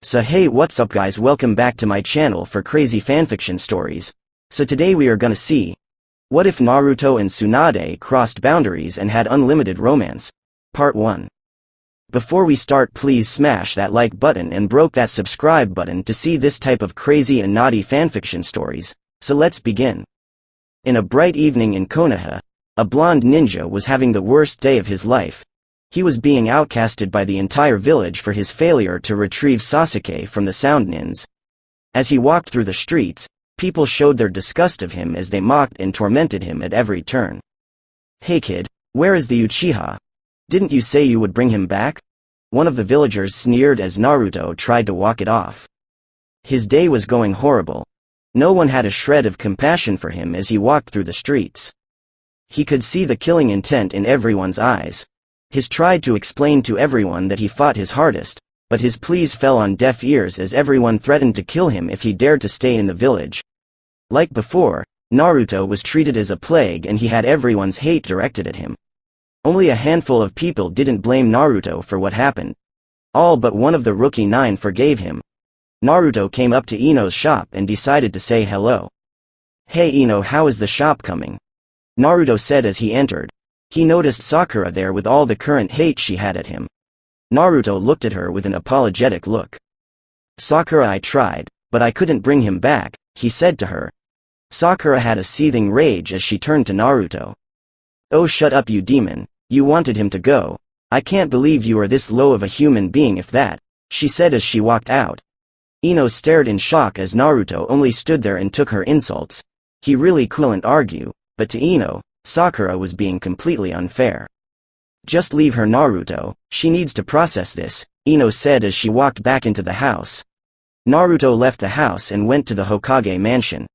So hey, what's up guys, welcome back to my channel for crazy fanfiction stories. So today we are gonna see, what if Naruto and Tsunade crossed boundaries and had unlimited romance? Part 1. Before we start, please smash that like button and broke that subscribe button to see this type of crazy and naughty fanfiction stories. So let's begin. In a bright evening in Konoha, a blonde ninja was having the worst day of his life. He was being outcasted by the entire village for his failure to retrieve Sasuke from the Sound Nins. As he walked through the streets, people showed their disgust of him as they mocked and tormented him at every turn. "Hey kid, where is the Uchiha? Didn't you say you would bring him back?" One of the villagers sneered as Naruto tried to walk it off. His day was going horrible. No one had a shred of compassion for him as he walked through the streets. He could see the killing intent in everyone's eyes. He tried to explain to everyone that he fought his hardest, but his pleas fell on deaf ears as everyone threatened to kill him if he dared to stay in the village. Like before, Naruto was treated as a plague and he had everyone's hate directed at him. Only a handful of people didn't blame Naruto for what happened. All but one of the rookie 9 forgave him. Naruto came up to Ino's shop and decided to say hello. "Hey Ino, how is the shop coming?" Naruto said as he entered. He noticed Sakura there with all the current hate she had at him. Naruto looked at her with an apologetic look. "Sakura, I tried, but I couldn't bring him back," he said to her. Sakura had a seething rage as she turned to Naruto. "Oh, shut up, you demon, you wanted him to go. I can't believe you are this low of a human being if that," she said as she walked out. Ino stared in shock as Naruto only stood there and took her insults. He really couldn't argue, but to Ino, Sakura was being completely unfair. "Just leave her, Naruto, she needs to process this," Ino said as she walked back into the house. Naruto left the house and went to the Hokage mansion.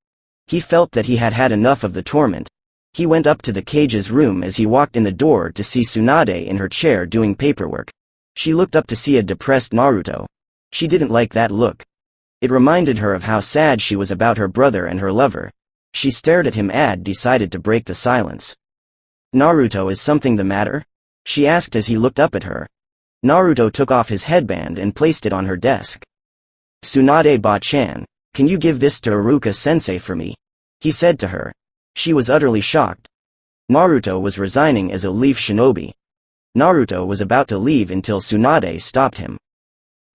He felt that he had had enough of the torment. He went up to the cage's room as he walked in the door to see Tsunade in her chair doing paperwork. She looked up to see a depressed Naruto. She didn't like that look. It reminded her of how sad she was about her brother and her lover. She stared at him and decided to break the silence. "Naruto, is something the matter?" she asked as he looked up at her. Naruto took off his headband and placed it on her desk. "Tsunade-ba-chan, can you give this to Iruka-sensei for me?" he said to her. She was utterly shocked. Naruto was resigning as a leaf shinobi. Naruto was about to leave until Tsunade stopped him.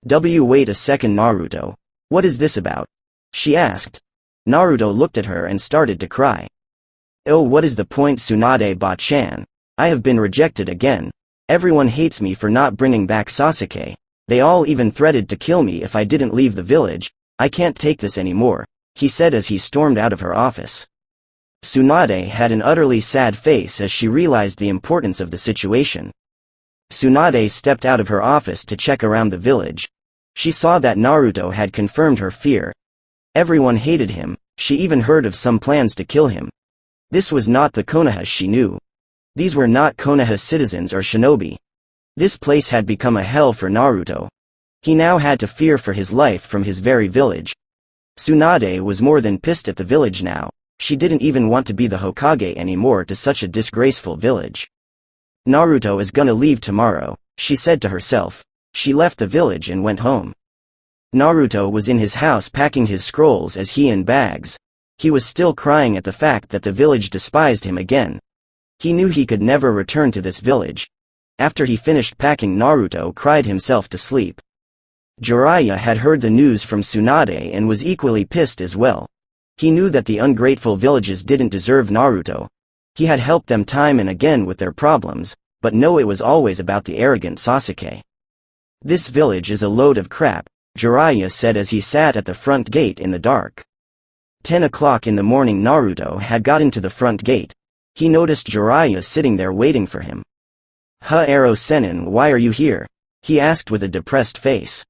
Wait a second, Naruto. What is this about?" she asked. Naruto looked at her and started to cry. "Oh, what is the point, Tsunade-ba-chan? I have been rejected again. Everyone hates me for not bringing back Sasuke. They all even threatened to kill me if I didn't leave the village. I can't take this anymore," he said as he stormed out of her office. Tsunade had an utterly sad face as she realized the importance of the situation. Tsunade stepped out of her office to check around the village. She saw that Naruto had confirmed her fear. Everyone hated him, she even heard of some plans to kill him. This was not the Konoha she knew. These were not Konoha citizens or shinobi. This place had become a hell for Naruto. He now had to fear for his life from his very village. Tsunade was more than pissed at the village now. She didn't even want to be the Hokage anymore to such a disgraceful village. "Naruto is gonna leave tomorrow," she said to herself. She left the village and went home. Naruto was in his house packing his scrolls as he in bags. He was still crying at the fact that the village despised him again. He knew he could never return to this village. After he finished packing, Naruto cried himself to sleep. Jiraiya had heard the news from Tsunade and was equally pissed as well. He knew that the ungrateful villages didn't deserve Naruto. He had helped them time and again with their problems, but no, it was always about the arrogant Sasuke. "This village is a load of crap," Jiraiya said as he sat at the front gate in the dark. 10 o'clock in the morning, Naruto had gotten to the front gate. He noticed Jiraiya sitting there waiting for him. "Arrow Sennin, why are you here?" he asked with a depressed face.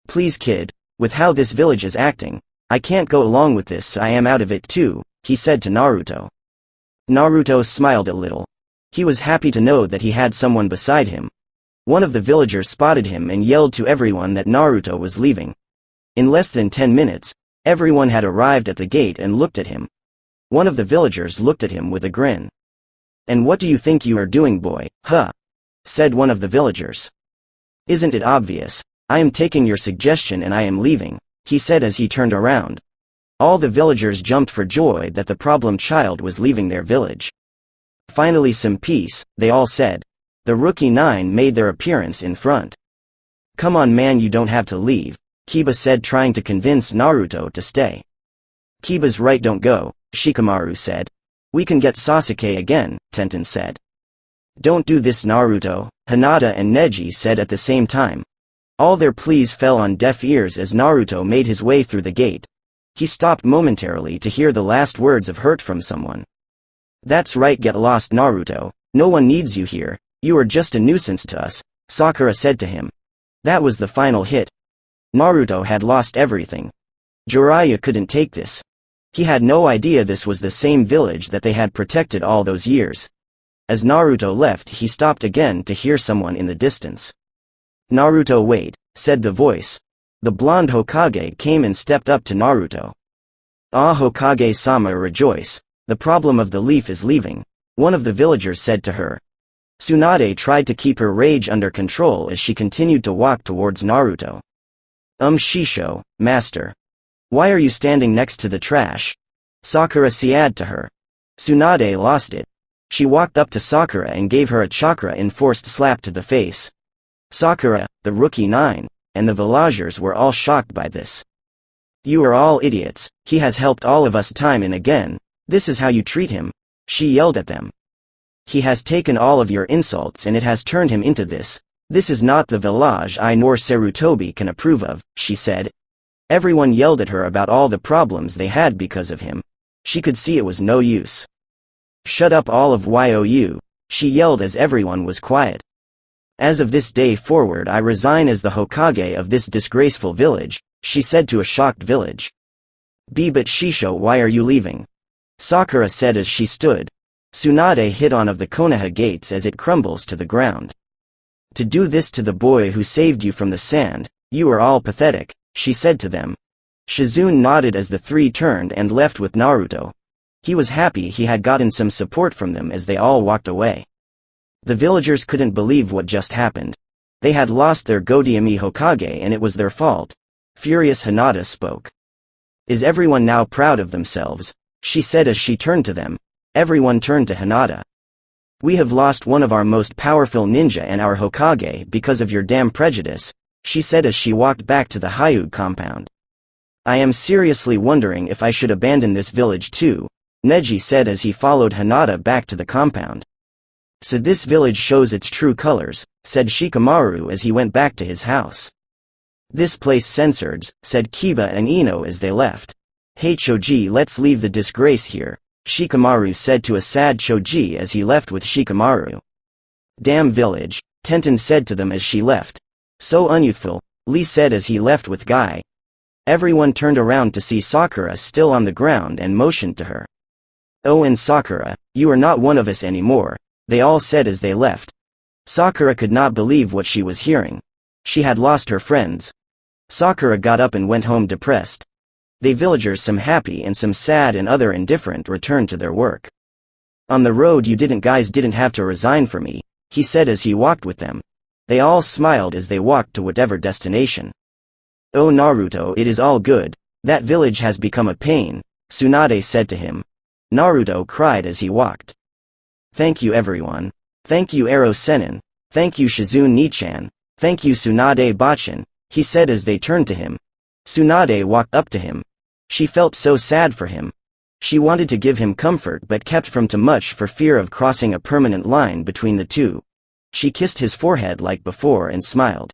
"Please kid, with how this village is acting, I can't go along with this, I am out of it too," he said to Naruto. Naruto smiled a little. He was happy to know that he had someone beside him. One of the villagers spotted him and yelled to everyone that Naruto was leaving. In less than 10 minutes, everyone had arrived at the gate and looked at him. One of the villagers looked at him with a grin. "And what do you think you are doing, boy, huh?" said one of the villagers. "Isn't it obvious? I am taking your suggestion and I am leaving, he said as he turned around. All the villagers jumped for joy that the problem child was leaving their village. Finally some peace, they all said. The Rookie 9 made their appearance in front. Come on man, you don't have to leave, Kiba said, trying to convince Naruto to stay. Kiba's right, don't go, Shikamaru said. We can get Sasuke again, Tenten said. Don't do this Naruto, Hinata and Neji said at the same time. All their pleas fell on deaf ears as Naruto made his way through the gate. He stopped momentarily to hear the last words of hurt from someone. That's right, get lost Naruto, no one needs you here, you are just a nuisance to us, Sakura said to him. That was the final hit. Naruto had lost everything. Jiraiya couldn't take this. He had no idea this was the same village that they had protected all those years. As Naruto left, he stopped again to hear someone in the distance. Naruto, wait, said the voice. The blonde Hokage came and stepped up to Naruto. Ah, Hokage-sama, rejoice. The problem of the leaf is leaving, one of the villagers said to her. Tsunade tried to keep her rage under control as she continued to walk towards Naruto. Shisho, master. Why are you standing next to the trash? Sakura said to her. Tsunade lost it. She walked up to Sakura and gave her a chakra-enforced slap to the face. Sakura, the Rookie 9, and the villagers were all shocked by this. You are all idiots, he has helped all of us time and again. This is how you treat him, she yelled at them. He has taken all of your insults and it has turned him into this. This is not the village I nor Sarutobi can approve of, she said. Everyone yelled at her about all the problems they had because of him. She could see it was no use. Shut up all of you, she yelled as everyone was quiet. As of this day forward I resign as the Hokage of this disgraceful village, she said to a shocked village. But Shisho, why are you leaving? Sakura said as she stood. Tsunade hit on of the Konoha gates as it crumbles to the ground. To do this to the boy who saved you from the sand, you are all pathetic, she said to them. Shizune nodded as the three turned and left with Naruto. He was happy he had gotten some support from them as they all walked away. The villagers couldn't believe what just happened. They had lost their Godiami Hokage and it was their fault. Furious Hinata spoke. Is everyone now proud of themselves? She said as she turned to them. Everyone turned to Hinata. We have lost one of our most powerful ninja and our Hokage because of your damn prejudice, she said as she walked back to the Hyuga compound. I am seriously wondering if I should abandon this village too, Neji said as he followed Hinata back to the compound. So this village shows its true colors, said Shikamaru as he went back to his house. This place censored, said Kiba and Ino as they left. Hey Choji, let's leave the disgrace here, Shikamaru said to a sad Choji as he left with Shikamaru. Damn village, Tenten said to them as she left. So unyouthful, Lee said as he left with Guy. Everyone turned around to see Sakura still on the ground and motioned to her. Oh, and Sakura, you are not one of us anymore, they all said as they left. Sakura could not believe what she was hearing. She had lost her friends. Sakura got up and went home depressed. They villagers, some happy and some sad and other indifferent, returned to their work. On the road you guys didn't have to resign for me, he said as he walked with them. They all smiled as they walked to whatever destination. Oh Naruto, it is all good, that village has become a pain, Tsunade said to him. Naruto cried as he walked. Thank you everyone. Thank you Ero Sennin. Thank you Shizune Nichan. Thank you Tsunade Bachin, he said as they turned to him. Tsunade walked up to him. She felt so sad for him. She wanted to give him comfort but kept from too much for fear of crossing a permanent line between the two. She kissed his forehead like before and smiled.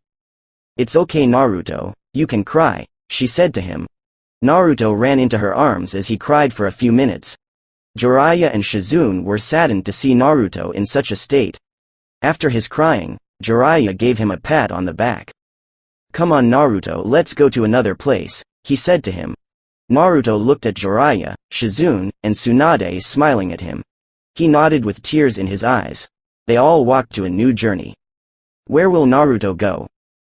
It's okay Naruto, you can cry, she said to him. Naruto ran into her arms as he cried for a few minutes. Jiraiya and Shizune were saddened to see Naruto in such a state. After his crying, Jiraiya gave him a pat on the back. Come on Naruto, let's go to another place, he said to him. Naruto looked at Jiraiya, Shizune, and Tsunade smiling at him. He nodded with tears in his eyes. They all walked to a new journey. Where will Naruto go?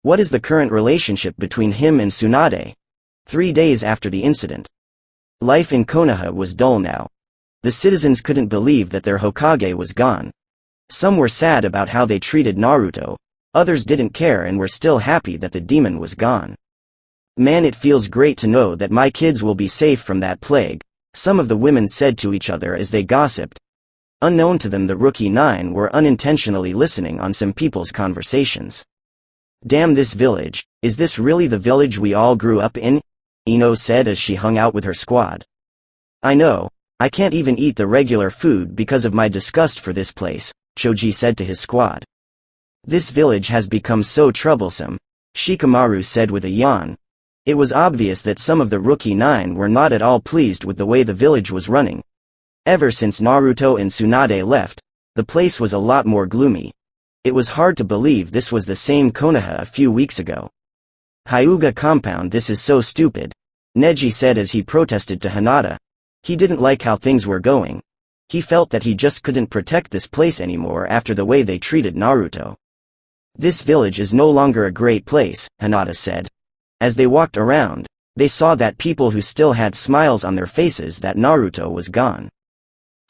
What is the current relationship between him and Tsunade? 3 days after the incident. Life in Konoha was dull now. The citizens couldn't believe that their Hokage was gone. Some were sad about how they treated Naruto, Others didn't care and were still happy that the demon was gone. Man, it feels great to know that my kids will be safe from that plague, some of the women said to each other as they gossiped. Unknown to them, the Rookie 9 were unintentionally listening on some people's conversations. Damn this village, is this really the village we all grew up in? Ino said as she hung out with her squad. I know, I can't even eat the regular food because of my disgust for this place, Choji said to his squad. This village has become so troublesome, Shikamaru said with a yawn. It was obvious that some of the Rookie 9 were not at all pleased with the way the village was running. Ever since Naruto and Tsunade left, the place was a lot more gloomy. It was hard to believe this was the same Konoha a few weeks ago. Hyuga compound, this is so stupid, Neji said as he protested to Hinata. He didn't like how things were going. He felt that he just couldn't protect this place anymore after the way they treated Naruto. This village is no longer a great place, Hinata said. As they walked around, they saw that people who still had smiles on their faces that Naruto was gone.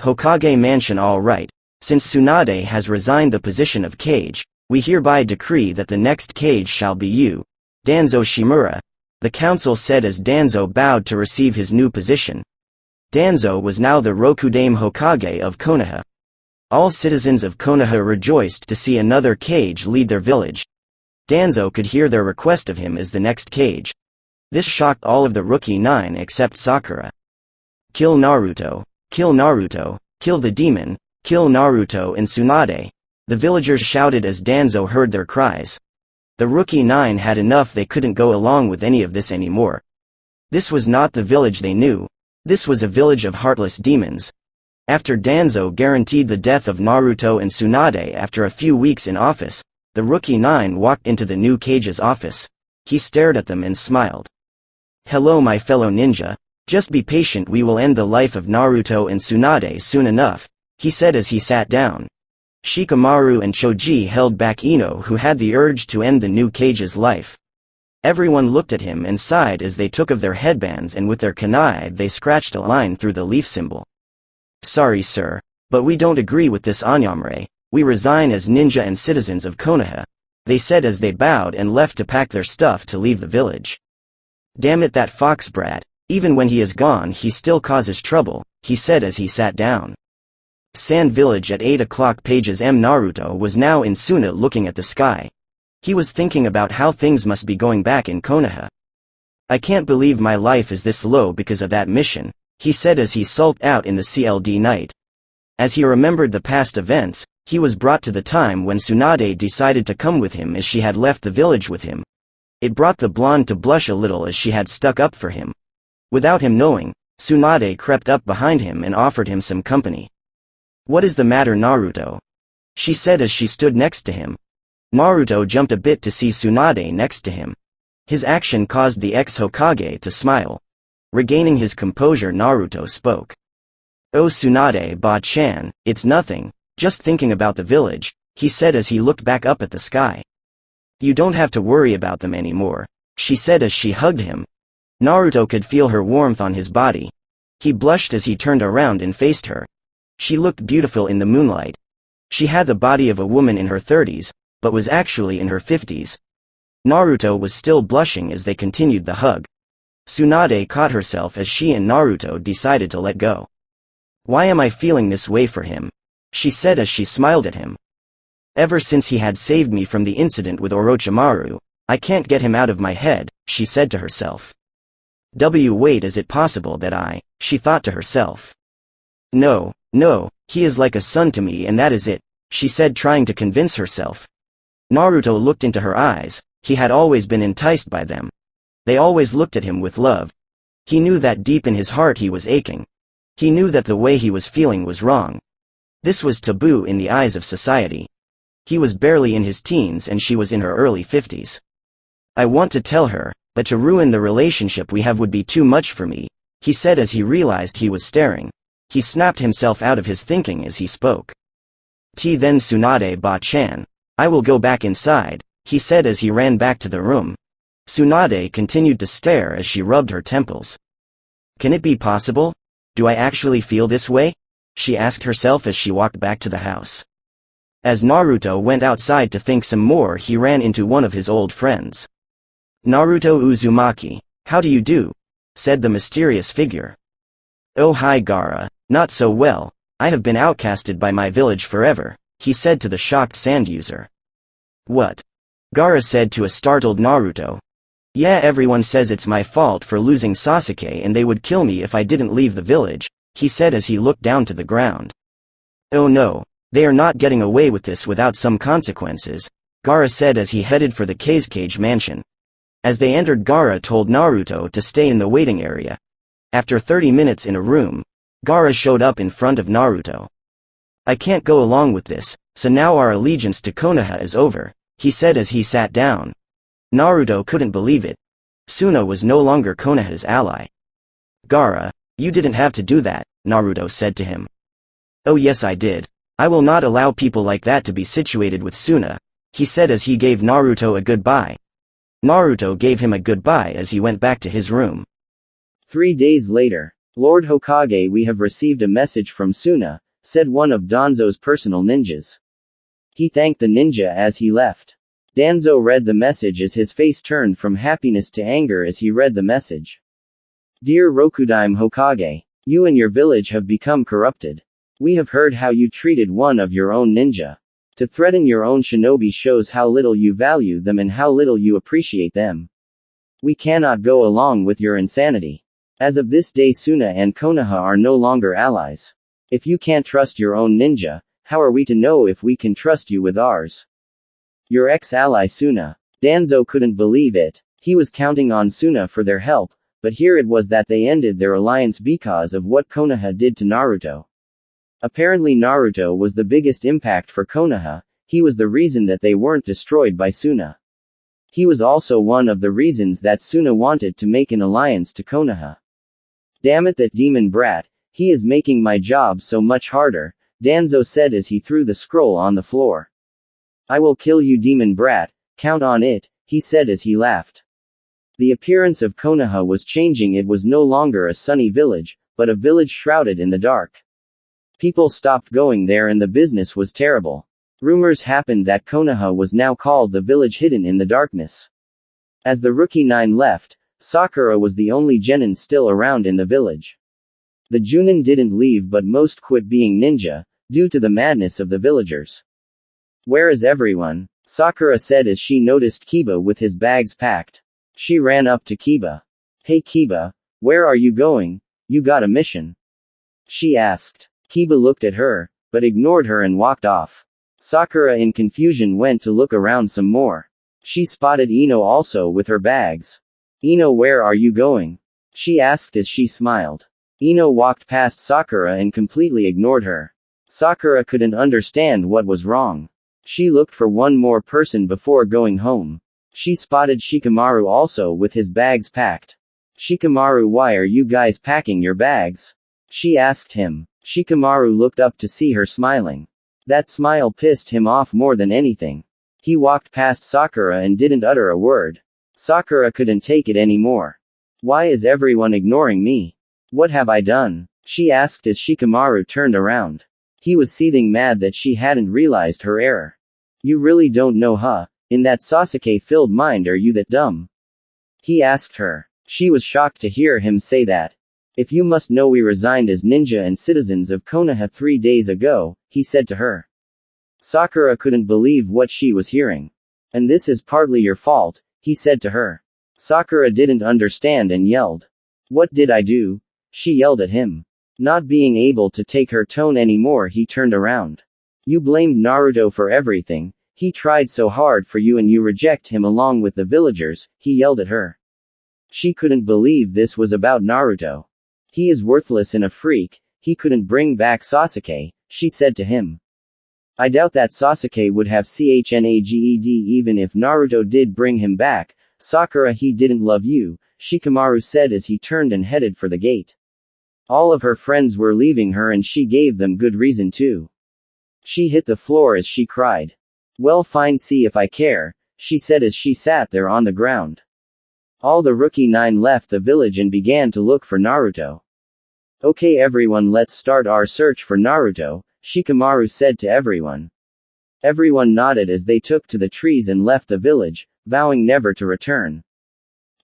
Hokage Mansion, all right, since Tsunade has resigned the position of Kage, we hereby decree that the next Kage shall be you, Danzo Shimura, the council said as Danzo bowed to receive his new position. Danzo was now the Rokudame Hokage of Konoha. All citizens of Konoha rejoiced to see another Kage lead their village. Danzo could hear their request of him as the next Kage. This shocked all of the Rookie 9 except Sakura. Kill Naruto, kill Naruto, kill the demon, kill Naruto and Tsunade, the villagers shouted as Danzo heard their cries. The Rookie 9 had enough, they couldn't go along with any of this anymore. This was not the village they knew. This was a village of heartless demons. After Danzo guaranteed the death of Naruto and Tsunade after a few weeks in office, the Rookie 9 walked into the new Kage's office. He stared at them and smiled. Hello my fellow ninja, just be patient, we will end the life of Naruto and Tsunade soon enough, he said as he sat down. Shikamaru and Choji held back Ino, who had the urge to end the new Kage's life. Everyone looked at him and sighed as they took off their headbands and with their kunai they scratched a line through the leaf symbol. Sorry sir, but we don't agree with this Anyamare, we resign as ninja and citizens of Konoha, they said as they bowed and left to pack their stuff to leave the village. Damn it, that fox brat, even when he is gone he still causes trouble, he said as he sat down. Sand Village at 8 o'clock. Pages M. Naruto was now in Suna looking at the sky. He was thinking about how things must be going back in Konoha. I can't believe my life is this low because of that mission, he said as he sulked out in the CLD night. As he remembered the past events, he was brought to the time when Tsunade decided to come with him as she had left the village with him. It brought the blonde to blush a little as she had stuck up for him. Without him knowing, Tsunade crept up behind him and offered him some company. What is the matter Naruto? She said as she stood next to him. Naruto jumped a bit to see Tsunade next to him. His action caused the ex-Hokage to smile. Regaining his composure, Naruto spoke. Oh Tsunade Ba-chan, it's nothing, just thinking about the village, he said as he looked back up at the sky. You don't have to worry about them anymore, she said as she hugged him. Naruto could feel her warmth on his body. He blushed as he turned around and faced her. She looked beautiful in the moonlight. She had the body of a woman in her 30s, but was actually in her 50s. Naruto was still blushing as they continued the hug. Tsunade caught herself as she and Naruto decided to let go. Why am I feeling this way for him? She said as she smiled at him. Ever since he had saved me from the incident with Orochimaru, I can't get him out of my head, she said to herself. Wait, is it possible that she thought to herself. No, he is like a son to me and that is it, she said trying to convince herself. Naruto looked into her eyes, he had always been enticed by them. They always looked at him with love. He knew that deep in his heart he was aching. He knew that the way he was feeling was wrong. This was taboo in the eyes of society. He was barely in his teens and she was in her early 50s. I want to tell her, but to ruin the relationship we have would be too much for me, he said as he realized he was staring. He snapped himself out of his thinking as he spoke. Then Tsunade Ba-chan, I will go back inside, he said as he ran back to the room. Tsunade continued to stare as she rubbed her temples. Can it be possible? Do I actually feel this way? She asked herself as she walked back to the house. As Naruto went outside to think some more, he ran into one of his old friends. "Naruto Uzumaki, how do you do?" said the mysterious figure. "Oh hi Gaara, not so well, I have been outcasted by my village forever," he said to the shocked sand user. "What?" Gaara said to a startled Naruto. "Yeah, everyone says it's my fault for losing Sasuke and they would kill me if I didn't leave the village," he said as he looked down to the ground. "Oh no, they are not getting away with this without some consequences," Gaara said as he headed for the Kazekage mansion. As they entered, Gaara told Naruto to stay in the waiting area. After 30 minutes in a room, Gaara showed up in front of Naruto. "I can't go along with this, so now our allegiance to Konoha is over," he said as he sat down. Naruto couldn't believe it. Suna was no longer Konoha's ally. "Gaara, you didn't have to do that," Naruto said to him. "Oh yes I did. I will not allow people like that to be situated with Suna," he said as he gave Naruto a goodbye. Naruto gave him a goodbye as he went back to his room. 3 days later. "Lord Hokage, we have received a message from Suna," said one of Danzo's personal ninjas. He thanked the ninja as he left. Danzo read the message as his face turned from happiness to anger as he read the message. "Dear Rokudaime Hokage, you and your village have become corrupted. We have heard how you treated one of your own ninja. To threaten your own shinobi shows how little you value them and how little you appreciate them. We cannot go along with your insanity. As of this day, Suna and Konoha are no longer allies. If you can't trust your own ninja, how are we to know if we can trust you with ours? Your ex-ally Suna." Danzo couldn't believe it. He was counting on Suna for their help, but here it was that they ended their alliance because of what Konoha did to Naruto. Apparently Naruto was the biggest impact for Konoha. He was the reason that they weren't destroyed by Suna. He was also one of the reasons that Suna wanted to make an alliance to Konoha. "Damn it, that demon brat, he is making my job so much harder," Danzo said as he threw the scroll on the floor. "I will kill you, demon brat, count on it," he said as he laughed. The appearance of Konoha was changing. It was no longer a sunny village, but a village shrouded in the dark. People stopped going there and the business was terrible. Rumors happened that Konoha was now called the village hidden in the darkness. As the rookie 9 left, Sakura was the only genin still around in the village. The Junin didn't leave, but most quit being ninja, due to the madness of the villagers. "Where is everyone?" Sakura said as she noticed Kiba with his bags packed. She ran up to Kiba. "Hey Kiba, where are you going? You got a mission?" she asked. Kiba looked at her, but ignored her and walked off. Sakura in confusion went to look around some more. She spotted Ino also with her bags. "Ino, where are you going?" she asked as she smiled. Ino walked past Sakura and completely ignored her. Sakura couldn't understand what was wrong. She looked for one more person before going home. She spotted Shikamaru also with his bags packed. "Shikamaru, why are you guys packing your bags?" she asked him. Shikamaru looked up to see her smiling. That smile pissed him off more than anything. He walked past Sakura and didn't utter a word. Sakura couldn't take it anymore. "Why is everyone ignoring me? What have I done?" she asked as Shikamaru turned around. He was seething mad that she hadn't realized her error. "You really don't know, huh? In that Sasuke-filled mind, are you that dumb?" he asked her. She was shocked to hear him say that. "If you must know, we resigned as ninja and citizens of Konoha 3 days ago," he said to her. Sakura couldn't believe what she was hearing. "And this is partly your fault," he said to her. Sakura didn't understand and yelled. "What did I do?" she yelled at him. Not being able to take her tone anymore, he turned around. "You blamed Naruto for everything. He tried so hard for you and you reject him along with the villagers," he yelled at her. She couldn't believe this was about Naruto. "He is worthless and a freak, he couldn't bring back Sasuke," she said to him. "I doubt that Sasuke would have CHNAGED even if Naruto did bring him back. Sakura, he didn't love you," Shikamaru said as he turned and headed for the gate. All of her friends were leaving her and she gave them good reason too. She hit the floor as she cried. "Well fine, see if I care," she said as she sat there on the ground. All the rookie 9 left the village and began to look for Naruto. "Okay everyone, let's start our search for Naruto," Shikamaru said to everyone. Everyone nodded as they took to the trees and left the village, vowing never to return.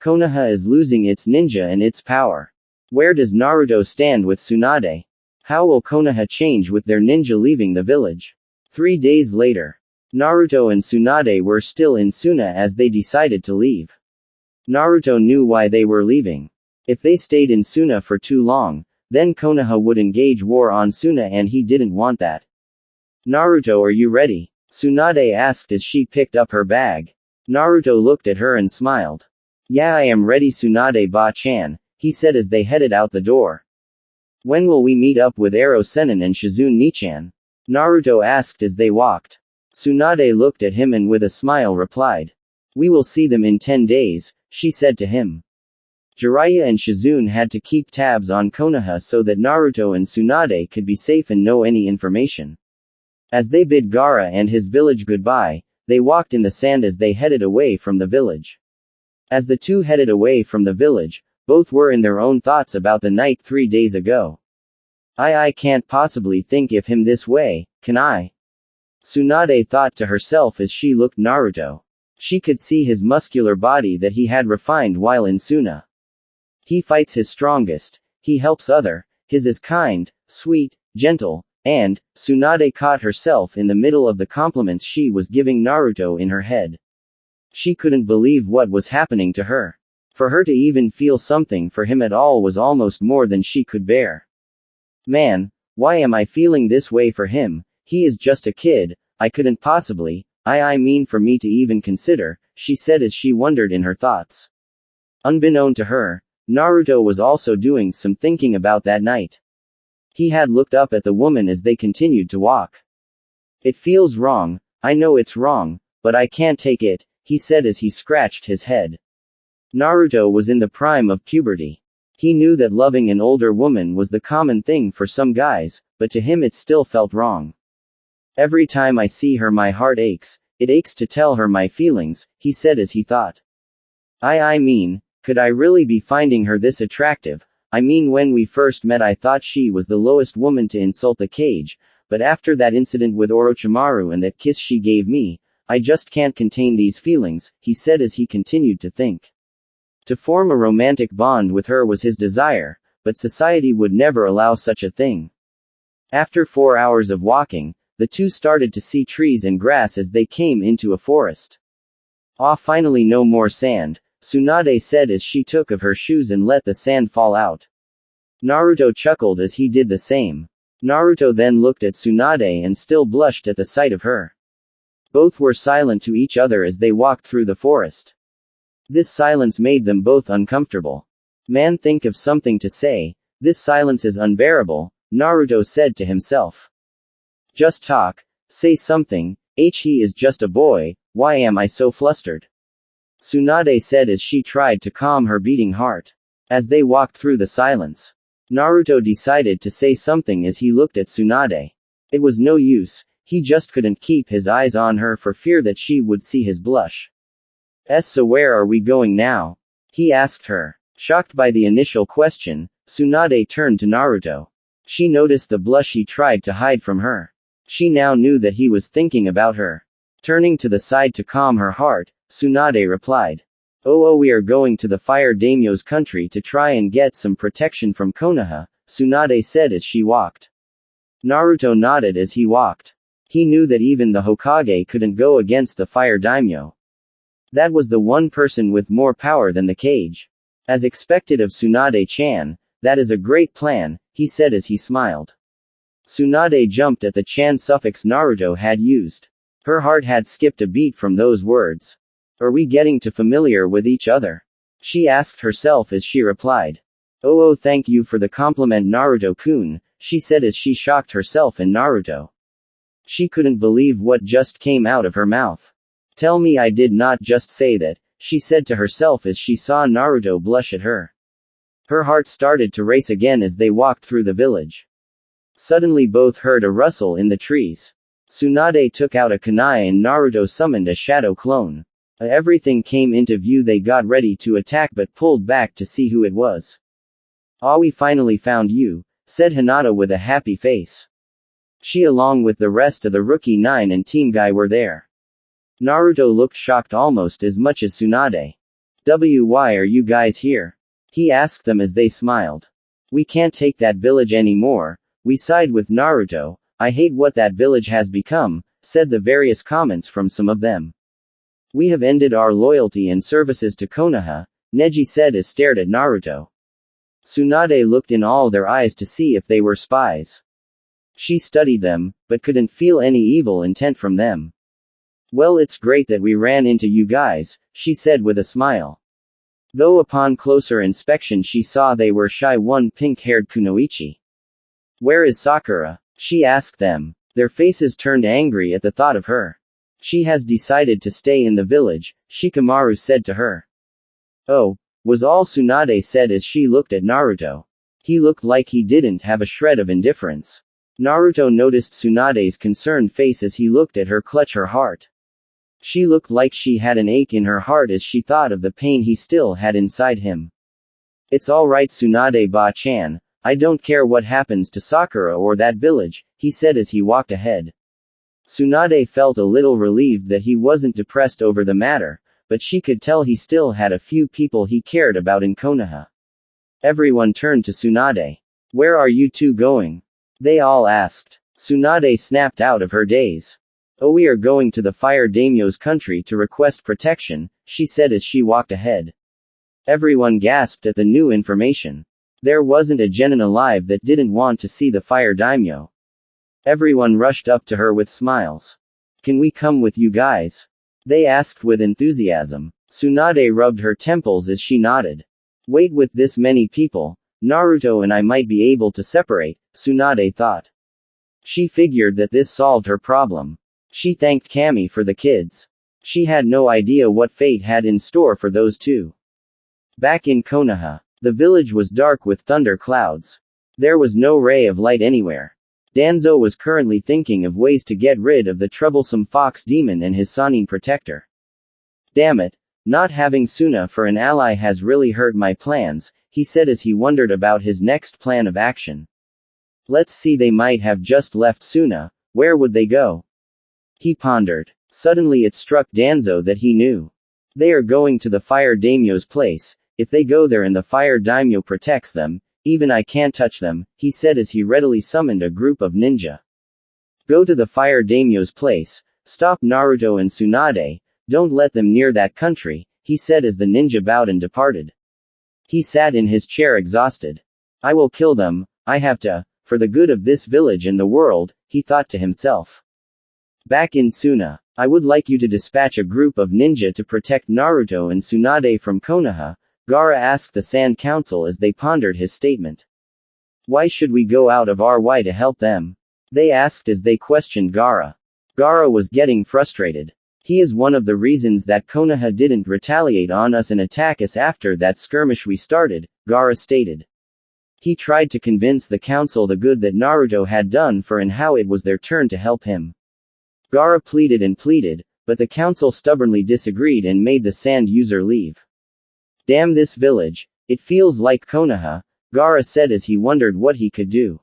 Konoha is losing its ninja and its power. Where does Naruto stand with Tsunade? How will Konoha change with their ninja leaving the village? 3 days later. Naruto and Tsunade were still in Suna as they decided to leave. Naruto knew why they were leaving. If they stayed in Suna for too long, then Konoha would engage war on Suna and he didn't want that. Naruto, are you ready? Tsunade asked as she picked up her bag. Naruto looked at her and smiled. Yeah, I am ready, Tsunade ba-chan, he said as they headed out the door. When will we meet up with Ero Sennin and Shizune Nichan? Naruto asked as they walked. Tsunade looked at him and with a smile replied. We will see them in 10 days, she said to him. Jiraiya and Shizune had to keep tabs on Konoha so that Naruto and Tsunade could be safe and know any information. As they bid Gaara and his village goodbye, they walked in the sand as they headed away from the village. As the two headed away from the village, both were in their own thoughts about the night 3 days ago. I can't possibly think of him this way, can I? Tsunade thought to herself as she looked Naruto. She could see his muscular body that he had refined while in Suna. He fights his strongest, he helps his is kind, sweet, gentle, and, Tsunade caught herself in the middle of the compliments she was giving Naruto in her head. She couldn't believe what was happening to her. For her to even feel something for him at all was almost more than she could bear. Man, why am I feeling this way for him? He is just a kid, I couldn't possibly, I mean for me to even consider, she said as she wondered in her thoughts. Unbeknown to her, Naruto was also doing some thinking about that night. He had looked up at the woman as they continued to walk. It feels wrong, I know it's wrong, but I can't take it, he said as he scratched his head. Naruto was in the prime of puberty. He knew that loving an older woman was the common thing for some guys, but to him it still felt wrong. Every time I see her my heart aches, it aches to tell her my feelings, he said as he thought. I mean, could I really be finding her this attractive? I mean, when we first met I thought she was the lowest woman to insult the cage, but after that incident with Orochimaru and that kiss she gave me, I just can't contain these feelings, he said as he continued to think. To form a romantic bond with her was his desire, but society would never allow such a thing. After 4 hours of walking, the two started to see trees and grass as they came into a forest. Finally no more sand, Tsunade said as she took of her shoes and let the sand fall out. Naruto chuckled as he did the same. Naruto then looked at Tsunade and still blushed at the sight of her. Both were silent to each other as they walked through the forest. This silence made them both uncomfortable. Man, think of something to say, this silence is unbearable, Naruto said to himself. Just talk, say something, he is just a boy, why am I so flustered? Tsunade said as she tried to calm her beating heart. As they walked through the silence, Naruto decided to say something as he looked at Tsunade. It was no use, he just couldn't keep his eyes on her for fear that she would see his blush. So where are we going now? He asked her. Shocked by the initial question, Tsunade turned to Naruto. She noticed the blush he tried to hide from her. She now knew that he was thinking about her. Turning to the side to calm her heart, Tsunade replied. We are going to the Fire Daimyo's country to try and get some protection from Konoha, Tsunade said as she walked. Naruto nodded as he walked. He knew that even the Hokage couldn't go against the Fire Daimyo. That was the one person with more power than the cage. As expected of Tsunade-chan, that is a great plan, he said as he smiled. Tsunade jumped at the chan suffix Naruto had used. Her heart had skipped a beat from those words. Are we getting too familiar with each other? She asked herself as she replied. Thank you for the compliment Naruto-kun, she said as she shocked herself and Naruto. She couldn't believe what just came out of her mouth. Tell me I did not just say that, she said to herself as she saw Naruto blush at her. Her heart started to race again as they walked through the village. Suddenly both heard a rustle in the trees. Tsunade took out a kunai and Naruto summoned a shadow clone. Everything came into view. They got ready to attack but pulled back to see who it was. We finally found you, said Hinata with a happy face. She along with the rest of the Rookie 9 and Team Guy were there. Naruto looked shocked almost as much as Tsunade. Why are you guys here? He asked them as they smiled. We can't take that village anymore, we side with Naruto, I hate what that village has become, said the various comments from some of them. We have ended our loyalty and services to Konoha, Neji said as stared at Naruto. Tsunade looked in all their eyes to see if they were spies. She studied them, but couldn't feel any evil intent from them. Well, it's great that we ran into you guys, she said with a smile. Though upon closer inspection she saw they were shy one pink-haired kunoichi. Where is Sakura? She asked them. Their faces turned angry at the thought of her. She has decided to stay in the village, Shikamaru said to her. Oh, was all Tsunade said as she looked at Naruto. He looked like he didn't have a shred of indifference. Naruto noticed Tsunade's concerned face as he looked at her clutch her heart. She looked like she had an ache in her heart as she thought of the pain he still had inside him. It's alright Tsunade-ba-chan, I don't care what happens to Sakura or that village, he said as he walked ahead. Tsunade felt a little relieved that he wasn't depressed over the matter, but she could tell he still had a few people he cared about in Konoha. Everyone turned to Tsunade. Where are you two going? They all asked. Tsunade snapped out of her daze. Oh, we are going to the Fire Daimyo's country to request protection, she said as she walked ahead. Everyone gasped at the new information. There wasn't a genin alive that didn't want to see the Fire Daimyo. Everyone rushed up to her with smiles. Can we come with you guys? They asked with enthusiasm. Tsunade rubbed her temples as she nodded. Wait, with this many people, Naruto and I might be able to separate, Tsunade thought. She figured that this solved her problem. She thanked Kami for the kids. She had no idea what fate had in store for those two. Back in Konoha, the village was dark with thunder clouds. There was no ray of light anywhere. Danzo was currently thinking of ways to get rid of the troublesome fox demon and his Sannin protector. Damn it, not having Suna for an ally has really hurt my plans, he said as he wondered about his next plan of action. Let's see, they might have just left Suna, where would they go? He pondered. Suddenly it struck Danzo that he knew. They are going to the Fire Daimyo's place. If they go there and the Fire Daimyo protects them, even I can't touch them, he said as he readily summoned a group of ninja. Go to the Fire Daimyo's place, stop Naruto and Tsunade, don't let them near that country, he said as the ninja bowed and departed. He sat in his chair exhausted. I will kill them, I have to, for the good of this village and the world, he thought to himself. Back in Suna, I would like you to dispatch a group of ninja to protect Naruto and Tsunade from Konoha, Gaara asked the Sand Council as they pondered his statement. Why should we go out of our way to help them? They asked as they questioned Gaara. Gaara was getting frustrated. He is one of the reasons that Konoha didn't retaliate on us and attack us after that skirmish we started, Gaara stated. He tried to convince the council the good that Naruto had done for and how it was their turn to help him. Gaara pleaded and pleaded, but the council stubbornly disagreed and made the sand user leave. Damn this village, it feels like Konoha, Gaara said as he wondered what he could do.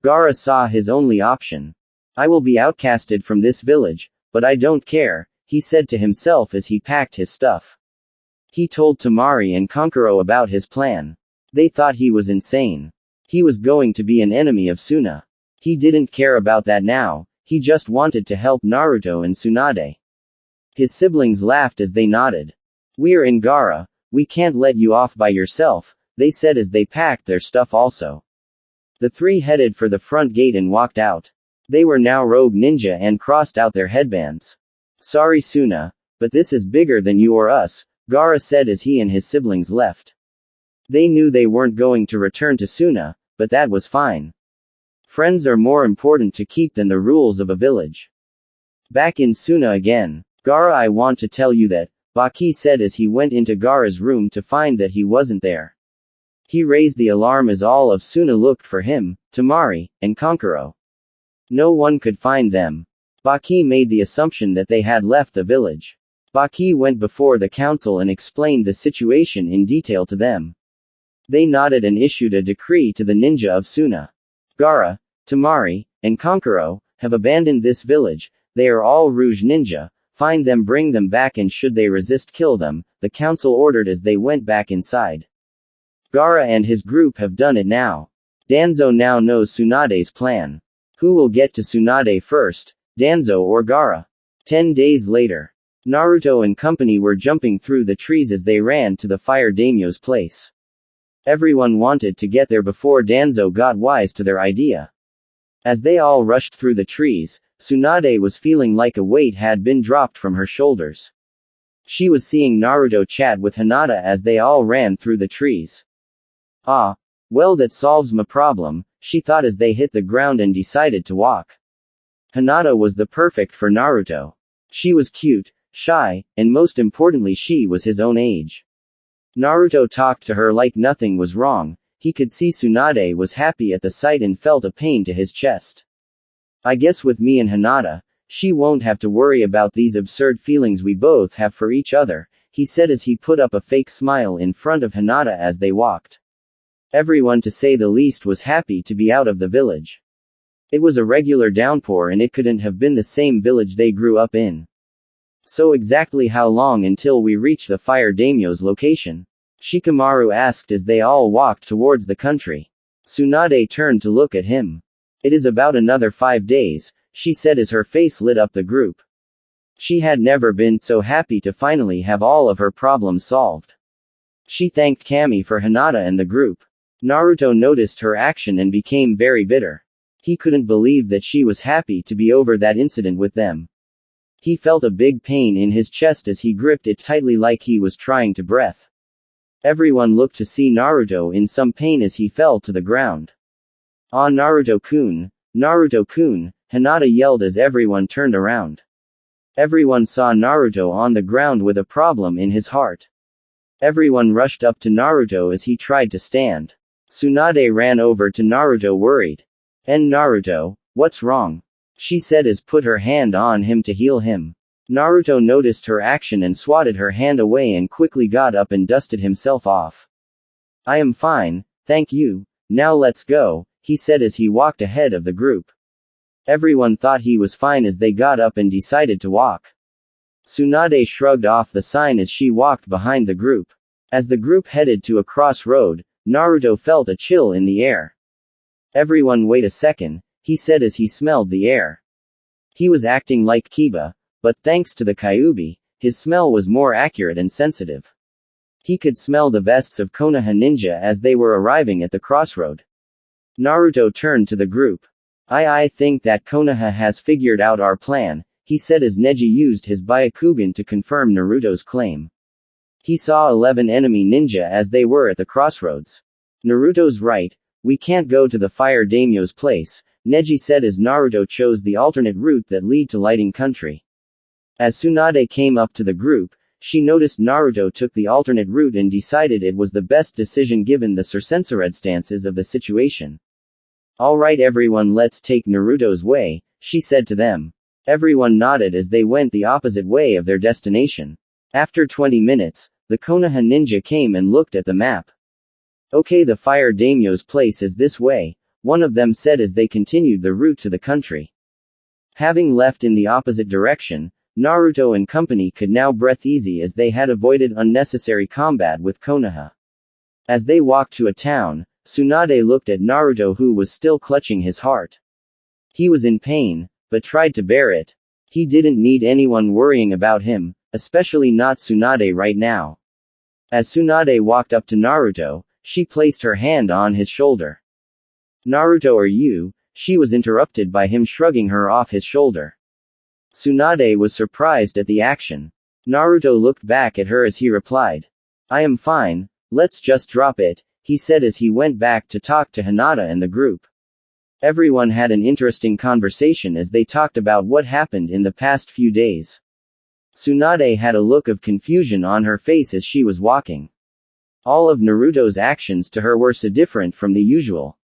Gaara saw his only option. I will be outcasted from this village, but I don't care, he said to himself as he packed his stuff. He told Temari and Kankuro about his plan. They thought he was insane. He was going to be an enemy of Suna. He didn't care about that now. He just wanted to help Naruto and Tsunade. His siblings laughed as they nodded. We're in Gaara, we can't let you off by yourself, they said as they packed their stuff also. The three headed for the front gate and walked out. They were now rogue ninja and crossed out their headbands. Sorry Suna, but this is bigger than you or us, Gaara said as he and his siblings left. They knew they weren't going to return to Suna, but that was fine. Friends are more important to keep than the rules of a village. Back in Suna again. Gaara, I want to tell you that, Baki said as he went into Gaara's room to find that he wasn't there. He raised the alarm as all of Suna looked for him, Temari, and Kankuro. No one could find them. Baki made the assumption that they had left the village. Baki went before the council and explained the situation in detail to them. They nodded and issued a decree to the ninja of Suna. Gaara, Temari, and Kankuro, have abandoned this village. They are all Rouge Ninja. Find them, bring them back, and should they resist, kill them, the council ordered as they went back inside. Gaara and his group have done it now. Danzo now knows Tsunade's plan. Who will get to Tsunade first, Danzo or Gaara? 10 days later. Naruto and company were jumping through the trees as they ran to the fire daimyo's place. Everyone wanted to get there before Danzo got wise to their idea. As they all rushed through the trees, Tsunade was feeling like a weight had been dropped from her shoulders. She was seeing Naruto chat with Hinata as they all ran through the trees. Ah, well, that solves my problem, she thought as they hit the ground and decided to walk. Hinata was the perfect for Naruto. She was cute, shy, and most importantly she was his own age. Naruto talked to her like nothing was wrong. He could see Tsunade was happy at the sight and felt a pain to his chest. I guess with me and Hinata, she won't have to worry about these absurd feelings we both have for each other, he said as he put up a fake smile in front of Hinata as they walked. Everyone, to say the least, was happy to be out of the village. It was a regular downpour and it couldn't have been the same village they grew up in. So exactly how long until we reach the fire daimyo's location? Shikamaru asked as they all walked towards the country. Tsunade turned to look at him. It is about another 5 days, she said as her face lit up the group. She had never been so happy to finally have all of her problems solved. She thanked Kami for Hinata and the group. Naruto noticed her action and became very bitter. He couldn't believe that she was happy to be over that incident with them. He felt a big pain in his chest as he gripped it tightly like he was trying to breathe. Everyone looked to see Naruto in some pain as he fell to the ground. Ah, Naruto-kun, Naruto-kun, Hinata yelled as everyone turned around. Everyone saw Naruto on the ground with a problem in his heart. Everyone rushed up to Naruto as he tried to stand. Tsunade ran over to Naruto worried. Naruto, what's wrong? She said as put her hand on him to heal him. Naruto noticed her action and swatted her hand away and quickly got up and dusted himself off. I am fine, thank you, now let's go, he said as he walked ahead of the group. Everyone thought he was fine as they got up and decided to walk. Tsunade shrugged off the sign as she walked behind the group. As the group headed to a crossroad, Naruto felt a chill in the air. Everyone, wait a second, he said as he smelled the air. He was acting like Kiba, but thanks to the Kyuubi, his smell was more accurate and sensitive. He could smell the vests of Konoha ninja as they were arriving at the crossroad. Naruto turned to the group. I think that Konoha has figured out our plan, he said as Neji used his Byakugan to confirm Naruto's claim. He saw 11 enemy ninja as they were at the crossroads. Naruto's right, we can't go to the fire daimyo's place, Neji said as Naruto chose the alternate route that lead to Lighting Country. As Tsunade came up to the group, she noticed Naruto took the alternate route and decided it was the best decision given the circumstances of the situation. Alright everyone, let's take Naruto's way, she said to them. Everyone nodded as they went the opposite way of their destination. After 20 minutes, the Konoha ninja came and looked at the map. Okay, the fire daimyo's place is this way, one of them said as they continued the route to the country. Having left in the opposite direction, Naruto and company could now breathe easy as they had avoided unnecessary combat with Konoha. As they walked to a town, Tsunade looked at Naruto who was still clutching his heart. He was in pain, but tried to bear it. He didn't need anyone worrying about him, especially not Tsunade right now. As Tsunade walked up to Naruto, she placed her hand on his shoulder. Naruto, are you? She was interrupted by him shrugging her off his shoulder. Tsunade was surprised at the action. Naruto looked back at her as he replied. I am fine, let's just drop it, he said as he went back to talk to Hinata and the group. Everyone had an interesting conversation as they talked about what happened in the past few days. Tsunade had a look of confusion on her face as she was walking. All of Naruto's actions to her were so different from the usual.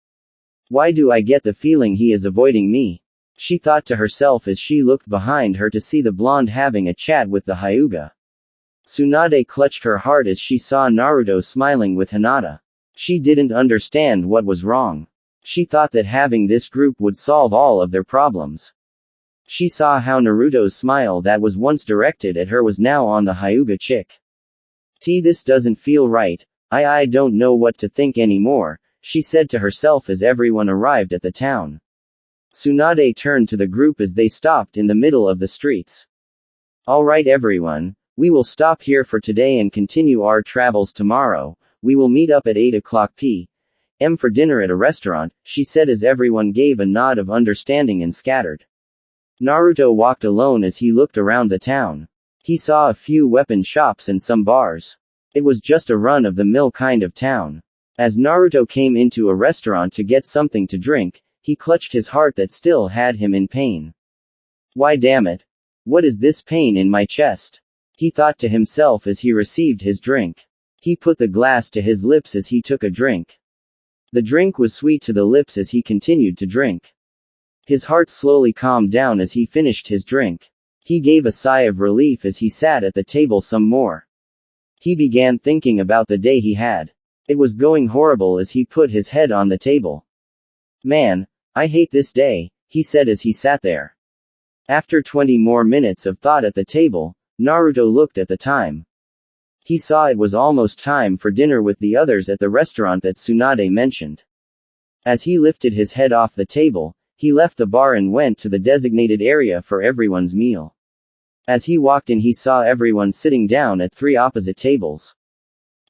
Why do I get the feeling he is avoiding me? She thought to herself as she looked behind her to see the blonde having a chat with the Hyuga. Tsunade clutched her heart as she saw Naruto smiling with Hinata. She didn't understand what was wrong. She thought that having this group would solve all of their problems. She saw how Naruto's smile that was once directed at her was now on the Hyuga chick. This doesn't feel right. I don't know what to think anymore, she said to herself as everyone arrived at the town. Tsunade turned to the group as they stopped in the middle of the streets. Alright everyone, we will stop here for today and continue our travels tomorrow. We will meet up at 8 o'clock p.m. for dinner at a restaurant, she said as everyone gave a nod of understanding and scattered. Naruto walked alone as he looked around the town. He saw a few weapon shops and some bars. It was just a run-of-the-mill kind of town. As Naruto came into a restaurant to get something to drink, he clutched his heart that still had him in pain. Why damn it? What is this pain in my chest? He thought to himself as he received his drink. He put the glass to his lips as he took a drink. The drink was sweet to the lips as he continued to drink. His heart slowly calmed down as he finished his drink. He gave a sigh of relief as he sat at the table some more. He began thinking about the day he had. It was going horrible as he put his head on the table. Man, I hate this day, he said as he sat there. After 20 more minutes of thought at the table, Naruto looked at the time. He saw it was almost time for dinner with the others at the restaurant that Tsunade mentioned. As he lifted his head off the table, he left the bar and went to the designated area for everyone's meal. As he walked in, he saw everyone sitting down at 3 opposite tables.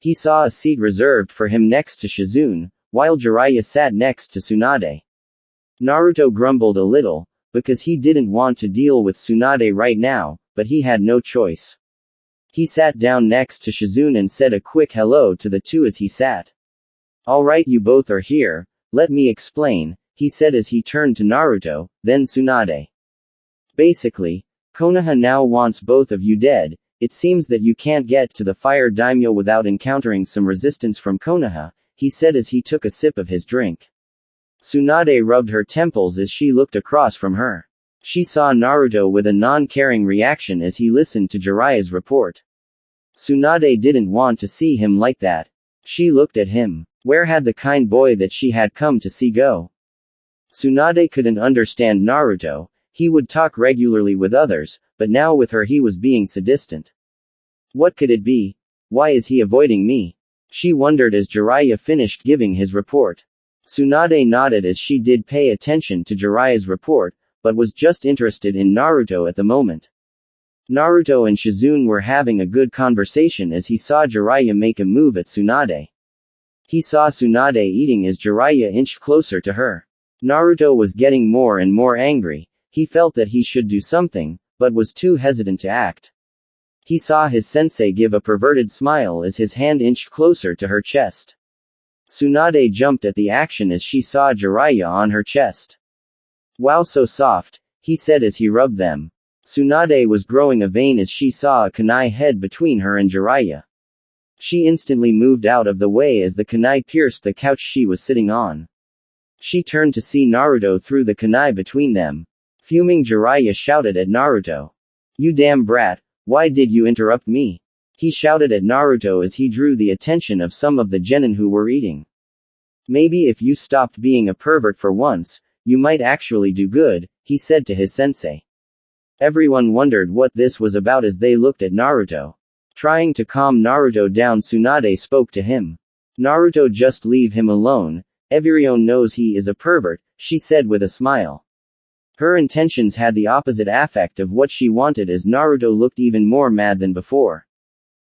He saw a seat reserved for him next to Shizune, while Jiraiya sat next to Tsunade. Naruto grumbled a little, because he didn't want to deal with Tsunade right now, but he had no choice. He sat down next to Shizune and said a quick hello to the two as he sat. Alright, you both are here, let me explain, he said as he turned to Naruto, then Tsunade. Basically, Konoha now wants both of you dead. It seems that you can't get to the fire daimyo without encountering some resistance from Konoha, he said as he took a sip of his drink. Tsunade rubbed her temples as she looked across from her. She saw Naruto with a non-caring reaction as he listened to Jiraiya's report. Tsunade didn't want to see him like that. She looked at him. Where had the kind boy that she had come to see go? Tsunade couldn't understand Naruto. He would talk regularly with others, but now with her he was being so distant. What could it be? Why is he avoiding me? She wondered as Jiraiya finished giving his report. Tsunade nodded as she did pay attention to Jiraiya's report, but was just interested in Naruto at the moment. Naruto and Shizune were having a good conversation as he saw Jiraiya make a move at Tsunade. He saw Tsunade eating as Jiraiya inched closer to her. Naruto was getting more and more angry. He felt that he should do something, but was too hesitant to act. He saw his sensei give a perverted smile as his hand inched closer to her chest. Tsunade jumped at the action as she saw Jiraiya on her chest. Wow, so soft, he said as he rubbed them. Tsunade was growing a vein as she saw a kunai head between her and Jiraiya. She instantly moved out of the way as the kunai pierced the couch she was sitting on. She turned to see Naruto through the kunai between them. Fuming, Jiraiya shouted at Naruto. You damn brat, why did you interrupt me? He shouted at Naruto as he drew the attention of some of the genin who were eating. Maybe if you stopped being a pervert for once, you might actually do good, he said to his sensei. Everyone wondered what this was about as they looked at Naruto. Trying to calm Naruto down, Tsunade spoke to him. Naruto, just leave him alone. Everyone knows he is a pervert, she said with a smile. Her intentions had the opposite effect of what she wanted as Naruto looked even more mad than before.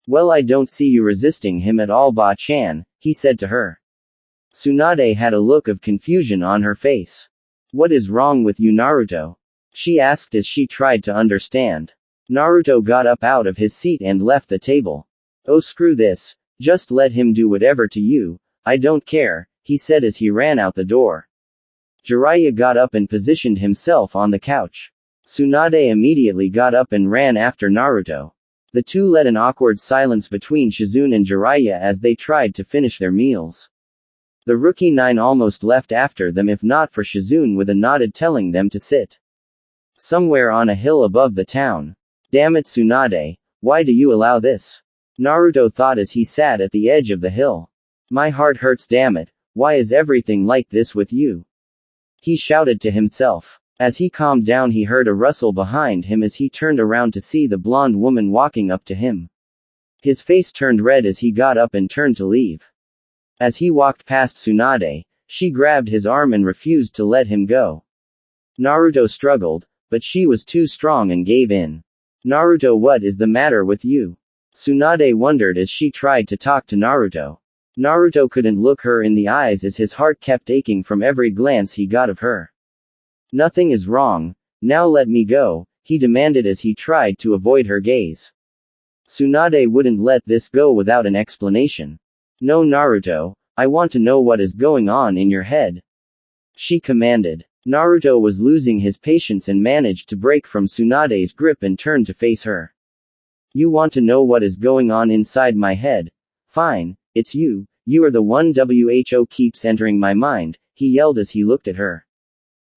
Well, I don't see you resisting him at all, Ba-chan, he said to her. Tsunade had a look of confusion on her face. What is wrong with you, Naruto? She asked as she tried to understand. Naruto got up out of his seat and left the table. Oh, screw this, just let him do whatever to you, I don't care, he said as he ran out the door. Jiraiya got up and positioned himself on the couch. Tsunade immediately got up and ran after Naruto. The two led an awkward silence between Shizune and Jiraiya as they tried to finish their meals. The rookie 9 almost left after them if not for Shizune with a nod telling them to sit somewhere on a hill above the town. Damn it, Tsunade, why do you allow this? Naruto thought as he sat at the edge of the hill. My heart hurts, damn it, Why is everything like this with you? He shouted to himself. As he calmed down, he heard a rustle behind him as he turned around to see the blonde woman walking up to him. His face turned red as he got up and turned to leave. As he walked past Tsunade, she grabbed his arm and refused to let him go. Naruto struggled, but she was too strong and gave in. Naruto, what is the matter with you? Tsunade wondered as she tried to talk to Naruto. Naruto couldn't look her in the eyes as his heart kept aching from every glance he got of her. Nothing is wrong, now let me go, he demanded as he tried to avoid her gaze. Tsunade wouldn't let this go without an explanation. No, Naruto, I want to know what is going on in your head, she commanded. Naruto was losing his patience and managed to break from Tsunade's grip and turn to face her. You want to know what is going on inside my head? Fine, it's you. You are the one who keeps entering my mind, he yelled as he looked at her.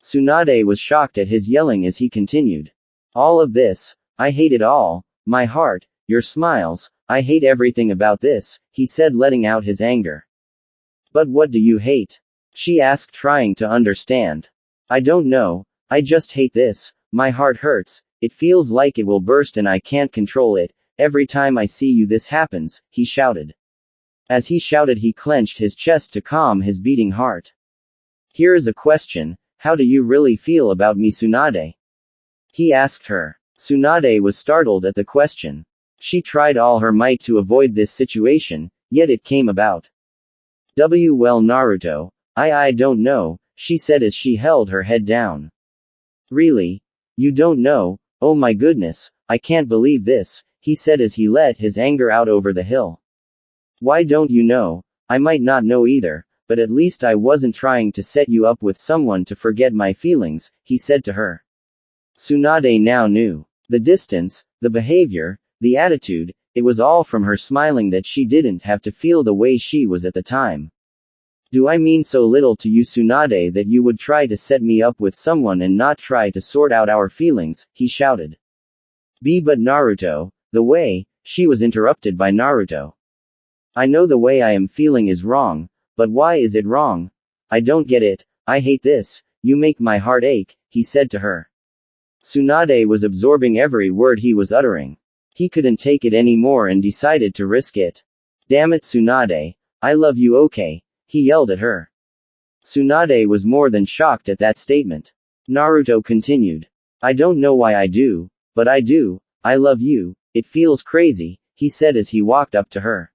Tsunade was shocked at his yelling as he continued. All of this, I hate it all, my heart, your smiles, I hate everything about this, he said, letting out his anger. But what do you hate? She asked, trying to understand. I don't know, I just hate this, my heart hurts, it feels like it will burst and I can't control it, every time I see you this happens, he shouted. As he shouted, he clenched his chest to calm his beating heart. Here is a question, how do you really feel about me, Tsunade? He asked her. Tsunade was startled at the question. She tried all her might to avoid this situation, yet it came about. Well, Naruto, I don't know, she said as she held her head down. Really? You don't know? Oh my goodness, I can't believe this, he said as he let his anger out over the hill. Why don't you know? I might not know either, but at least I wasn't trying to set you up with someone to forget my feelings, he said to her. Tsunade now knew. The distance, the behavior, the attitude, it was all from her smiling that she didn't have to feel the way she was at the time. Do I mean so little to you, Tsunade, that you would try to set me up with someone and not try to sort out our feelings, he shouted. But Naruto, the way, she was interrupted by Naruto. I know the way I am feeling is wrong, but why is it wrong? I don't get it, I hate this, you make my heart ache, he said to her. Tsunade was absorbing every word he was uttering. He couldn't take it anymore and decided to risk it. Damn it, Tsunade, I love you, okay? He yelled at her. Tsunade was more than shocked at that statement. Naruto continued. I don't know why I do, but I do, I love you, it feels crazy, he said as he walked up to her.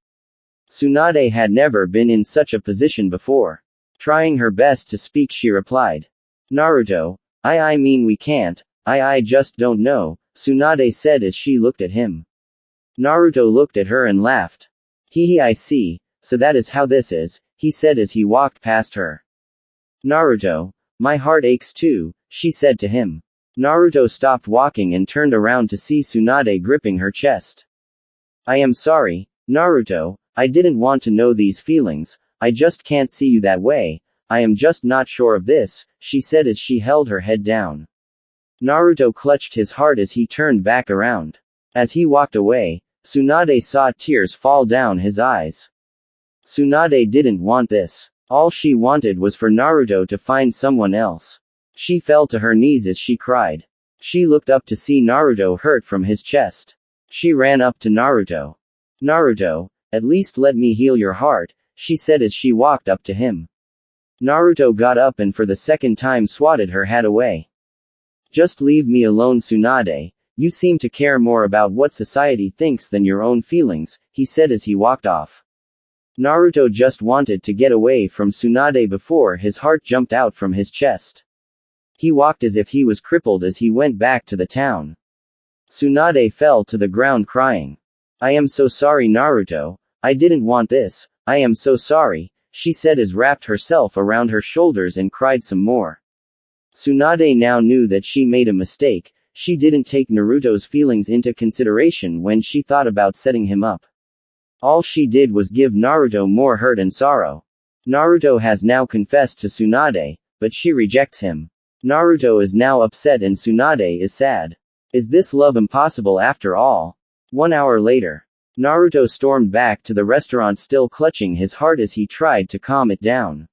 Tsunade had never been in such a position before. Trying her best to speak, she replied. Naruto, I mean we can't, I just don't know, Tsunade said as she looked at him. Naruto looked at her and laughed. I see, so that is how this is, he said as he walked past her. Naruto, my heart aches too, she said to him. Naruto stopped walking and turned around to see Tsunade gripping her chest. I am sorry, Naruto, I didn't want to know these feelings, I just can't see you that way, I am just not sure of this, she said as she held her head down. Naruto clutched his heart as he turned back around. As he walked away, Tsunade saw tears fall down his eyes. Tsunade didn't want this. All she wanted was for Naruto to find someone else. She fell to her knees as she cried. She looked up to see Naruto hurt from his chest. She ran up to Naruto. Naruto, at least let me heal your heart, she said as she walked up to him. Naruto got up and for the second time swatted her hat away. Just leave me alone, Tsunade, you seem to care more about what society thinks than your own feelings, he said as he walked off. Naruto just wanted to get away from Tsunade before his heart jumped out from his chest. He walked as if he was crippled as he went back to the town. Tsunade fell to the ground crying. I am so sorry, Naruto, I didn't want this, I am so sorry, she said as wrapped herself around her shoulders and cried some more. Tsunade now knew that she made a mistake. She didn't take Naruto's feelings into consideration when she thought about setting him up. All she did was give Naruto more hurt and sorrow. Naruto has now confessed to Tsunade, but she rejects him. Naruto is now upset and Tsunade is sad. Is this love impossible after all? 1 hour later. Naruto stormed back to the restaurant still clutching his heart as he tried to calm it down.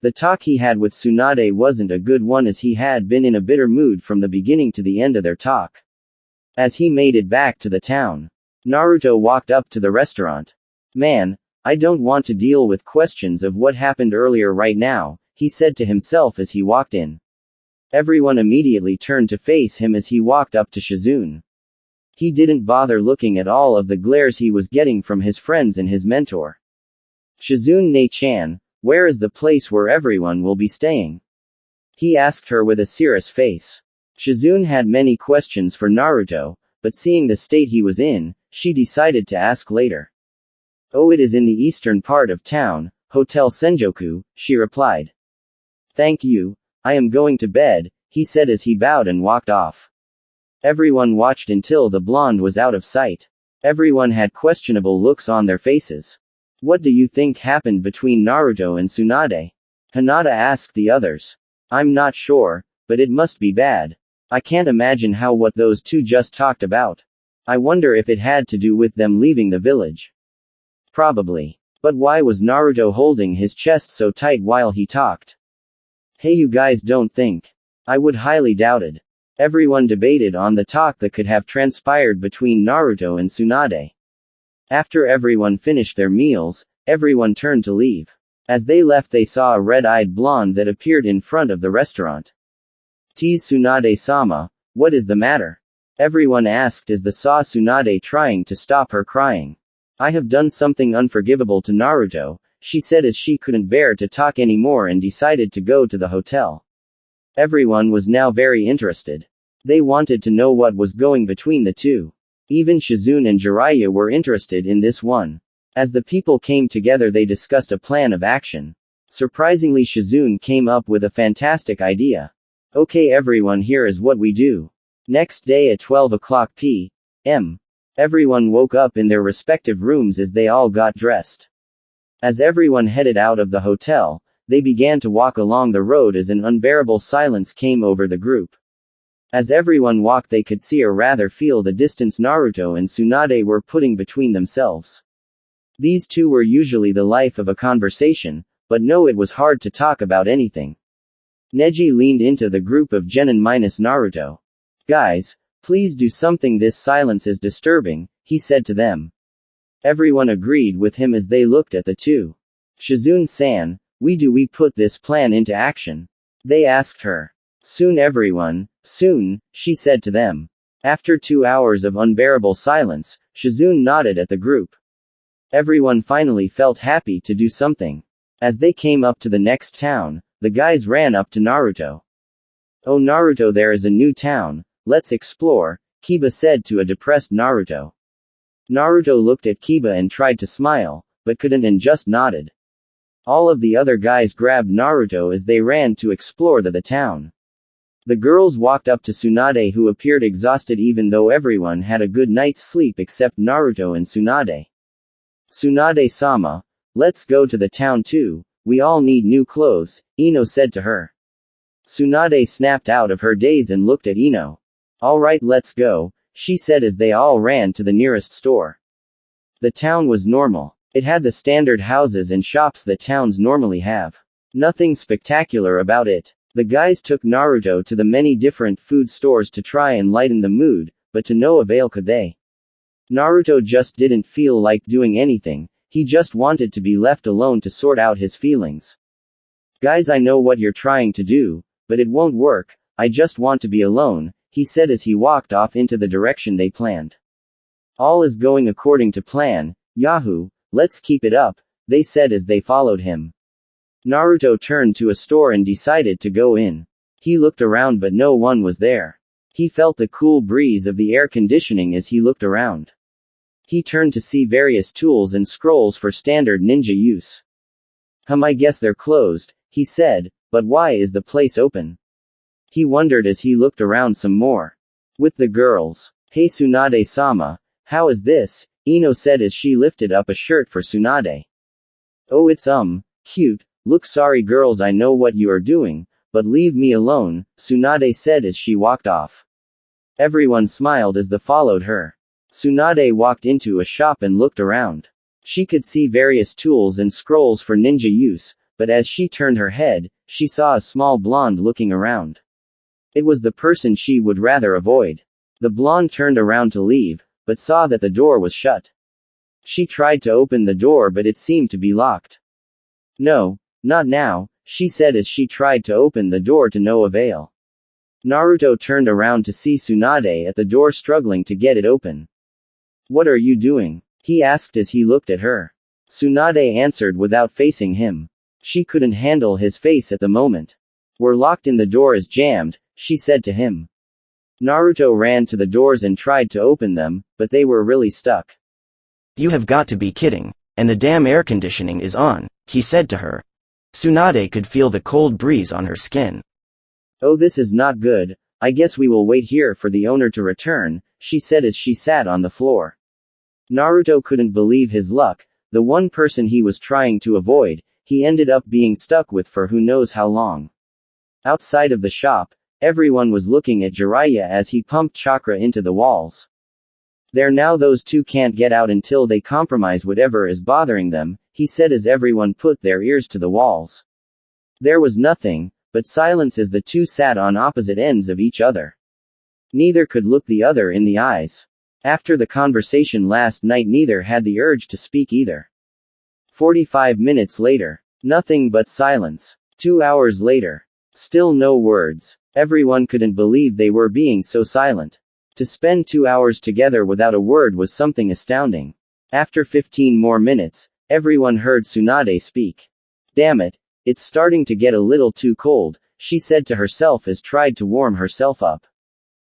The talk he had with Tsunade wasn't a good one, as he had been in a bitter mood from the beginning to the end of their talk. As he made it back to the town, Naruto walked up to the restaurant. Man, I don't want to deal with questions of what happened earlier right now, he said to himself as he walked in. Everyone immediately turned to face him as he walked up to Shizune. He didn't bother looking at all of the glares he was getting from his friends and his mentor. Shizune-chan, where is the place where everyone will be staying? He asked her with a serious face. Shizune had many questions for Naruto, but seeing the state he was in, she decided to ask later. Oh, it is in the eastern part of town, Hotel Senjoku, she replied. Thank you, I am going to bed, he said as he bowed and walked off. Everyone watched until the blonde was out of sight. Everyone had questionable looks on their faces. What do you think happened between Naruto and Tsunade? Hinata asked the others. I'm not sure, but it must be bad. I can't imagine how what those two just talked about. I wonder if it had to do with them leaving the village. Probably. But why was Naruto holding his chest so tight while he talked? Hey, you guys don't think? I would highly doubt it. Everyone debated on the talk that could have transpired between Naruto and Tsunade. After everyone finished their meals, everyone turned to leave. As they left, they saw a red-eyed blonde that appeared in front of the restaurant. Tease Tsunade-sama, what is the matter? Everyone asked as they saw Tsunade trying to stop her crying. I have done something unforgivable to Naruto, she said as she couldn't bear to talk anymore and decided to go to the hotel. Everyone was now very interested. They wanted to know what was going between the two. Even Shizune and Jiraiya were interested in this one. As the people came together, they discussed a plan of action. Surprisingly, Shizune came up with a fantastic idea. Okay everyone, here is what we do. Next day at 12 o'clock p.m. Everyone woke up in their respective rooms as they all got dressed. As everyone headed out of the hotel, they began to walk along the road as an unbearable silence came over the group. As everyone walked, they could see or rather feel the distance Naruto and Tsunade were putting between themselves. These two were usually the life of a conversation, but no, it was hard to talk about anything. Neji leaned into the group of Genin minus Naruto. Guys, please do something, this silence is disturbing, he said to them. Everyone agreed with him as they looked at the two. Shizune-san, we put this plan into action? They asked her. Soon everyone, soon, she said to them. After 2 hours of unbearable silence, Shizune nodded at the group. Everyone finally felt happy to do something. As they came up to the next town, the guys ran up to Naruto. Oh Naruto, there is a new town, let's explore, Kiba said to a depressed Naruto. Naruto looked at Kiba and tried to smile, but couldn't and just nodded. All of the other guys grabbed Naruto as they ran to explore the town. The girls walked up to Tsunade, who appeared exhausted even though everyone had a good night's sleep except Naruto and Tsunade. Tsunade-sama, let's go to the town too, we all need new clothes, Ino said to her. Tsunade snapped out of her daze and looked at Ino. Alright, let's go, she said as they all ran to the nearest store. The town was normal. It had the standard houses and shops that towns normally have. Nothing spectacular about it. The guys took Naruto to the many different food stores to try and lighten the mood, but to no avail could they. Naruto just didn't feel like doing anything, he just wanted to be left alone to sort out his feelings. Guys, I know what you're trying to do, but it won't work, I just want to be alone, he said as he walked off into the direction they planned. All is going according to plan, Yahoo, let's keep it up, they said as they followed him. Naruto turned to a store and decided to go in. He looked around but no one was there. He felt the cool breeze of the air conditioning as he looked around. He turned to see various tools and scrolls for standard ninja use. I guess they're closed, he said, but why is the place open? He wondered as he looked around some more. With the girls. Hey Tsunade-sama, how is this? Ino said as she lifted up a shirt for Tsunade. Oh, it's cute. Look, sorry girls, I know what you are doing, but leave me alone, Tsunade said as she walked off. Everyone smiled as they followed her. Tsunade walked into a shop and looked around. She could see various tools and scrolls for ninja use, but as she turned her head, she saw a small blonde looking around. It was the person she would rather avoid. The blonde turned around to leave, but saw that the door was shut. She tried to open the door but it seemed to be locked. "No, not now," she said as she tried to open the door to no avail. Naruto turned around to see Tsunade at the door struggling to get it open. "What are you doing?" he asked as he looked at her. Tsunade answered without facing him. She couldn't handle his face at the moment. "We're locked and the door is jammed," she said to him. Naruto ran to the doors and tried to open them, but they were really stuck. "You have got to be kidding, and the damn air conditioning is on," he said to her. Tsunade could feel the cold breeze on her skin. "Oh, this is not good. I guess we will wait here for the owner to return," she said as she sat on the floor. Naruto couldn't believe his luck. The one person he was trying to avoid, he ended up being stuck with for who knows how long. Outside of the shop, everyone was looking at Jiraiya as he pumped chakra into the walls. "There now, those two can't get out until they compromise whatever is bothering them," he said as everyone put their ears to the walls. There was nothing but silence as the two sat on opposite ends of each other. Neither could look the other in the eyes. After the conversation last night, neither had the urge to speak either. 45 minutes later. Nothing but silence. 2 hours later. Still no words. Everyone couldn't believe they were being so silent. To spend 2 hours together without a word was something astounding. After 15 more minutes, everyone heard Tsunade speak. "Damn it, it's starting to get a little too cold," she said to herself as tried to warm herself up.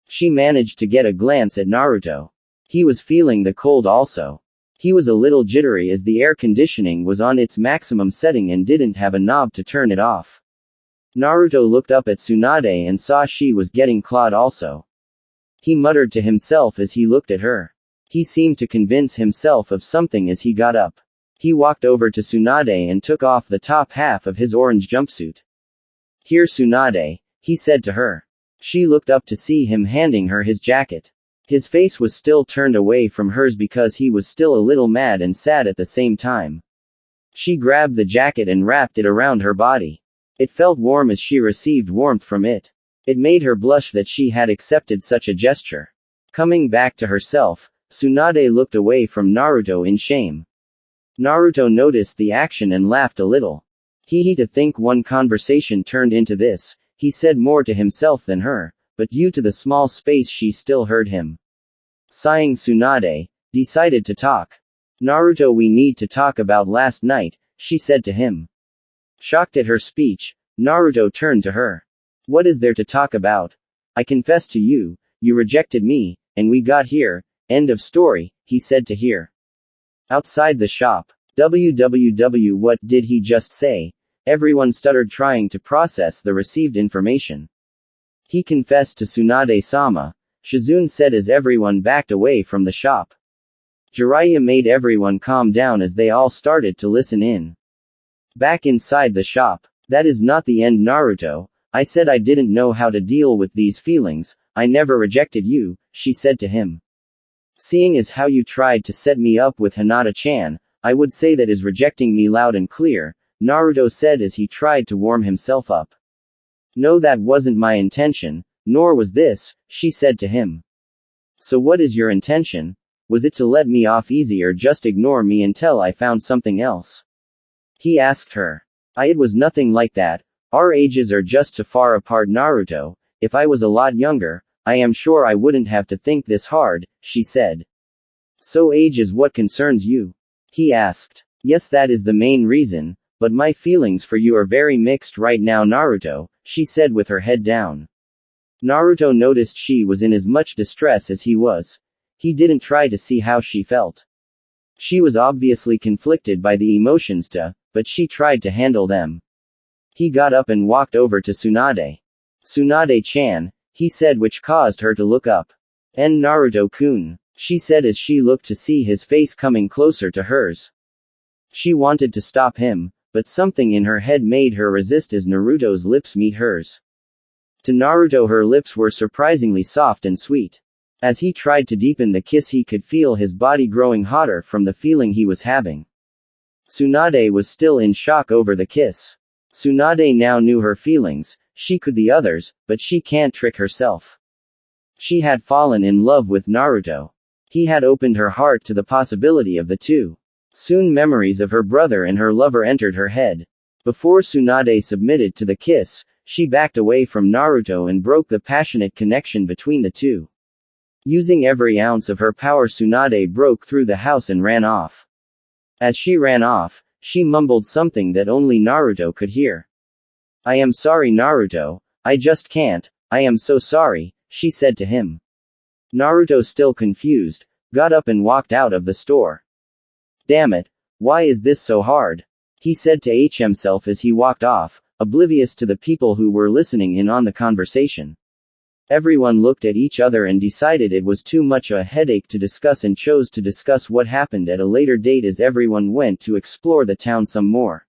She managed to get a glance at Naruto. He was feeling the cold also. He was a little jittery as the air conditioning was on its maximum setting and didn't have a knob to turn it off. Naruto looked up at Tsunade and saw she was getting clawed also. He muttered to himself as he looked at her. He seemed to convince himself of something as he got up. He walked over to Tsunade and took off the top half of his orange jumpsuit. "Here, Tsunade," he said to her. She looked up to see him handing her his jacket. His face was still turned away from hers because he was still a little mad and sad at the same time. She grabbed the jacket and wrapped it around her body. It felt warm as she received warmth from it. It made her blush that she had accepted such a gesture. Coming back to herself, Tsunade looked away from Naruto in shame. Naruto noticed the action and laughed a little. To think one conversation turned into this, he said more to himself than her, but due to the small space she still heard him. Sighing, Tsunade decided to talk. "Naruto, we need to talk about last night," she said to him. Shocked at her speech, Naruto turned to her. "What is there to talk about? I confess to you, you rejected me, and we got here, end of story," he said to her. Outside the shop. What did he just say? Everyone stuttered trying to process the received information. "He confessed to Tsunade-sama," Shizune said as everyone backed away from the shop. Jiraiya made everyone calm down as they all started to listen in. Back inside the shop. "That is not the end, Naruto. I said I didn't know how to deal with these feelings. I never rejected you," she said to him. "Seeing as how you tried to set me up with Hinata-chan, I would say that is rejecting me loud and clear," Naruto said as he tried to warm himself up. "No, that wasn't my intention, nor was this," she said to him. "So what is your intention? Was it to let me off easy or just ignore me until I found something else?" he asked her. It was nothing like that. Our ages are just too far apart, Naruto. If I was a lot younger, I am sure I wouldn't have to think this hard," she said. "So age is what concerns you?" he asked. "Yes, that is the main reason, but my feelings for you are very mixed right now, Naruto," she said with her head down. Naruto noticed she was in as much distress as he was. He didn't try to see how she felt. She was obviously conflicted by the emotions but she tried to handle them. He got up and walked over to Tsunade. "Tsunade-chan," he said, which caused her to look up. "Naruto-kun," she said as she looked to see his face coming closer to hers. She wanted to stop him, but something in her head made her resist as Naruto's lips meet hers. To Naruto, her lips were surprisingly soft and sweet. As he tried to deepen the kiss, he could feel his body growing hotter from the feeling he was having. Tsunade was still in shock over the kiss. Tsunade now knew her feelings, she could the others, but she can't trick herself. She had fallen in love with Naruto. He had opened her heart to the possibility of the two. Soon memories of her brother and her lover entered her head. Before Tsunade submitted to the kiss, she backed away from Naruto and broke the passionate connection between the two. Using every ounce of her power, Tsunade broke through the house and ran off. As she ran off, she mumbled something that only Naruto could hear. "I am sorry, Naruto, I just can't, I am so sorry," she said to him. Naruto, still confused, got up and walked out of the store. "Damn it, why is this so hard?" he said to himself as he walked off, oblivious to the people who were listening in on the conversation. Everyone looked at each other and decided it was too much a headache to discuss and chose to discuss what happened at a later date as everyone went to explore the town some more.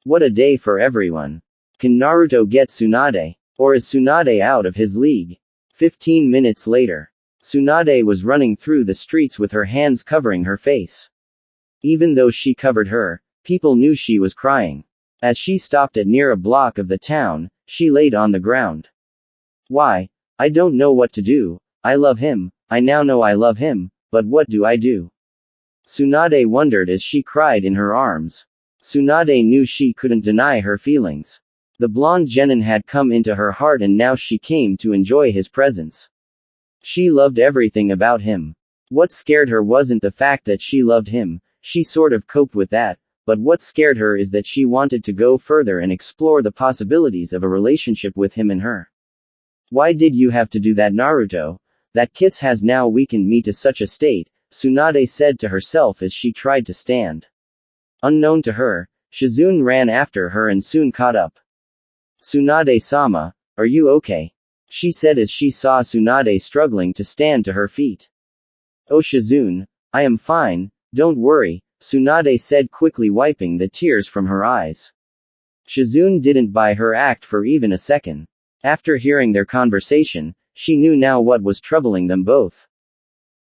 What a day for everyone. Can Naruto get Tsunade? Or is Tsunade out of his league? 15 minutes later. Tsunade was running through the streets with her hands covering her face. Even though she covered her, people knew she was crying. As she stopped at near a block of the town, she laid on the ground. "Why? I don't know what to do. I love him, I now know I love him, but what do I do?" Tsunade wondered as she cried in her arms. Tsunade knew she couldn't deny her feelings. The blonde genin had come into her heart and now she came to enjoy his presence. She loved everything about him. What scared her wasn't the fact that she loved him, she sort of coped with that, but what scared her is that she wanted to go further and explore the possibilities of a relationship with him and her. "Why did you have to do that, Naruto? That kiss has now weakened me to such a state," Tsunade said to herself as she tried to stand. Unknown to her, Shizune ran after her and soon caught up. "Tsunade-sama, are you okay?" she said as she saw Tsunade struggling to stand to her feet. "Oh Shizune, I am fine, don't worry," Tsunade said, quickly wiping the tears from her eyes. Shizune didn't buy her act for even a second. After hearing their conversation, she knew now what was troubling them both.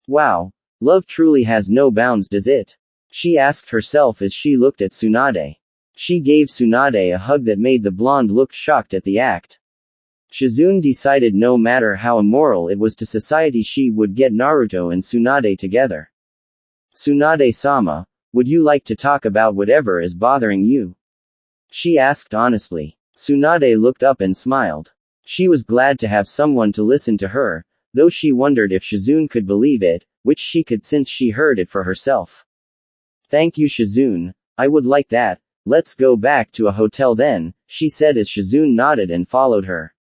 "Wow, love truly has no bounds, does it?" she asked herself as she looked at Tsunade. She gave Tsunade a hug that made the blonde look shocked at the act. Shizune decided no matter how immoral it was to society, she would get Naruto and Tsunade together. "Tsunade-sama, would you like to talk about whatever is bothering you?" she asked honestly. Tsunade looked up and smiled. She was glad to have someone to listen to her, though she wondered if Shizune could believe it, which she could since she heard it for herself. "Thank you, Shizune, I would like that. Let's go back to a hotel then," she said as Shizune nodded and followed her.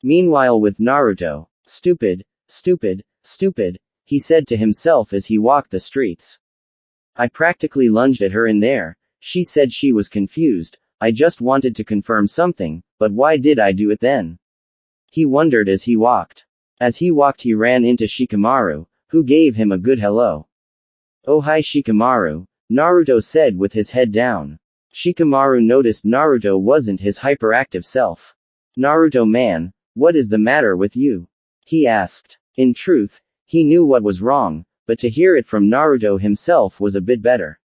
Meanwhile with Naruto, "Stupid, stupid, stupid," he said to himself as he walked the streets. "I practically lunged at her in there," she said. She was confused. "I just wanted to confirm something, but why did I do it then?" He wondered as he walked. As he walked he ran into Shikamaru, who gave him a good hello. "Oh hi Shikamaru," Naruto said with his head down. Shikamaru noticed Naruto wasn't his hyperactive self. "Naruto man, what is the matter with you?" he asked. In truth, he knew what was wrong, but to hear it from Naruto himself was a bit better.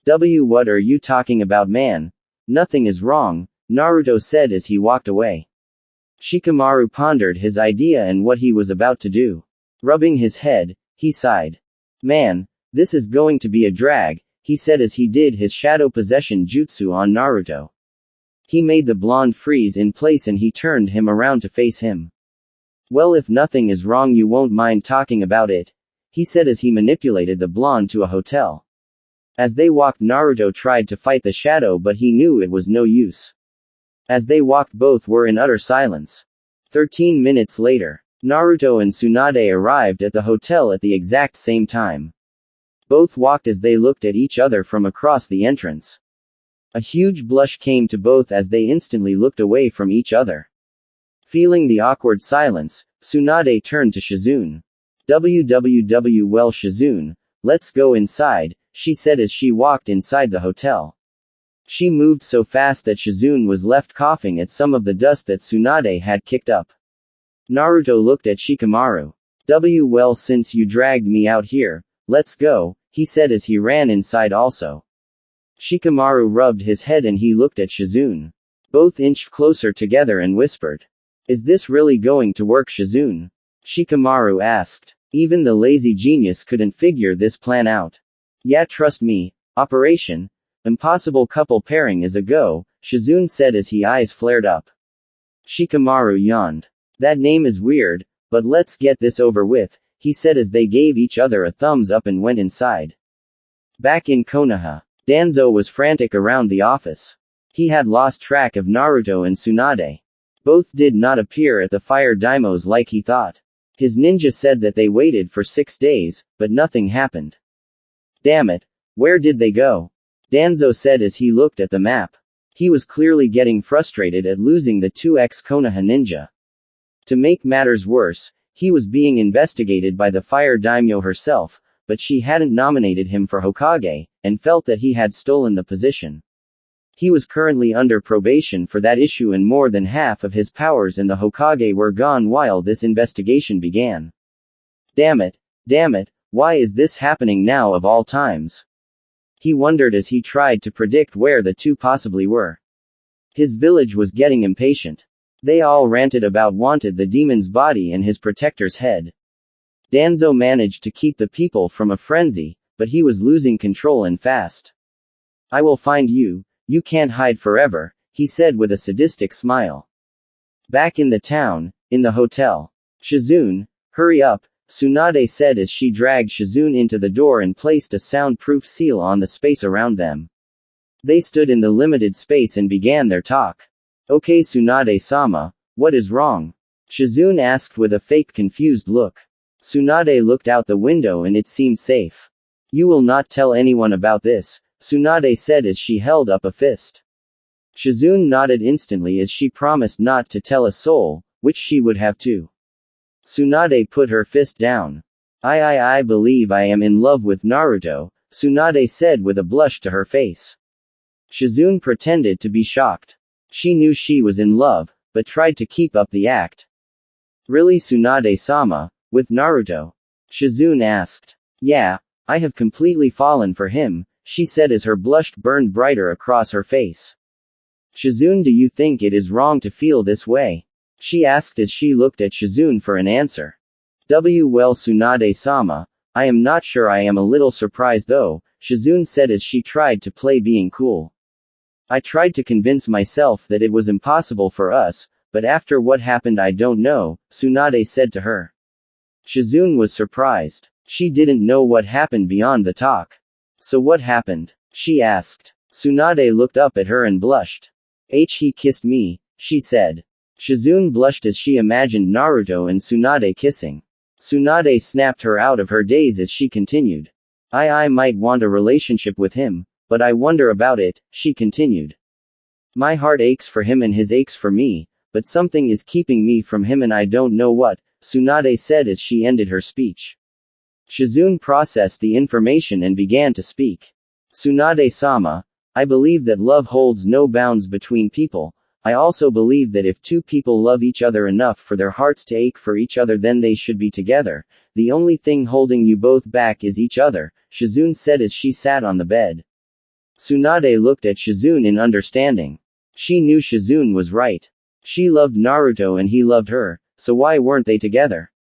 What are you talking about, man? Nothing is wrong," Naruto said as he walked away. Shikamaru pondered his idea and what he was about to do. Rubbing his head, he sighed. "Man, this is going to be a drag," he said as he did his shadow possession jutsu on Naruto. He made the blonde freeze in place and he turned him around to face him. "Well, if nothing is wrong you won't mind talking about it," he said as he manipulated the blonde to a hotel. As they walked Naruto tried to fight the shadow but he knew it was no use. As they walked both were in utter silence. 13 minutes later, Naruto and Tsunade arrived at the hotel at the exact same time. Both walked as they looked at each other from across the entrance. A huge blush came to both as they instantly looked away from each other. Feeling the awkward silence, Tsunade turned to Shizune. Well Shizune, let's go inside," she said as she walked inside the hotel. She moved so fast that Shizune was left coughing at some of the dust that Tsunade had kicked up. Naruto looked at Shikamaru. Well, since you dragged me out here, let's go," he said as he ran inside also. Shikamaru rubbed his head and he looked at Shizune. Both inched closer together and whispered. Is this really going to work, Shizune? Shikamaru asked. Even the lazy genius couldn't figure this plan out. Yeah, trust me. Operation Impossible couple pairing is a go, Shizune said as his eyes flared up. Shikamaru yawned. That name is weird, but let's get this over with, he said as they gave each other a thumbs up and went inside. Back in Konoha, Danzo was frantic around the office. He had lost track of Naruto and Tsunade. Both did not appear at the fire daimos like he thought. His ninja said that they waited for 6 days, but nothing happened. Damn it, where did they go? Danzo said as he looked at the map. He was clearly getting frustrated at losing the 2 ex-Konoha ninja. To make matters worse, he was being investigated by the fire daimyo herself, but she hadn't nominated him for Hokage, and felt that he had stolen the position. He was currently under probation for that issue and more than half of his powers in the Hokage were gone while this investigation began. Damn it, why is this happening now of all times? He wondered as he tried to predict where the 2 possibly were. His village was getting impatient. They all ranted about wanted the demon's body and his protector's head. Danzo managed to keep the people from a frenzy, but he was losing control and fast. I will find you. You can't hide forever, he said with a sadistic smile. Back in the town, in the hotel. Shizune, hurry up, Tsunade said as she dragged Shizune into the door and placed a soundproof seal on the space around them. They stood in the limited space and began their talk. Okay, Tsunade-sama, what is wrong? Shizune asked with a fake confused look. Tsunade looked out the window and it seemed safe. You will not tell anyone about this, Tsunade said as she held up a fist. Shizune nodded instantly as she promised not to tell a soul, which she would have to. Tsunade put her fist down. I believe I am in love with Naruto, Tsunade said with a blush to her face. Shizune pretended to be shocked. She knew she was in love, but tried to keep up the act. Really, Tsunade-sama, with Naruto? Shizune asked. Yeah, I have completely fallen for him, she said as her blush burned brighter across her face. Shizune, do you think it is wrong to feel this way? She asked as she looked at Shizune for an answer. Well, Tsunade-sama, I am not sure. I am a little surprised though, Shizune said as she tried to play being cool. I tried to convince myself that it was impossible for us, but after what happened I don't know, Tsunade said to her. Shizune was surprised. She didn't know what happened beyond the talk. So what happened? She asked. Tsunade looked up at her and blushed. He kissed me, she said. Shizune blushed as she imagined Naruto and Tsunade kissing. Tsunade snapped her out of her daze as she continued. I might want a relationship with him, but I wonder about it, she continued. My heart aches for him and his aches for me, but something is keeping me from him and I don't know what, Tsunade said as she ended her speech. Shizune processed the information and began to speak. Tsunade-sama, I believe that love holds no bounds between people. I also believe that if 2 people love each other enough for their hearts to ache for each other, then they should be together. The only thing holding you both back is each other, Shizune said as she sat on the bed. Tsunade looked at Shizune in understanding. She knew Shizune was right. She loved Naruto and he loved her, so why weren't they together?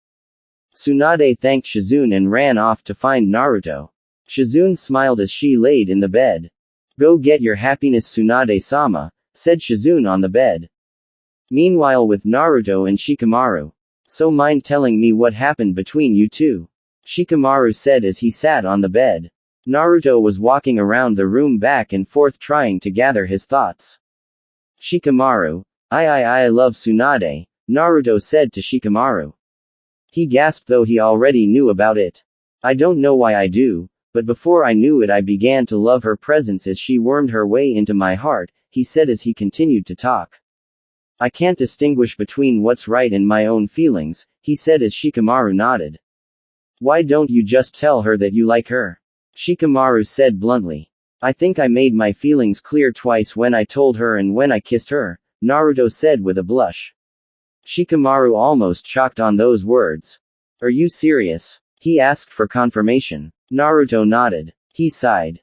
Tsunade thanked Shizune and ran off to find Naruto. Shizune smiled as she laid in the bed. Go get your happiness, Tsunade-sama, said Shizune on the bed. Meanwhile, with Naruto and Shikamaru. So mind telling me what happened between you 2? Shikamaru said as he sat on the bed. Naruto was walking around the room back and forth trying to gather his thoughts. Shikamaru, I love Tsunade, Naruto said to Shikamaru. He gasped though he already knew about it. I don't know why I do, but before I knew it I began to love her presence as she wormed her way into my heart, he said as he continued to talk. I can't distinguish between what's right and my own feelings, he said as Shikamaru nodded. Why don't you just tell her that you like her? Shikamaru said bluntly. I think I made my feelings clear twice when I told her and when I kissed her, Naruto said with a blush. Shikamaru almost shocked on those words. Are you serious? He asked for confirmation. Naruto nodded. He sighed.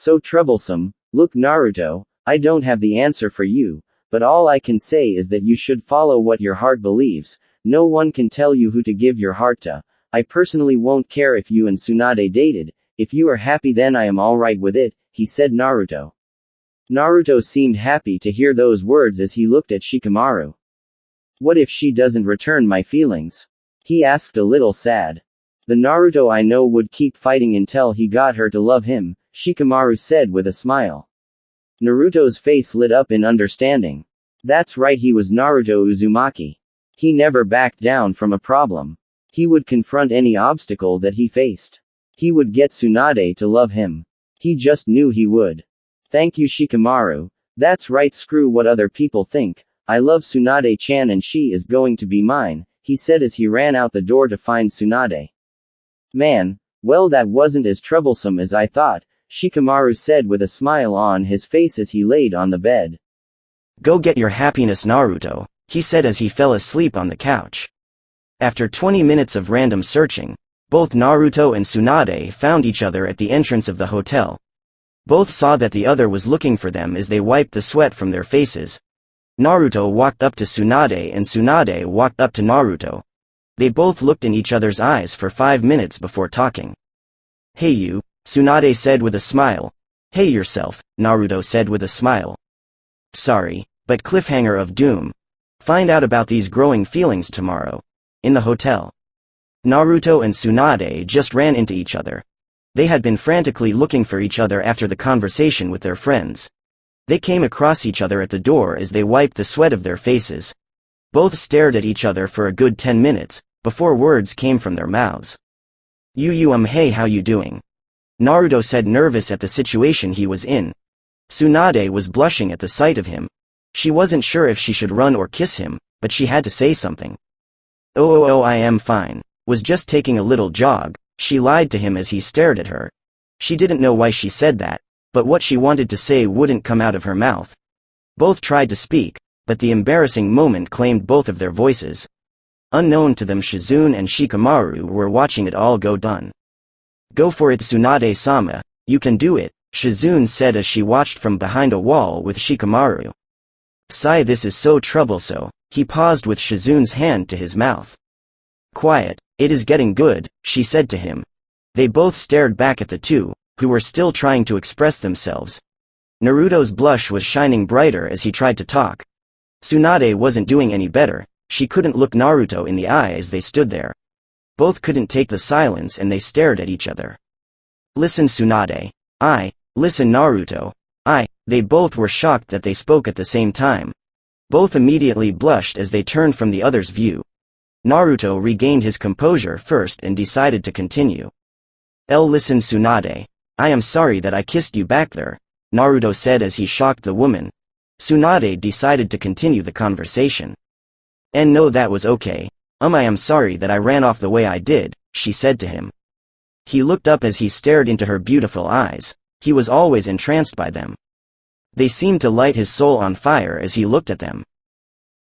So troublesome. Look, Naruto, I don't have the answer for you, but all I can say is that you should follow what your heart believes. No one can tell you who to give your heart to. I personally won't care if you and Tsunade dated. If you are happy, then I am alright with it, he said Naruto. Naruto seemed happy to hear those words as he looked at Shikamaru. What if she doesn't return my feelings? He asked, a little sad. The Naruto I know would keep fighting until he got her to love him, Shikamaru said with a smile. Naruto's face lit up in understanding. That's right, he was Naruto Uzumaki. He never backed down from a problem. He would confront any obstacle that he faced. He would get Tsunade to love him. He just knew he would. Thank you, Shikamaru. That's right, screw what other people think. I love Tsunade-chan and she is going to be mine, he said as he ran out the door to find Tsunade. Man, well, that wasn't as troublesome as I thought, Shikamaru said with a smile on his face as he laid on the bed. Go get your happiness, Naruto, he said as he fell asleep on the couch. After 20 minutes of random searching, both Naruto and Tsunade found each other at the entrance of the hotel. Both saw that the other was looking for them as they wiped the sweat from their faces. Naruto walked up to Tsunade and Tsunade walked up to Naruto. They both looked in each other's eyes for 5 minutes before talking. Hey you, Tsunade said with a smile. Hey yourself, Naruto said with a smile. Sorry, but cliffhanger of doom. Find out about these growing feelings tomorrow. In the hotel. Naruto and Tsunade just ran into each other. They had been frantically looking for each other after the conversation with their friends. They came across each other at the door as they wiped the sweat of their faces. Both stared at each other for a good 10 minutes, before words came from their mouths. Hey, how you doing? Naruto said, nervous at the situation he was in. Tsunade was blushing at the sight of him. She wasn't sure if she should run or kiss him, but she had to say something. Oh, I am fine. Was just taking a little jog, she lied to him as he stared at her. She didn't know why she said that, but what she wanted to say wouldn't come out of her mouth. Both tried to speak, but the embarrassing moment claimed both of their voices. Unknown to them, Shizune and Shikamaru were watching it all go down. Go for it, Tsunade-sama, you can do it, Shizune said as she watched from behind a wall with Shikamaru. Sigh, this is so troublesome. He paused with Shizune's hand to his mouth. Quiet, it is getting good, she said to him. They both stared back at the two, who were still trying to express themselves. Naruto's blush was shining brighter as he tried to talk. Tsunade wasn't doing any better, she couldn't look Naruto in the eye as they stood there. Both couldn't take the silence and they stared at each other. Listen, Tsunade. Listen, Naruto. They both were shocked that they spoke at the same time. Both immediately blushed as they turned from the other's view. Naruto regained his composure first and decided to continue. Listen, Tsunade. I am sorry that I kissed you back there, Naruto said as he shocked the woman. Tsunade decided to continue the conversation. No, that was okay. I am sorry that I ran off the way I did, she said to him. He looked up as he stared into her beautiful eyes. He was always entranced by them. They seemed to light his soul on fire as he looked at them.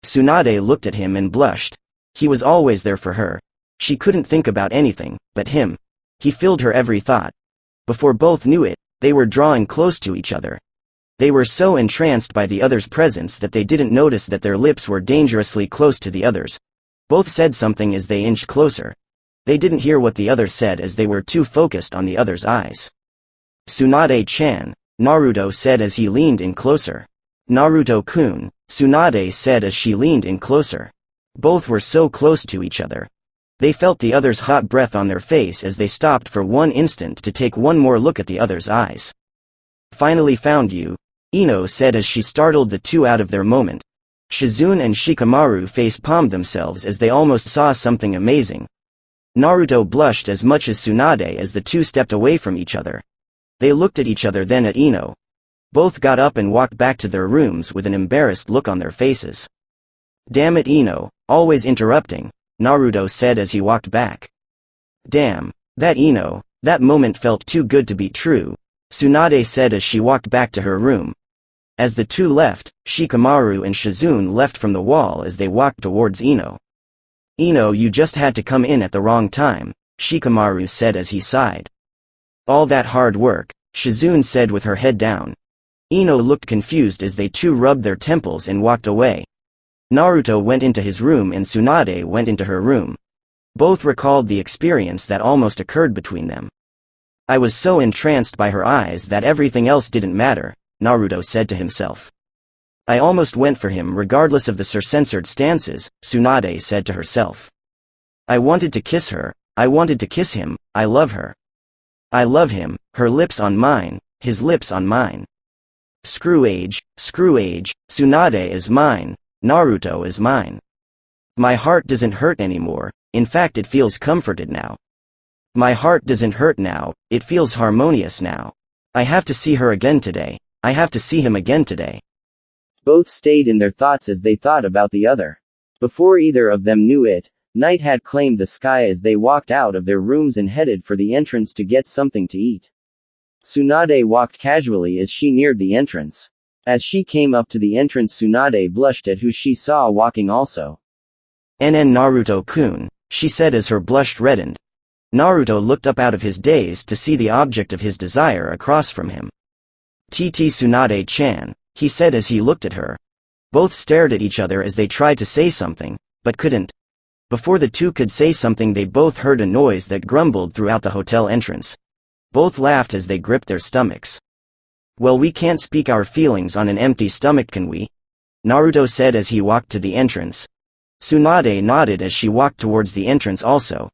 Tsunade looked at him and blushed. He was always there for her. She couldn't think about anything but him. He filled her every thought. Before both knew it, they were drawing close to each other. They were so entranced by the other's presence that they didn't notice that their lips were dangerously close to the other's. Both said something as they inched closer. They didn't hear what the other said as they were too focused on the other's eyes. Tsunade-chan, Naruto said as he leaned in closer. Naruto-kun, Tsunade said as she leaned in closer. Both were so close to each other. They felt the other's hot breath on their face as they stopped for one instant to take one more look at the other's eyes. Finally found you, Ino said as she startled the two out of their moment. Shizune and Shikamaru face-palmed themselves as they almost saw something amazing. Naruto blushed as much as Tsunade as the two stepped away from each other. They looked at each other, then at Ino. Both got up and walked back to their rooms with an embarrassed look on their faces. Damn it, Ino, always interrupting, Naruto said as he walked back. Damn, that Ino, that moment felt too good to be true, Tsunade said as she walked back to her room. As the two left, Shikamaru and Shizune left from the wall as they walked towards Ino. Ino, you just had to come in at the wrong time, Shikamaru said as he sighed. All that hard work, Shizune said with her head down. Ino looked confused as they two rubbed their temples and walked away. Naruto went into his room and Tsunade went into her room. Both recalled the experience that almost occurred between them. I was so entranced by her eyes that everything else didn't matter, Naruto said to himself. I almost went for him regardless of the censored stances, Tsunade said to herself. I wanted to kiss her, I wanted to kiss him, I love her. I love him, her lips on mine, his lips on mine. Screw age, Tsunade is mine, Naruto is mine. My heart doesn't hurt anymore, in fact it feels comforted now. My heart doesn't hurt now, it feels harmonious now. I have to see her again today, I have to see him again today. Both stayed in their thoughts as they thought about the other. Before either of them knew it, night had claimed the sky as they walked out of their rooms and headed for the entrance to get something to eat. Tsunade walked casually as she neared the entrance. As she came up to the entrance, Tsunade blushed at who she saw walking also. NN Naruto-kun, she said as her blush reddened. Naruto looked up out of his daze to see the object of his desire across from him. TT Tsunade-chan, he said as he looked at her. Both stared at each other as they tried to say something, but couldn't. Before the two could say something, they both heard a noise that grumbled throughout the hotel entrance. Both laughed as they gripped their stomachs. Well, we can't speak our feelings on an empty stomach, can we? Naruto said as he walked to the entrance. Tsunade nodded as she walked towards the entrance also.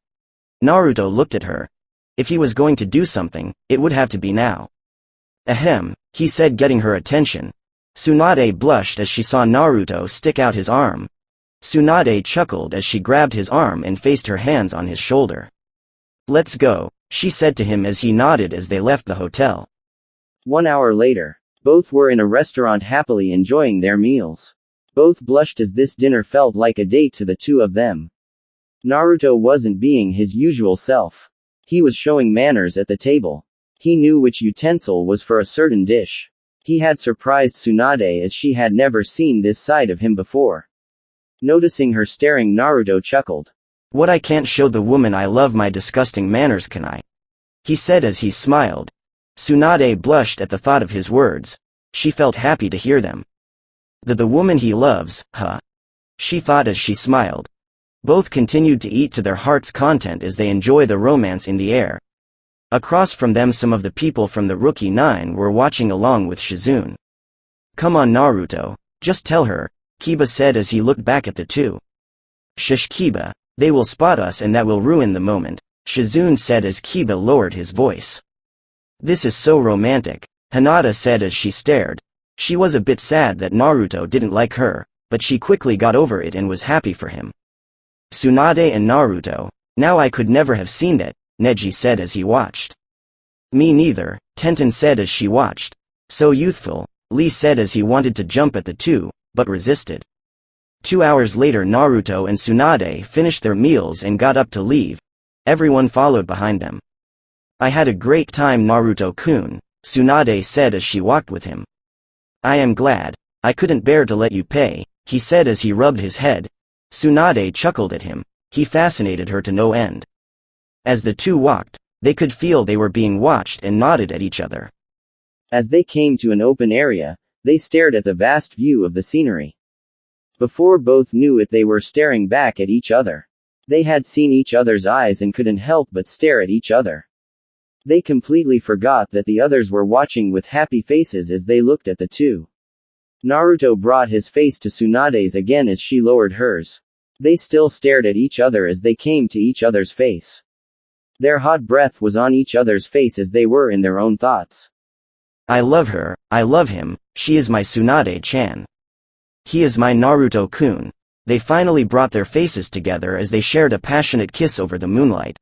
Naruto looked at her. If he was going to do something, it would have to be now. Ahem, he said, getting her attention. Tsunade blushed as she saw Naruto stick out his arm. Tsunade chuckled as she grabbed his arm and faced her hands on his shoulder. Let's go, she said to him as he nodded as they left the hotel. 1 hour later, both were in a restaurant happily enjoying their meals. Both blushed as this dinner felt like a date to the two of them. Naruto wasn't being his usual self. He was showing manners at the table. He knew which utensil was for a certain dish. He had surprised Tsunade as she had never seen this side of him before. Noticing her staring, Naruto chuckled. What, I can't show the woman I love my disgusting manners, can I? He said as he smiled. Tsunade blushed at the thought of his words. She felt happy to hear them. The woman he loves, huh? She thought as she smiled. Both continued to eat to their heart's content as they enjoy the romance in the air. Across from them, some of the people from the Rookie 9 were watching along with Shizune. Come on Naruto, just tell her, Kiba said as he looked back at the two. Shush Kiba, they will spot us and that will ruin the moment, Shizune said as Kiba lowered his voice. This is so romantic, Hinata said as she stared. She was a bit sad that Naruto didn't like her, but she quickly got over it and was happy for him. Tsunade and Naruto, now I could never have seen that, Neji said as he watched. Me neither, Tenten said as she watched. So youthful, Lee said as he wanted to jump at the two, but resisted. 2 hours later, Naruto and Tsunade finished their meals and got up to leave. Everyone followed behind them. I had a great time, Naruto-kun, Tsunade said as she walked with him. I am glad. I couldn't bear to let you pay, he said as he rubbed his head. Tsunade chuckled at him. He fascinated her to no end. As the two walked, they could feel they were being watched and nodded at each other. As they came to an open area, they stared at the vast view of the scenery. Before both knew it, they were staring back at each other. They had seen each other's eyes and couldn't help but stare at each other. They completely forgot that the others were watching with happy faces as they looked at the two. Naruto brought his face to Tsunade's again as she lowered hers. They still stared at each other as they came to each other's face. Their hot breath was on each other's face as they were in their own thoughts. I love her, I love him, she is my Tsunade-chan. He is my Naruto-kun. They finally brought their faces together as they shared a passionate kiss over the moonlight.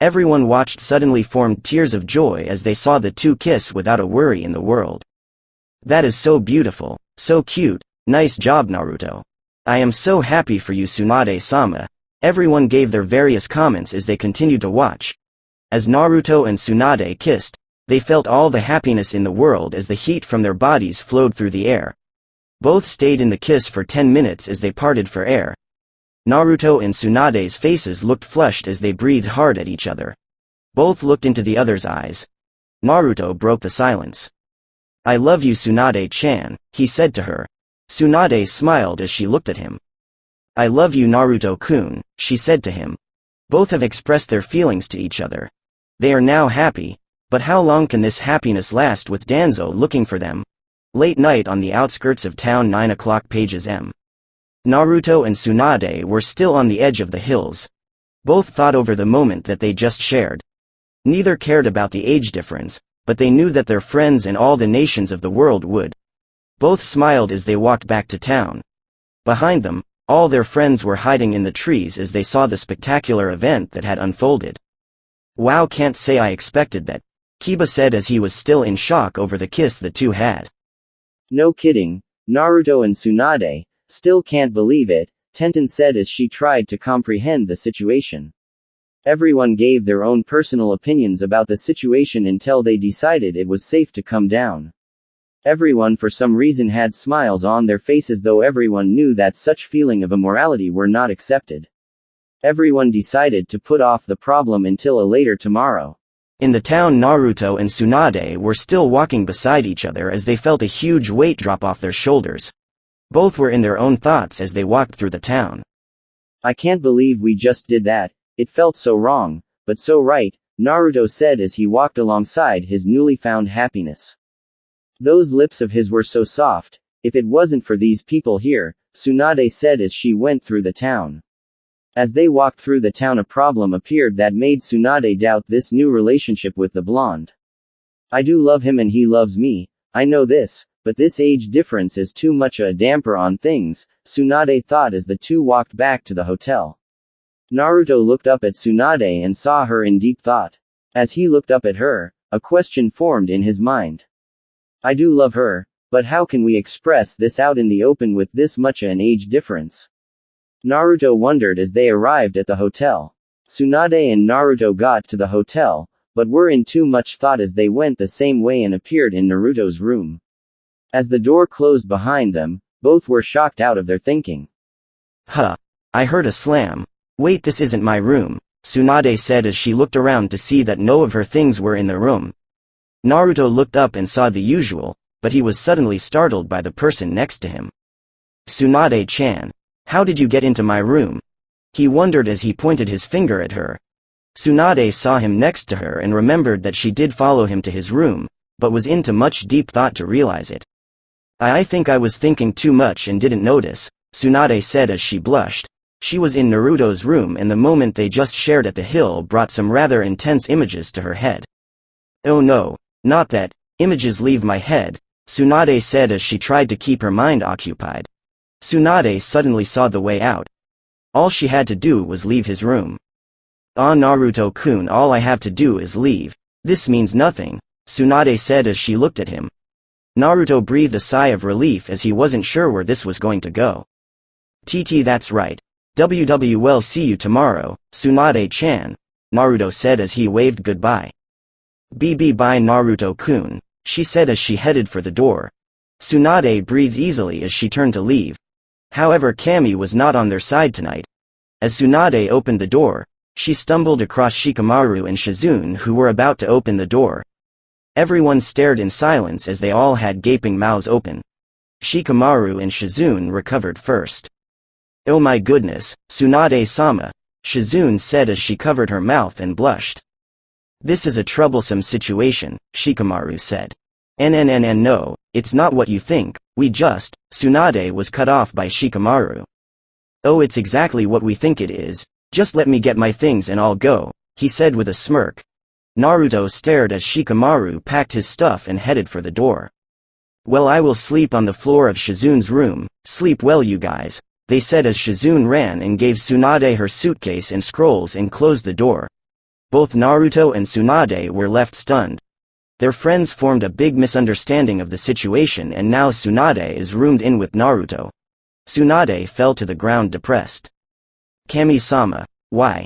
Everyone watched, suddenly formed tears of joy as they saw the two kiss without a worry in the world. That is so beautiful, so cute, nice job Naruto. I am so happy for you Tsunade-sama. Everyone gave their various comments as they continued to watch. As Naruto and Tsunade kissed, they felt all the happiness in the world as the heat from their bodies flowed through the air. Both stayed in the kiss for 10 minutes as they parted for air. Naruto and Tsunade's faces looked flushed as they breathed hard at each other. Both looked into the other's eyes. Naruto broke the silence. I love you, Tsunade-chan, he said to her. Tsunade smiled as she looked at him. I love you, Naruto-kun, she said to him. Both have expressed their feelings to each other. They are now happy, but how long can this happiness last with Danzo looking for them? Late night on the outskirts of town, 9 o'clock pages M. Naruto and Tsunade were still on the edge of the hills. Both thought over the moment that they just shared. Neither cared about the age difference, but they knew that their friends and all the nations of the world would. Both smiled as they walked back to town. Behind them, all their friends were hiding in the trees as they saw the spectacular event that had unfolded. Wow, can't say I expected that, Kiba said as he was still in shock over the kiss the two had. No kidding, Naruto and Tsunade, still can't believe it, Tenten said as she tried to comprehend the situation. Everyone gave their own personal opinions about the situation until they decided it was safe to come down. Everyone for some reason had smiles on their faces, though everyone knew that such feeling of immorality were not accepted. Everyone decided to put off the problem until a later tomorrow. In the town, Naruto and Tsunade were still walking beside each other as they felt a huge weight drop off their shoulders. Both were in their own thoughts as they walked through the town. I can't believe we just did that, it felt so wrong, but so right, Naruto said as he walked alongside his newly found happiness. Those lips of his were so soft, if it wasn't for these people here, Tsunade said as she went through the town. As they walked through the town, a problem appeared that made Tsunade doubt this new relationship with the blonde. I do love him and he loves me, I know this, but this age difference is too much a damper on things, Tsunade thought as the two walked back to the hotel. Naruto looked up at Tsunade and saw her in deep thought. As he looked up at her, a question formed in his mind. I do love her, but how can we express this out in the open with this much an age difference? Naruto wondered as they arrived at the hotel. Tsunade and Naruto got to the hotel, but were in too much thought as they went the same way and appeared in Naruto's room. As the door closed behind them, both were shocked out of their thinking. Huh. I heard a slam. Wait, this isn't my room, Tsunade said as she looked around to see that no of her things were in the room. Naruto looked up and saw the usual, but he was suddenly startled by the person next to him. Tsunade-chan. How did you get into my room? He wondered as he pointed his finger at her. Tsunade saw him next to her and remembered that she did follow him to his room, but was into much deep thought to realize it. I think I was thinking too much and didn't notice, Tsunade said as she blushed. She was in Naruto's room and the moment they just shared at the hill brought some rather intense images to her head. Oh no, not that, images leave my head, Tsunade said as she tried to keep her mind occupied. Tsunade suddenly saw the way out. All she had to do was leave his room. Ah, Naruto-kun, all I have to do is leave. This means nothing, Tsunade said as she looked at him. Naruto breathed a sigh of relief as he wasn't sure where this was going to go. TT, that's right. WWL, see you tomorrow, Tsunade-chan, Naruto said as he waved goodbye. BB bye Naruto-kun, she said as she headed for the door. Tsunade breathed easily as she turned to leave. However, Kami was not on their side tonight. As Tsunade opened the door, she stumbled across Shikamaru and Shizune who were about to open the door. Everyone stared in silence as they all had gaping mouths open. Shikamaru and Shizune recovered first. Oh my goodness, Tsunade-sama, Shizune said as she covered her mouth and blushed. This is a troublesome situation, Shikamaru said. No, it's not what you think, Tsunade was cut off by Shikamaru. Oh, it's exactly what we think it is, just let me get my things and I'll go, he said with a smirk. Naruto stared as Shikamaru packed his stuff and headed for the door. Well, I will sleep on the floor of Shizune's room, sleep well you guys, they said as Shizune ran and gave Tsunade her suitcase and scrolls and closed the door. Both Naruto and Tsunade were left stunned. Their friends formed a big misunderstanding of the situation and now Tsunade is roomed in with Naruto. Tsunade fell to the ground depressed. Kami-sama, why?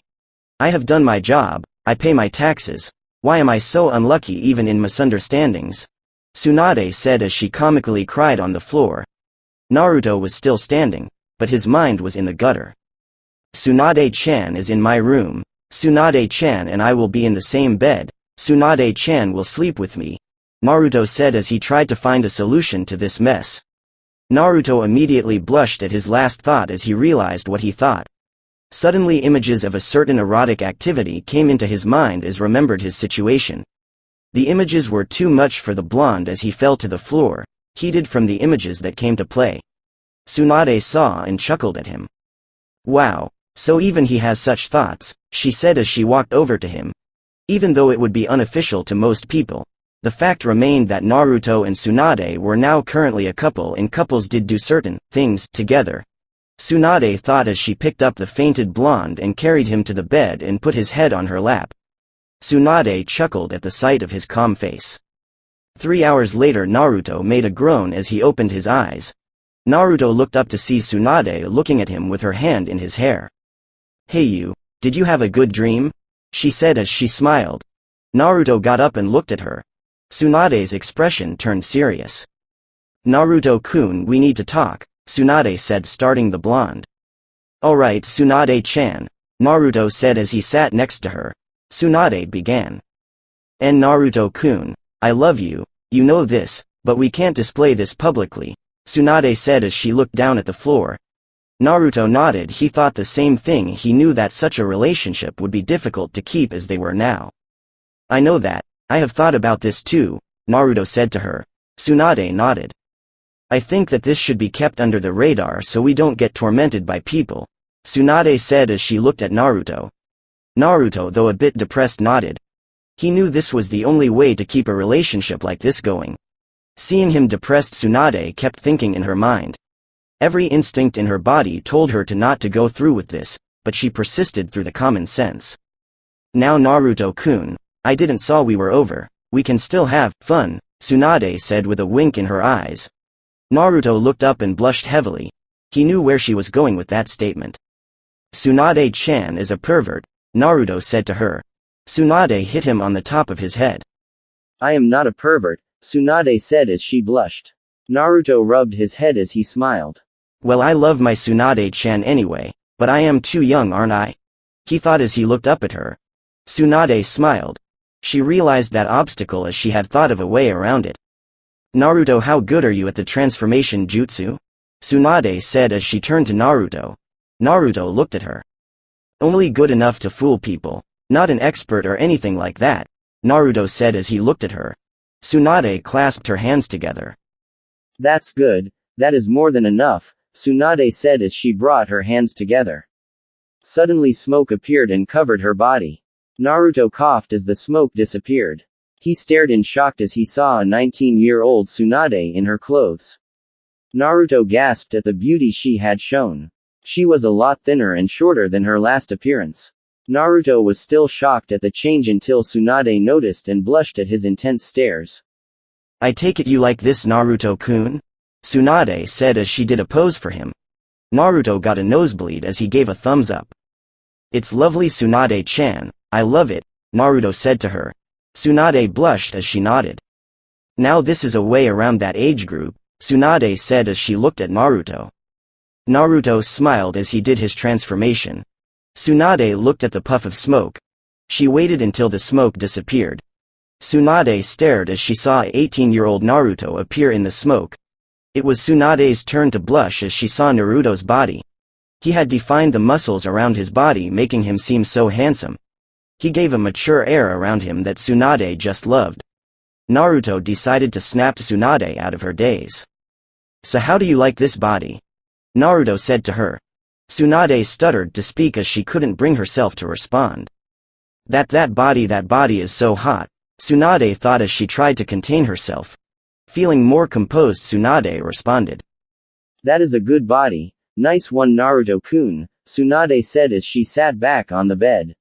I have done my job, I pay my taxes, why am I so unlucky even in misunderstandings? Tsunade said as she comically cried on the floor. Naruto was still standing, but his mind was in the gutter. Tsunade-chan is in my room, Tsunade-chan and I will be in the same bed, Tsunade-chan will sleep with me, Naruto said as he tried to find a solution to this mess. Naruto immediately blushed at his last thought as he realized what he thought. Suddenly images of a certain erotic activity came into his mind as remembered his situation. The images were too much for the blonde as he fell to the floor, heated from the images that came to play. Tsunade saw and chuckled at him. Wow, so even he has such thoughts, she said as she walked over to him. Even though it would be unofficial to most people, the fact remained that Naruto and Tsunade were now currently a couple and couples did do certain things together. Tsunade thought as she picked up the fainted blonde and carried him to the bed and put his head on her lap. Tsunade chuckled at the sight of his calm face. 3 hours later Naruto made a groan as he opened his eyes. Naruto looked up to see Tsunade looking at him with her hand in his hair. Hey you, did you have a good dream? She said as she smiled. Naruto got up and looked at her. Tsunade's expression turned serious. Naruto-kun, we need to talk, Tsunade said, starting the blonde. Alright Tsunade-chan, Naruto said as he sat next to her. Tsunade began. And Naruto-kun, I love you, you know this, but we can't display this publicly, Tsunade said as she looked down at the floor. Naruto nodded. He thought the same thing. He knew that such a relationship would be difficult to keep as they were now. I know that, I have thought about this too, Naruto said to her. Tsunade nodded. I think that this should be kept under the radar so we don't get tormented by people, Tsunade said as she looked at Naruto. Naruto, though a bit depressed, nodded. He knew this was the only way to keep a relationship like this going. Seeing him depressed, Tsunade kept thinking in her mind. Every instinct in her body told her to not to go through with this, but she persisted through the common sense. Now Naruto-kun, I didn't saw we were over, we can still have fun, Tsunade said with a wink in her eyes. Naruto looked up and blushed heavily. He knew where she was going with that statement. Tsunade-chan is a pervert, Naruto said to her. Tsunade hit him on the top of his head. I am not a pervert, Tsunade said as she blushed. Naruto rubbed his head as he smiled. Well, I love my Tsunade-chan anyway, but I am too young, aren't I? He thought as he looked up at her. Tsunade smiled. She realized that obstacle as she had thought of a way around it. Naruto, how good are you at the transformation jutsu? Tsunade said as she turned to Naruto. Naruto looked at her. Only good enough to fool people, not an expert or anything like that, Naruto said as he looked at her. Tsunade clasped her hands together. That's good, that is more than enough, Tsunade said as she brought her hands together. Suddenly smoke appeared and covered her body. Naruto coughed as the smoke disappeared. He stared in shock as he saw a 19-year-old Tsunade in her clothes. Naruto gasped at the beauty she had shown. She was a lot thinner and shorter than her last appearance. Naruto was still shocked at the change until Tsunade noticed and blushed at his intense stares. I take it you like this, Naruto-kun? Tsunade said as she did a pose for him. Naruto got a nosebleed as he gave a thumbs up. It's lovely, Tsunade-chan, I love it, Naruto said to her. Tsunade blushed as she nodded. Now this is a way around that age group, Tsunade said as she looked at Naruto. Naruto smiled as he did his transformation. Tsunade looked at the puff of smoke. She waited until the smoke disappeared. Tsunade stared as she saw 18-year-old Naruto appear in the smoke. It was Tsunade's turn to blush as she saw Naruto's body. He had defined the muscles around his body, making him seem so handsome. He gave a mature air around him that Tsunade just loved. Naruto decided to snap Tsunade out of her daze. So how do you like this body? Naruto said to her. Tsunade stuttered to speak as she couldn't bring herself to respond. That body is so hot, Tsunade thought as she tried to contain herself. Feeling more composed, Tsunade responded. That is a good body, nice one, Naruto-kun, Tsunade said as she sat back on the bed.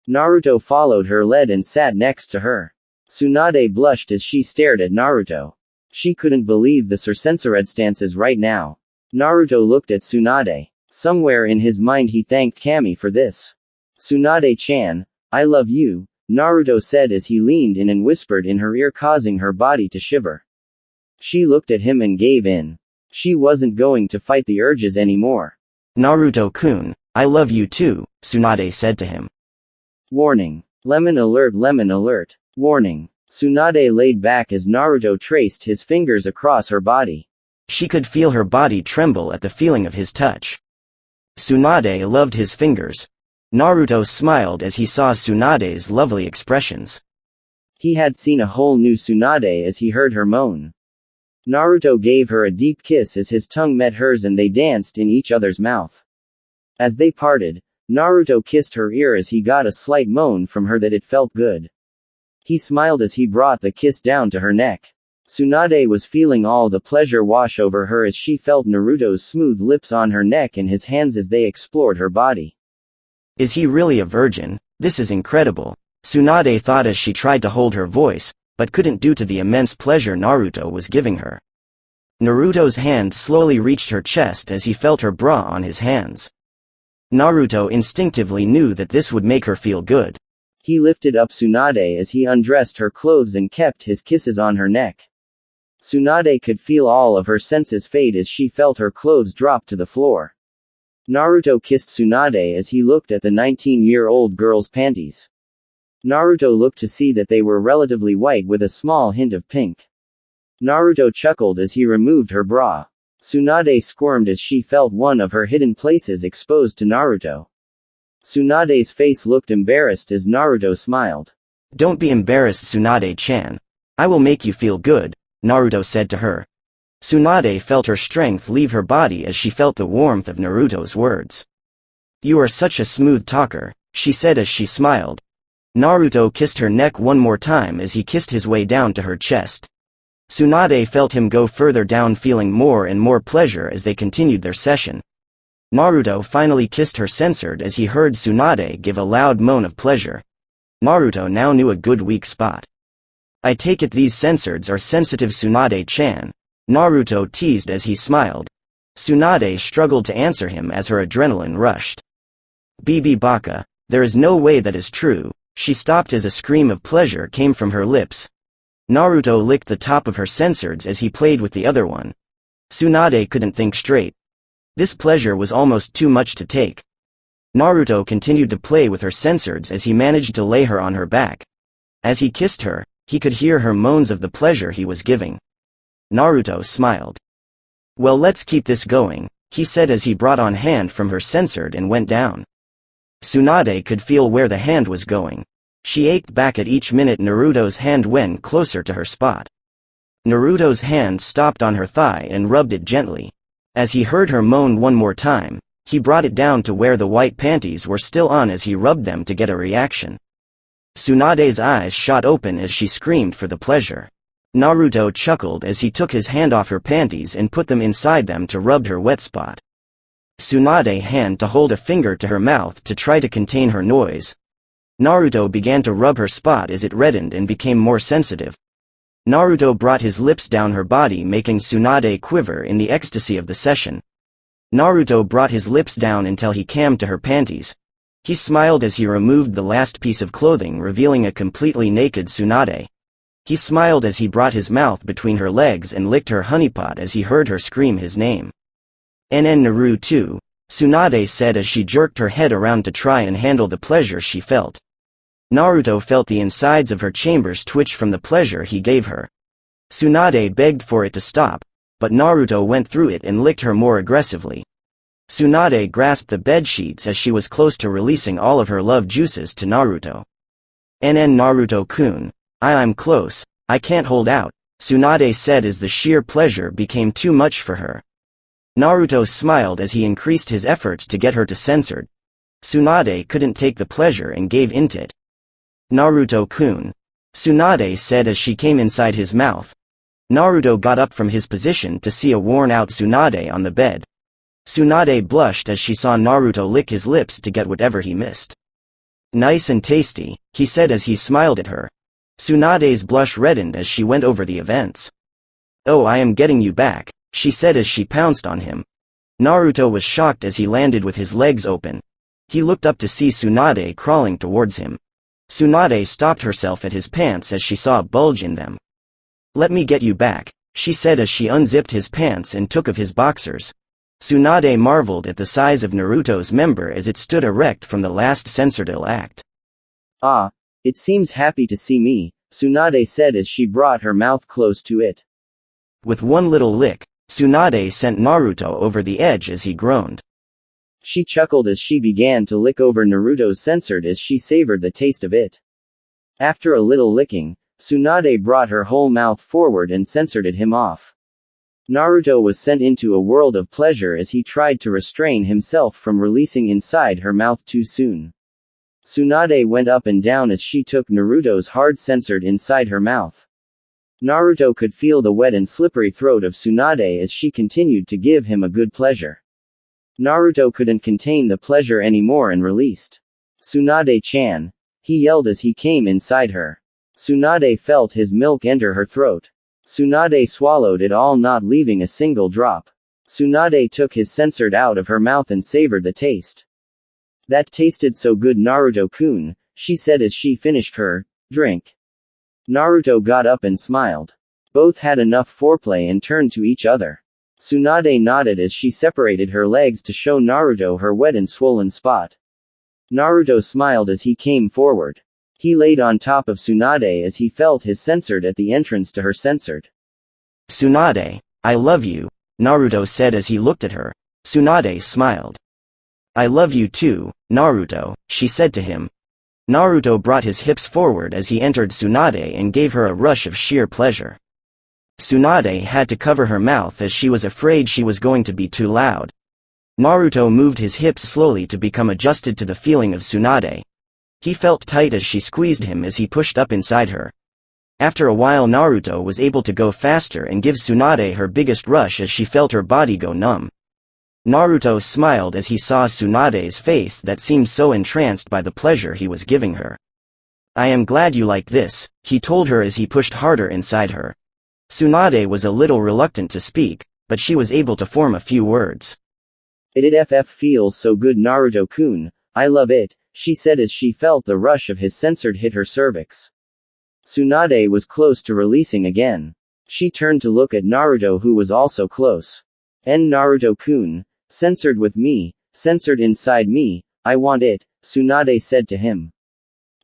Naruto followed her lead and sat next to her. Tsunade blushed as she stared at Naruto. She couldn't believe the stances right now. Naruto looked at Tsunade. Somewhere in his mind he thanked Kami for this. Tsunade-chan, I love you, Naruto said as he leaned in and whispered in her ear, causing her body to shiver. She looked at him and gave in. She wasn't going to fight the urges anymore. Naruto-kun, I love you too, Tsunade said to him. Warning. Lemon alert, lemon alert. Warning. Tsunade laid back as Naruto traced his fingers across her body. She could feel her body tremble at the feeling of his touch. Tsunade loved his fingers. Naruto smiled as he saw Tsunade's lovely expressions. He had seen a whole new Tsunade as he heard her moan. Naruto gave her a deep kiss as his tongue met hers and they danced in each other's mouth. As they parted, Naruto kissed her ear as he got a slight moan from her that it felt good. He smiled as he brought the kiss down to her neck. Tsunade was feeling all the pleasure wash over her as she felt Naruto's smooth lips on her neck and his hands as they explored her body. Is he really a virgin? This is incredible, Tsunade thought as she tried to hold her voice, but couldn't due to the immense pleasure Naruto was giving her. Naruto's hand slowly reached her chest as he felt her bra on his hands. Naruto instinctively knew that this would make her feel good. He lifted up Tsunade as he undressed her clothes and kept his kisses on her neck. Tsunade could feel all of her senses fade as she felt her clothes drop to the floor. Naruto kissed Tsunade as he looked at the 19-year-old girl's panties. Naruto looked to see that they were relatively white with a small hint of pink. Naruto chuckled as he removed her bra. Tsunade squirmed as she felt one of her hidden places exposed to Naruto. Tsunade's face looked embarrassed as Naruto smiled. Don't be embarrassed, Tsunade-chan. I will make you feel good, Naruto said to her. Tsunade felt her strength leave her body as she felt the warmth of Naruto's words. You are such a smooth talker, she said as she smiled. Naruto kissed her neck one more time as he kissed his way down to her chest. Tsunade felt him go further down, feeling more and more pleasure as they continued their session. Naruto finally kissed her censored as he heard Tsunade give a loud moan of pleasure. Naruto now knew a good weak spot. I take it these censoreds are sensitive, Tsunade-chan, Naruto teased as he smiled. Tsunade struggled to answer him as her adrenaline rushed. Bibi Baka, there is no way that is true, she stopped as a scream of pleasure came from her lips. Naruto licked the top of her censoreds as he played with the other one. Tsunade couldn't think straight. This pleasure was almost too much to take. Naruto continued to play with her censoreds as he managed to lay her on her back. As he kissed her, he could hear her moans of the pleasure he was giving. Naruto smiled. Well, let's keep this going, he said as he brought on hand from her censored and went down. Tsunade could feel where the hand was going. She ached back at each minute Naruto's hand went closer to her spot. Naruto's hand stopped on her thigh and rubbed it gently. As he heard her moan one more time, he brought it down to where the white panties were still on as he rubbed them to get a reaction. Tsunade's eyes shot open as she screamed for the pleasure. Naruto chuckled as he took his hand off her panties and put them inside them to rub her wet spot. Tsunade hand to hold a finger to her mouth to try to contain her noise. Naruto began to rub her spot as it reddened and became more sensitive. Naruto brought his lips down her body, making Tsunade quiver in the ecstasy of the session. Naruto brought his lips down until he came to her panties. He smiled as he removed the last piece of clothing, revealing a completely naked Tsunade. He smiled as he brought his mouth between her legs and licked her honeypot as he heard her scream his name. "NN Naruto," Tsunade said as she jerked her head around to try and handle the pleasure she felt. Naruto felt the insides of her chambers twitch from the pleasure he gave her. Tsunade begged for it to stop, but Naruto went through it and licked her more aggressively. Tsunade grasped the bedsheets as she was close to releasing all of her love juices to Naruto. "NN Naruto-kun, I'm close, I can't hold out," Tsunade said as the sheer pleasure became too much for her. Naruto smiled as he increased his efforts to get her to censored. Tsunade couldn't take the pleasure and gave into it. "Naruto-kun," Tsunade said as she came inside his mouth. Naruto got up from his position to see a worn-out Tsunade on the bed. Tsunade blushed as she saw Naruto lick his lips to get whatever he missed. "Nice and tasty," he said as he smiled at her. Tsunade's blush reddened as she went over the events. "Oh, I am getting you back," she said as she pounced on him. Naruto was shocked as he landed with his legs open. He looked up to see Tsunade crawling towards him. Tsunade stopped herself at his pants as she saw a bulge in them. "Let me get you back," she said as she unzipped his pants and took off his boxers. Tsunade marveled at the size of Naruto's member as it stood erect from the last censored act. "Ah, it seems happy to see me," Tsunade said as she brought her mouth close to it. With one little lick, Tsunade sent Naruto over the edge as he groaned. She chuckled as she began to lick over Naruto's censored as she savored the taste of it. After a little licking, Tsunade brought her whole mouth forward and censored him off. Naruto was sent into a world of pleasure as he tried to restrain himself from releasing inside her mouth too soon. Tsunade went up and down as she took Naruto's hard censored inside her mouth. Naruto could feel the wet and slippery throat of Tsunade as she continued to give him a good pleasure. Naruto couldn't contain the pleasure anymore and released. "Tsunade-chan," he yelled as he came inside her. Tsunade felt his milk enter her throat. Tsunade swallowed it all, not leaving a single drop. Tsunade took his censored out of her mouth and savored the taste. "That tasted so good, Naruto-kun," she said as she finished her drink. Naruto got up and smiled. Both had enough foreplay and turned to each other. Tsunade nodded as she separated her legs to show Naruto her wet and swollen spot. Naruto smiled as he came forward. He laid on top of Tsunade as he felt his censored at the entrance to her censored. "Tsunade, I love you," Naruto said as he looked at her. Tsunade smiled. "I love you too, Naruto," she said to him. Naruto brought his hips forward as he entered Tsunade and gave her a rush of sheer pleasure. Tsunade had to cover her mouth as she was afraid she was going to be too loud. Naruto moved his hips slowly to become adjusted to the feeling of Tsunade. He felt tight as she squeezed him as he pushed up inside her. After a while, Naruto was able to go faster and give Tsunade her biggest rush as she felt her body go numb. Naruto smiled as he saw Tsunade's face that seemed so entranced by the pleasure he was giving her. "I am glad you like this," he told her as he pushed harder inside her. Tsunade was a little reluctant to speak, but she was able to form a few words. "It feels so good, Naruto-kun, I love it," she said as she felt the rush of his censored hit her cervix. Tsunade was close to releasing again. She turned to look at Naruto, who was also close. "Naruto-kun, censored with me, censored inside me, I want it," Tsunade said to him.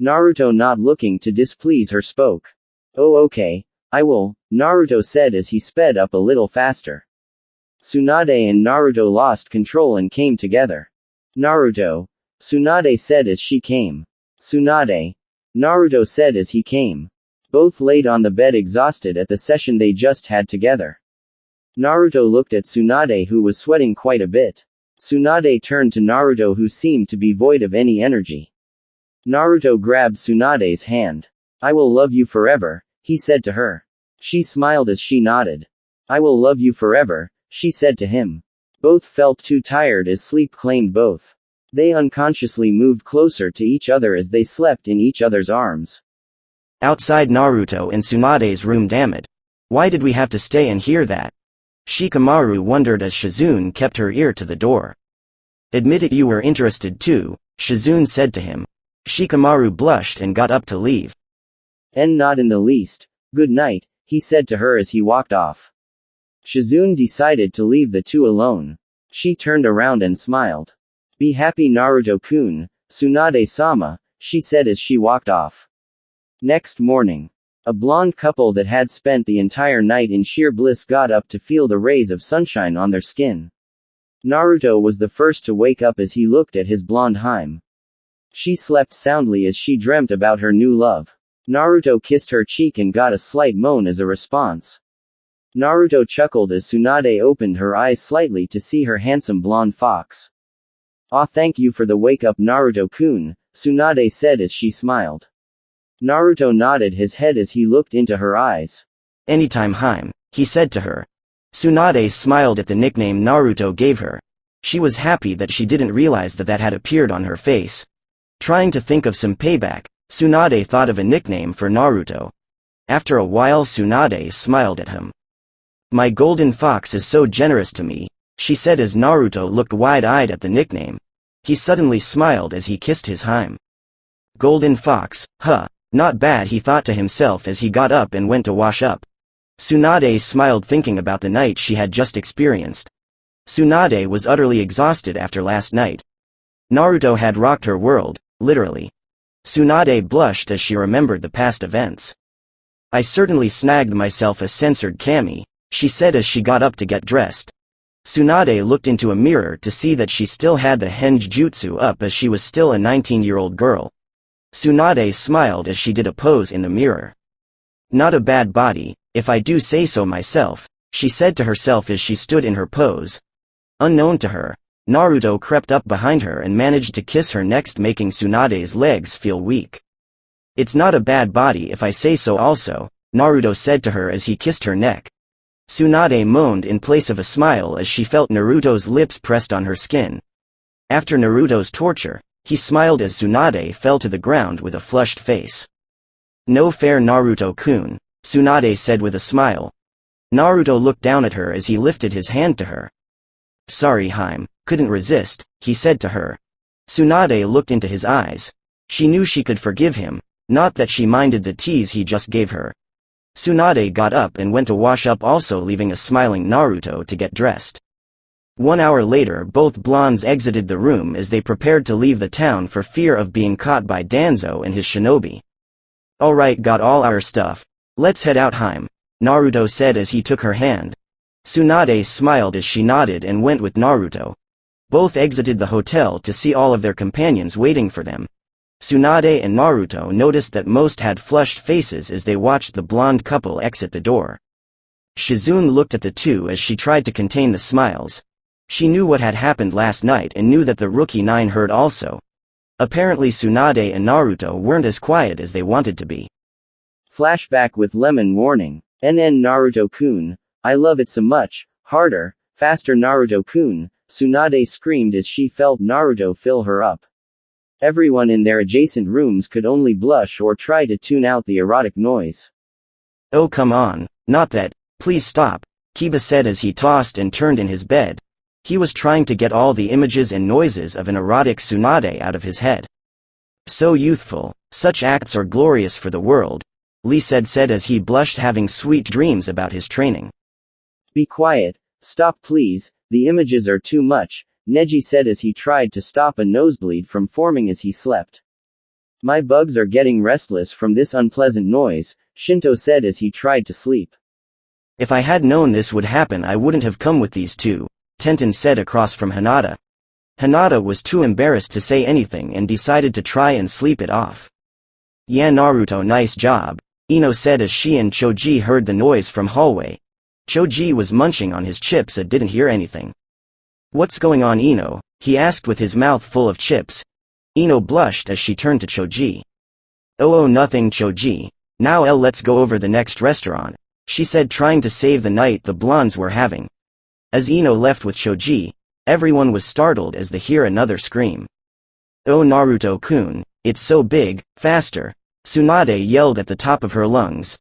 Naruto, not looking to displease her, spoke. "Oh, okay, I will," Naruto said as he sped up a little faster. Tsunade and Naruto lost control and came together. "Naruto," Tsunade said as she came. "Tsunade," Naruto said as he came. Both laid on the bed exhausted at the session they just had together. Naruto looked at Tsunade, who was sweating quite a bit. Tsunade turned to Naruto, who seemed to be void of any energy. Naruto grabbed Tsunade's hand. "I will love you forever," he said to her. She smiled as she nodded. "I will love you forever," she said to him. Both felt too tired as sleep claimed both. They unconsciously moved closer to each other as they slept in each other's arms. Outside Naruto and Tsunade's room. "Damn it. Why did we have to stay and hear that?" Shikamaru wondered as Shizune kept her ear to the door. "Admit it, you were interested too," Shizune said to him. Shikamaru blushed and got up to leave. Not in the least. "Good night," he said to her as he walked off. Shizune decided to leave the two alone. She turned around and smiled. "Be happy, Naruto-kun, Tsunade-sama," she said as she walked off. Next morning, a blonde couple that had spent the entire night in sheer bliss got up to feel the rays of sunshine on their skin. Naruto was the first to wake up as he looked at his blonde Hime. She slept soundly as she dreamt about her new love. Naruto kissed her cheek and got a slight moan as a response. Naruto chuckled as Tsunade opened her eyes slightly to see her handsome blonde fox. "Aw, thank you for the wake-up, Naruto-kun," Tsunade said as she smiled. Naruto nodded his head as he looked into her eyes. "Anytime, Hime," he said to her. Tsunade smiled at the nickname Naruto gave her. She was happy that she didn't realize that had appeared on her face. Trying to think of some payback, Tsunade thought of a nickname for Naruto. After a while, Tsunade smiled at him. "My golden fox is so generous to me," she said as Naruto looked wide-eyed at the nickname. He suddenly smiled as he kissed his Hime. "Golden fox, huh? Not bad," he thought to himself as he got up and went to wash up. Tsunade smiled thinking about the night she had just experienced. Tsunade was utterly exhausted after last night. Naruto had rocked her world, literally. Tsunade blushed as she remembered the past events. I certainly snagged myself a censored kami, she said as she got up to get dressed. Tsunade looked into a mirror to see that she still had the henge jutsu up as she was still a 19-year-old girl. Tsunade smiled as she did a pose in the mirror. Not a bad body, if I do say so myself, she said to herself as she stood in her pose. Unknown to her, Naruto crept up behind her and managed to kiss her next, making Tsunade's legs feel weak. It's not a bad body if I say so also, Naruto said to her as he kissed her neck. Tsunade moaned in place of a smile as she felt Naruto's lips pressed on her skin. After Naruto's torture, he smiled as Tsunade fell to the ground with a flushed face. No fair, Naruto-kun, Tsunade said with a smile. Naruto looked down at her as he lifted his hand to her. Sorry Haim, couldn't resist, he said to her. Tsunade looked into his eyes. She knew she could forgive him, not that she minded the tease he just gave her. Tsunade got up and went to wash up, also leaving a smiling Naruto to get dressed. 1 hour later, both blondes exited the room as they prepared to leave the town for fear of being caught by Danzo and his shinobi. Alright, got all our stuff. Let's head out, Haim, Naruto said as he took her hand. Tsunade smiled as she nodded and went with Naruto. Both exited the hotel to see all of their companions waiting for them. Tsunade and Naruto noticed that most had flushed faces as they watched the blonde couple exit the door. Shizune looked at the two as she tried to contain the smiles. She knew what had happened last night and knew that the Rookie 9 heard also. Apparently Tsunade and Naruto weren't as quiet as they wanted to be. Flashback with lemon warning. NN Naruto-kun, I love it so much, harder, faster Naruto-kun, Tsunade screamed as she felt Naruto fill her up. Everyone in their adjacent rooms could only blush or try to tune out the erotic noise. Oh come on, not that, please stop, Kiba said as he tossed and turned in his bed. He was trying to get all the images and noises of an erotic Tsunade out of his head. So youthful, such acts are glorious for the world, Lee said as he blushed, having sweet dreams about his training. Be quiet, stop please, the images are too much, Neji said as he tried to stop a nosebleed from forming as he slept. My bugs are getting restless from this unpleasant noise, Shinto said as he tried to sleep. If I had known this would happen I wouldn't have come with these two, Tenten said across from Hinata. Hinata was too embarrassed to say anything and decided to try and sleep it off. Yeah Naruto, nice job, Ino said as she and Choji heard the noise from hallway. Choji was munching on his chips and didn't hear anything. What's going on Ino? He asked with his mouth full of chips. Ino blushed as she turned to Choji. Oh nothing Choji, now let's go over the next restaurant, she said, trying to save the night the blondes were having. As Ino left with Choji, everyone was startled as they hear another scream. Oh Naruto-kun, it's so big, faster, Tsunade yelled at the top of her lungs.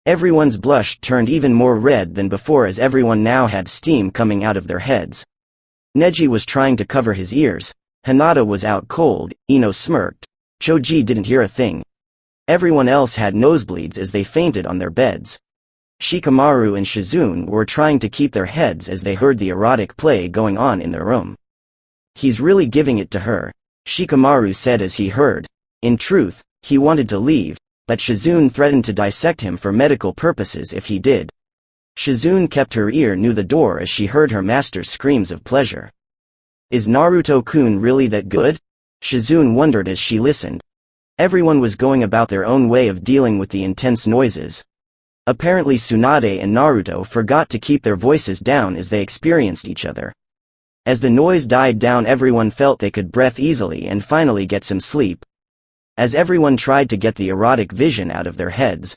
Everyone's blush turned even more red than before as everyone now had steam coming out of their heads. Neji was trying to cover his ears. Hinata was out cold, Ino smirked. Choji didn't hear a thing. Everyone else had nosebleeds as they fainted on their beds. Shikamaru and Shizune were trying to keep their heads as they heard the erotic play going on in their room. He's really giving it to her, Shikamaru said as he heard. In truth, he wanted to leave, but Shizune threatened to dissect him for medical purposes if he did. Shizune kept her ear near the door as she heard her master's screams of pleasure. Is Naruto-kun really that good? Shizune wondered as she listened. Everyone was going about their own way of dealing with the intense noises. Apparently Tsunade and Naruto forgot to keep their voices down as they experienced each other. As the noise died down, everyone felt they could breathe easily and finally get some sleep. As everyone tried to get the erotic vision out of their heads,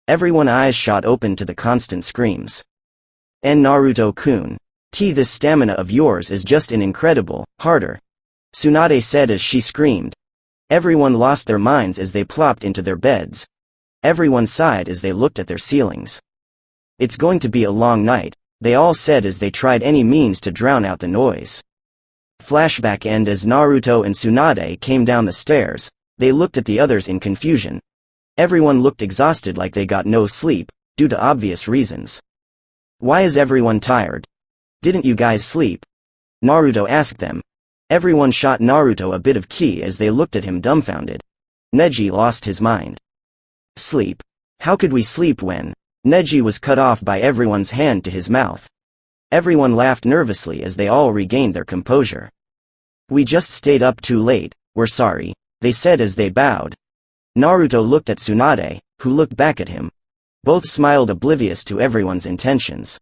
everyone's eyes shot open to the constant screams. And Naruto-kun, this stamina of yours is just incredible, harder, Tsunade said as she screamed. Everyone lost their minds as they plopped into their beds. Everyone sighed as they looked at their ceilings. It's going to be a long night, they all said as they tried any means to drown out the noise. Flashback end as Naruto and Tsunade came down the stairs, they looked at the others in confusion. Everyone looked exhausted, like they got no sleep, due to obvious reasons. Why is everyone tired? Didn't you guys sleep? Naruto asked them. Everyone shot Naruto a bit of ki as they looked at him dumbfounded. Neji lost his mind. Sleep? How could we sleep when Neji was cut off by everyone's hand to his mouth? Everyone laughed nervously as they all regained their composure. We just stayed up too late, we're sorry, they said as they bowed. Naruto looked at Tsunade, who looked back at him. Both smiled oblivious to everyone's intentions.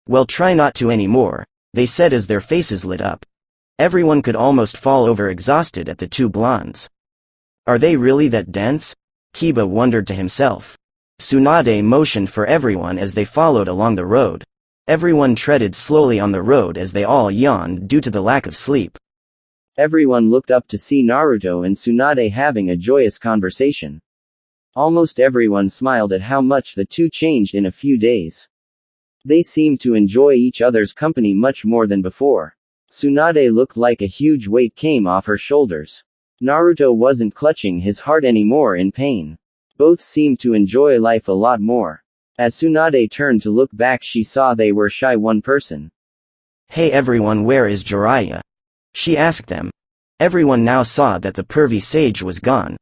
Well, try not to anymore, they said as their faces lit up. Everyone could almost fall over exhausted at the two blondes. Are they really that dense? Kiba wondered to himself. Tsunade motioned for everyone as they followed along the road. Everyone treaded slowly on the road as they all yawned due to the lack of sleep. Everyone looked up to see Naruto and Tsunade having a joyous conversation. Almost everyone smiled at how much the two changed in a few days. They seemed to enjoy each other's company much more than before. Tsunade looked like a huge weight came off her shoulders. Naruto wasn't clutching his heart anymore in pain. Both seemed to enjoy life a lot more. As Tsunade turned to look back, she saw they were shy one person. Hey everyone, where is Jiraiya? She asked them. Everyone now saw that the pervy sage was gone.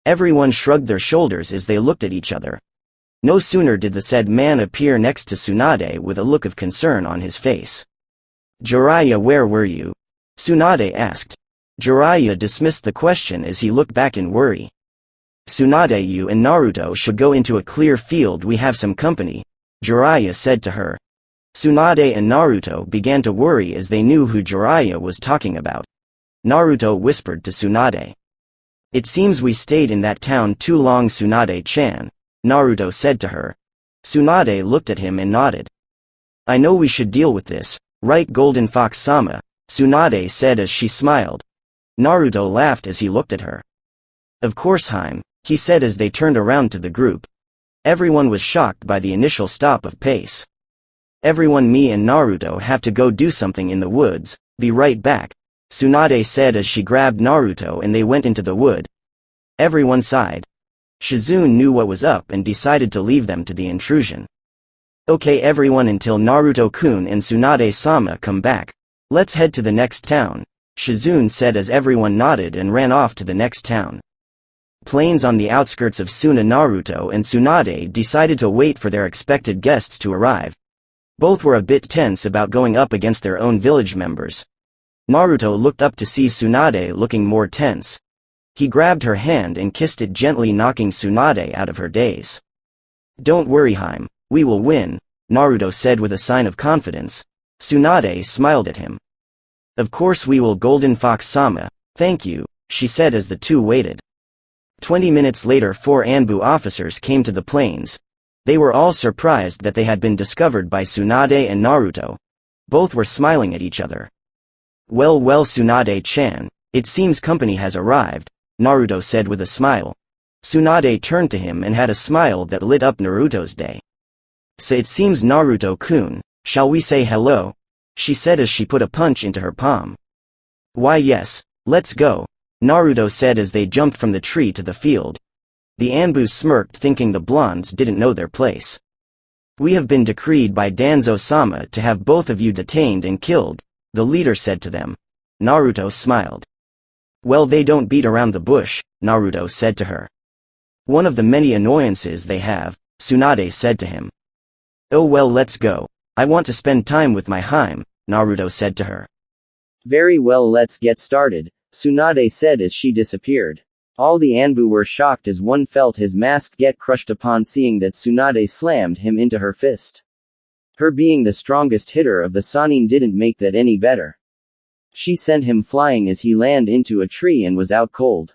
Everyone shrugged their shoulders as they looked at each other. No sooner did the said man appear next to Tsunade with a look of concern on his face. Jiraiya, where were you? Tsunade asked. Jiraiya dismissed the question as he looked back in worry. Tsunade, you and Naruto should go into a clear field, we have some company, Jiraiya said to her. Tsunade and Naruto began to worry as they knew who Jiraiya was talking about. Naruto whispered to Tsunade. It seems we stayed in that town too long, Tsunade-chan, Naruto said to her. Tsunade looked at him and nodded. I know we should deal with this, right Golden Fox-sama, Tsunade said as she smiled. Naruto laughed as he looked at her. Of course, Haim, he said as they turned around to the group. Everyone was shocked by the initial stop of pace. Everyone, me and Naruto have to go do something in the woods, be right back, Tsunade said as she grabbed Naruto and they went into the wood. Everyone sighed. Shizune knew what was up and decided to leave them to the intrusion. Okay everyone, until Naruto-kun and Tsunade-sama come back. Let's head to the next town, Shizune said as everyone nodded and ran off to the next town. Plains on the outskirts of Suna. Naruto and Tsunade decided to wait for their expected guests to arrive. Both were a bit tense about going up against their own village members. Naruto looked up to see Tsunade looking more tense. He grabbed her hand and kissed it gently, knocking Tsunade out of her daze. Don't worry, Haim, we will win, Naruto said with a sign of confidence. Tsunade smiled at him. Of course we will, Golden Fox-sama, thank you, she said as the two waited. 20 minutes later, 4 Anbu officers came to the plains. They were all surprised that they had been discovered by Tsunade and Naruto. Both were smiling at each other. Well, Tsunade-chan, it seems company has arrived, Naruto said with a smile. Tsunade turned to him and had a smile that lit up Naruto's day. So it seems, Naruto-kun, shall we say hello? She said as she put a punch into her palm. Why yes, let's go, Naruto said as they jumped from the tree to the field. The Anbu smirked, thinking the blondes didn't know their place. We have been decreed by Danzo-sama to have both of you detained and killed, the leader said to them. Naruto smiled. Well, they don't beat around the bush, Naruto said to her. One of the many annoyances they have, Tsunade said to him. Oh well, let's go. I want to spend time with my Haim, Naruto said to her. Very well, let's get started, Tsunade said as she disappeared. All the Anbu were shocked as one felt his mask get crushed upon seeing that Tsunade slammed him into her fist. Her being the strongest hitter of the Sannin didn't make that any better. She sent him flying as he landed into a tree and was out cold.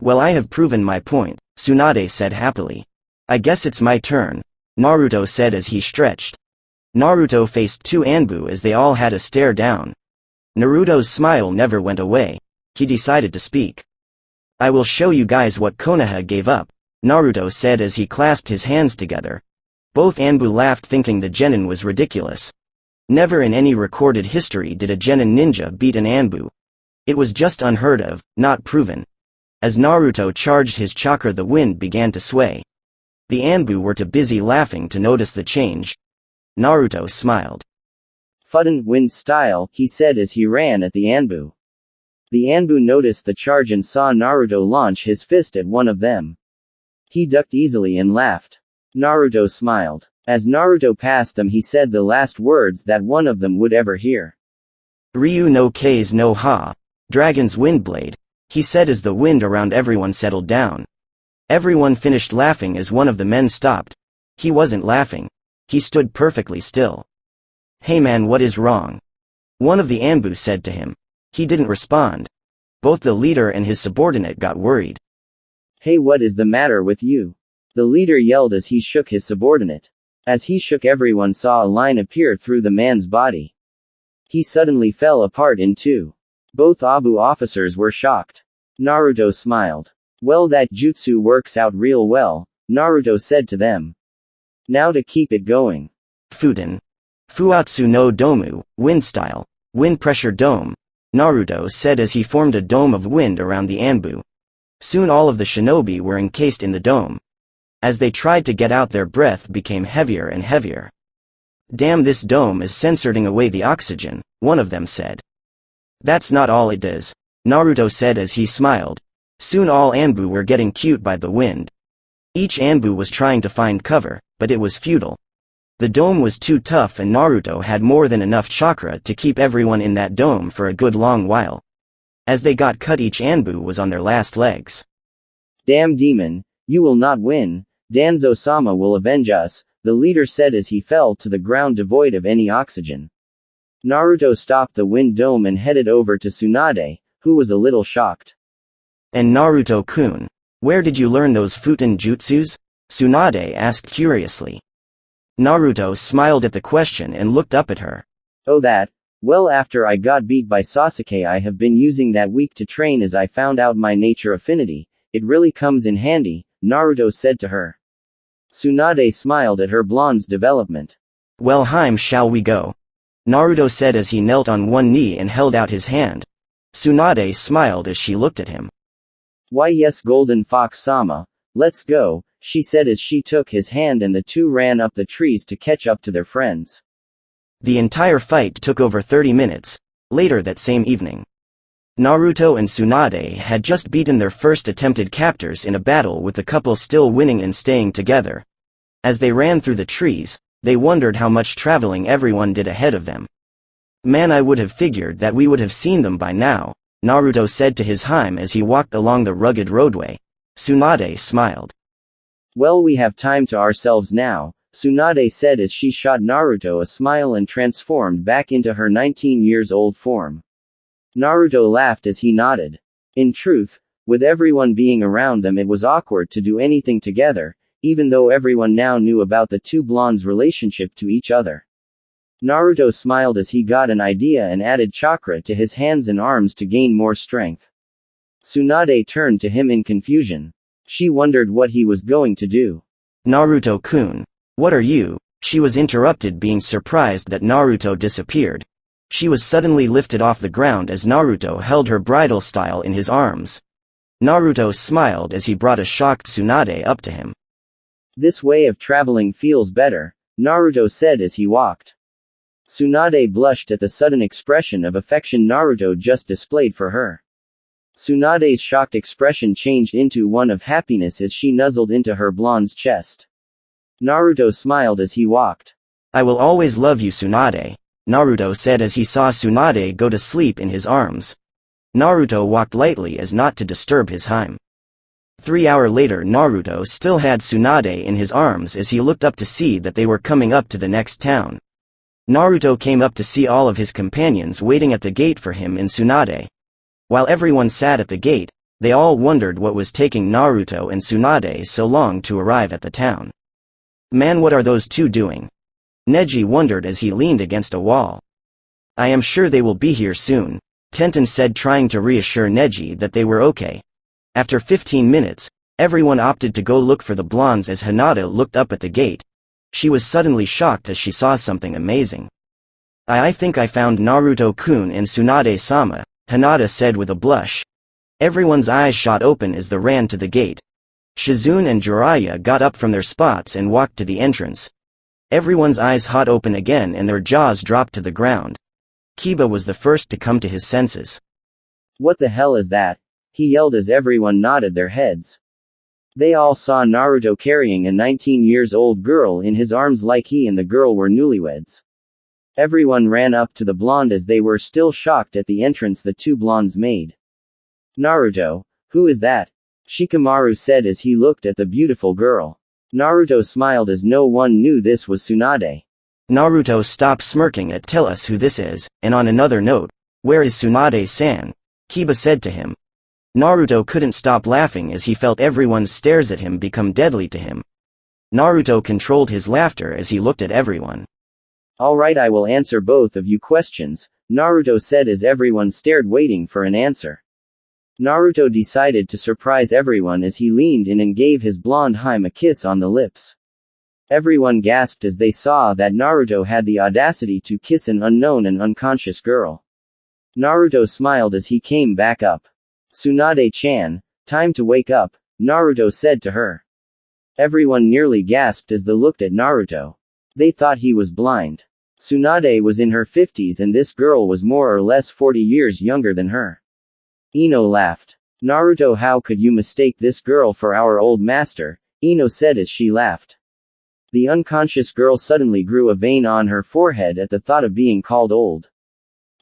Well, I have proven my point, Tsunade said happily. I guess it's my turn, Naruto said as he stretched. Naruto faced 2 Anbu as they all had a stare down. Naruto's smile never went away. He decided to speak. I will show you guys what Konoha gave up, Naruto said as he clasped his hands together. Both Anbu laughed, thinking the genin was ridiculous. Never in any recorded history did a genin ninja beat an Anbu. It was just unheard of, not proven. As Naruto charged his chakra, the wind began to sway. The Anbu were too busy laughing to notice the change. Naruto smiled. Fudden wind style, he said as he ran at the Anbu. The Anbu noticed the charge and saw Naruto launch his fist at one of them. He ducked easily and laughed. Naruto smiled. As Naruto passed them, he said the last words that one of them would ever hear. Ryu no K's no ha. Dragon's Windblade, he said as the wind around everyone settled down. Everyone finished laughing as one of the men stopped. He wasn't laughing. He stood perfectly still. Hey man, what is wrong? One of the Anbu said to him. He didn't respond. Both the leader and his subordinate got worried. Hey, what is the matter with you? The leader yelled as he shook his subordinate. As he shook, everyone saw a line appear through the man's body. He suddenly fell apart in two. Both Abu officers were shocked. Naruto smiled. Well, that jutsu works out real well, Naruto said to them. Now to keep it going. Futen. Fuatsu no domu, wind style, wind pressure dome, Naruto said as he formed a dome of wind around the Anbu. Soon all of the shinobi were encased in the dome. As they tried to get out, their breath became heavier and heavier. Damn, this dome is censoring away the oxygen, one of them said. That's not all it does, Naruto said as he smiled. Soon all Anbu were getting cute by the wind. Each Anbu was trying to find cover, but it was futile. The dome was too tough and Naruto had more than enough chakra to keep everyone in that dome for a good long while. As they got cut, each Anbu was on their last legs. Damn demon, you will not win, Danzo-sama will avenge us, the leader said as he fell to the ground devoid of any oxygen. Naruto stopped the wind dome and headed over to Tsunade, who was a little shocked. And Naruto-kun, where did you learn those Futen jutsus? Tsunade asked curiously. Naruto smiled at the question and looked up at her. Oh, that? Well, after I got beat by Sasuke, I have been using that week to train as I found out my nature affinity. It really comes in handy, Naruto said to her. Tsunade smiled at her blonde's development. Well, Heim, shall we go? Naruto said as he knelt on one knee and held out his hand. Tsunade smiled as she looked at him. Why yes, Golden Fox-sama, let's go, she said as she took his hand and the two ran up the trees to catch up to their friends. The entire fight took over 30 minutes, later that same evening. Naruto and Tsunade had just beaten their first attempted captors in a battle, with the couple still winning and staying together. As they ran through the trees, they wondered how much traveling everyone did ahead of them. Man, I would have figured that we would have seen them by now, Naruto said to his Heim as he walked along the rugged roadway. Tsunade smiled. Well, we have time to ourselves now, Tsunade said as she shot Naruto a smile and transformed back into her 19-years-old form. Naruto laughed as he nodded. In truth, with everyone being around them, it was awkward to do anything together, even though everyone now knew about the two blondes' relationship to each other. Naruto smiled as he got an idea and added chakra to his hands and arms to gain more strength. Tsunade turned to him in confusion. She wondered what he was going to do. Naruto-kun, what are you? She was interrupted, being surprised that Naruto disappeared. She was suddenly lifted off the ground as Naruto held her bridal style in his arms. Naruto smiled as he brought a shocked Tsunade up to him. This way of traveling feels better, Naruto said as he walked. Tsunade blushed at the sudden expression of affection Naruto just displayed for her. Tsunade's shocked expression changed into one of happiness as she nuzzled into her blonde's chest. Naruto smiled as he walked. I will always love you, Tsunade, Naruto said as he saw Tsunade go to sleep in his arms. Naruto walked lightly as not to disturb his Heim. 3 hours later, Naruto still had Tsunade in his arms as he looked up to see that they were coming up to the next town. Naruto came up to see all of his companions waiting at the gate for him and Tsunade. While everyone sat at the gate, they all wondered what was taking Naruto and Tsunade so long to arrive at the town. Man, what are those two doing? Neji wondered as he leaned against a wall. I am sure they will be here soon, Tenten said, trying to reassure Neji that they were okay. After 15 minutes, everyone opted to go look for the blondes as Hinata looked up at the gate. She was suddenly shocked as she saw something amazing. I think I found Naruto-kun and Tsunade-sama, Hinata said with a blush. Everyone's eyes shot open as they ran to the gate. Shizune and Jiraiya got up from their spots and walked to the entrance. Everyone's eyes hot open again and their jaws dropped to the ground. Kiba was the first to come to his senses. What the hell is that? He yelled as everyone nodded their heads. They all saw Naruto carrying a 19-years-old girl in his arms like he and the girl were newlyweds. Everyone ran up to the blonde as they were still shocked at the entrance the two blondes made. Naruto, who is that? Shikamaru said as he looked at the beautiful girl. Naruto smiled as no one knew this was Tsunade. Naruto, stop smirking and tell us who this is, and on another note, where is Tsunade-san? Kiba said to him. Naruto couldn't stop laughing as he felt everyone's stares at him become deadly to him. Naruto controlled his laughter as he looked at everyone. Alright, I will answer both of you questions, Naruto said as everyone stared waiting for an answer. Naruto decided to surprise everyone as he leaned in and gave his blonde Haim a kiss on the lips. Everyone gasped as they saw that Naruto had the audacity to kiss an unknown and unconscious girl. Naruto smiled as he came back up. Tsunade-chan, time to wake up, Naruto said to her. Everyone nearly gasped as they looked at Naruto. They thought he was blind. Tsunade was in her 50s and this girl was more or less 40 years younger than her. Ino laughed. Naruto, how could you mistake this girl for our old master? Ino said as she laughed. The unconscious girl suddenly grew a vein on her forehead at the thought of being called old.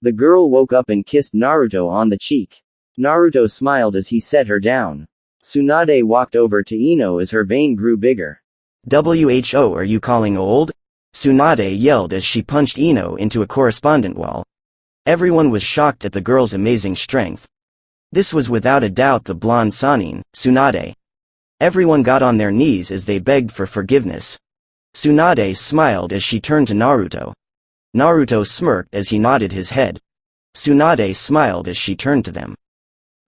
The girl woke up and kissed Naruto on the cheek. Naruto smiled as he set her down. Tsunade walked over to Ino as her vein grew bigger. "Who are you calling old?" Tsunade yelled as she punched Ino into a correspondent wall. Everyone was shocked at the girl's amazing strength. This was without a doubt the blonde Sanin, Tsunade. Everyone got on their knees as they begged for forgiveness. Tsunade smiled as she turned to Naruto. Naruto smirked as he nodded his head. Tsunade smiled as she turned to them.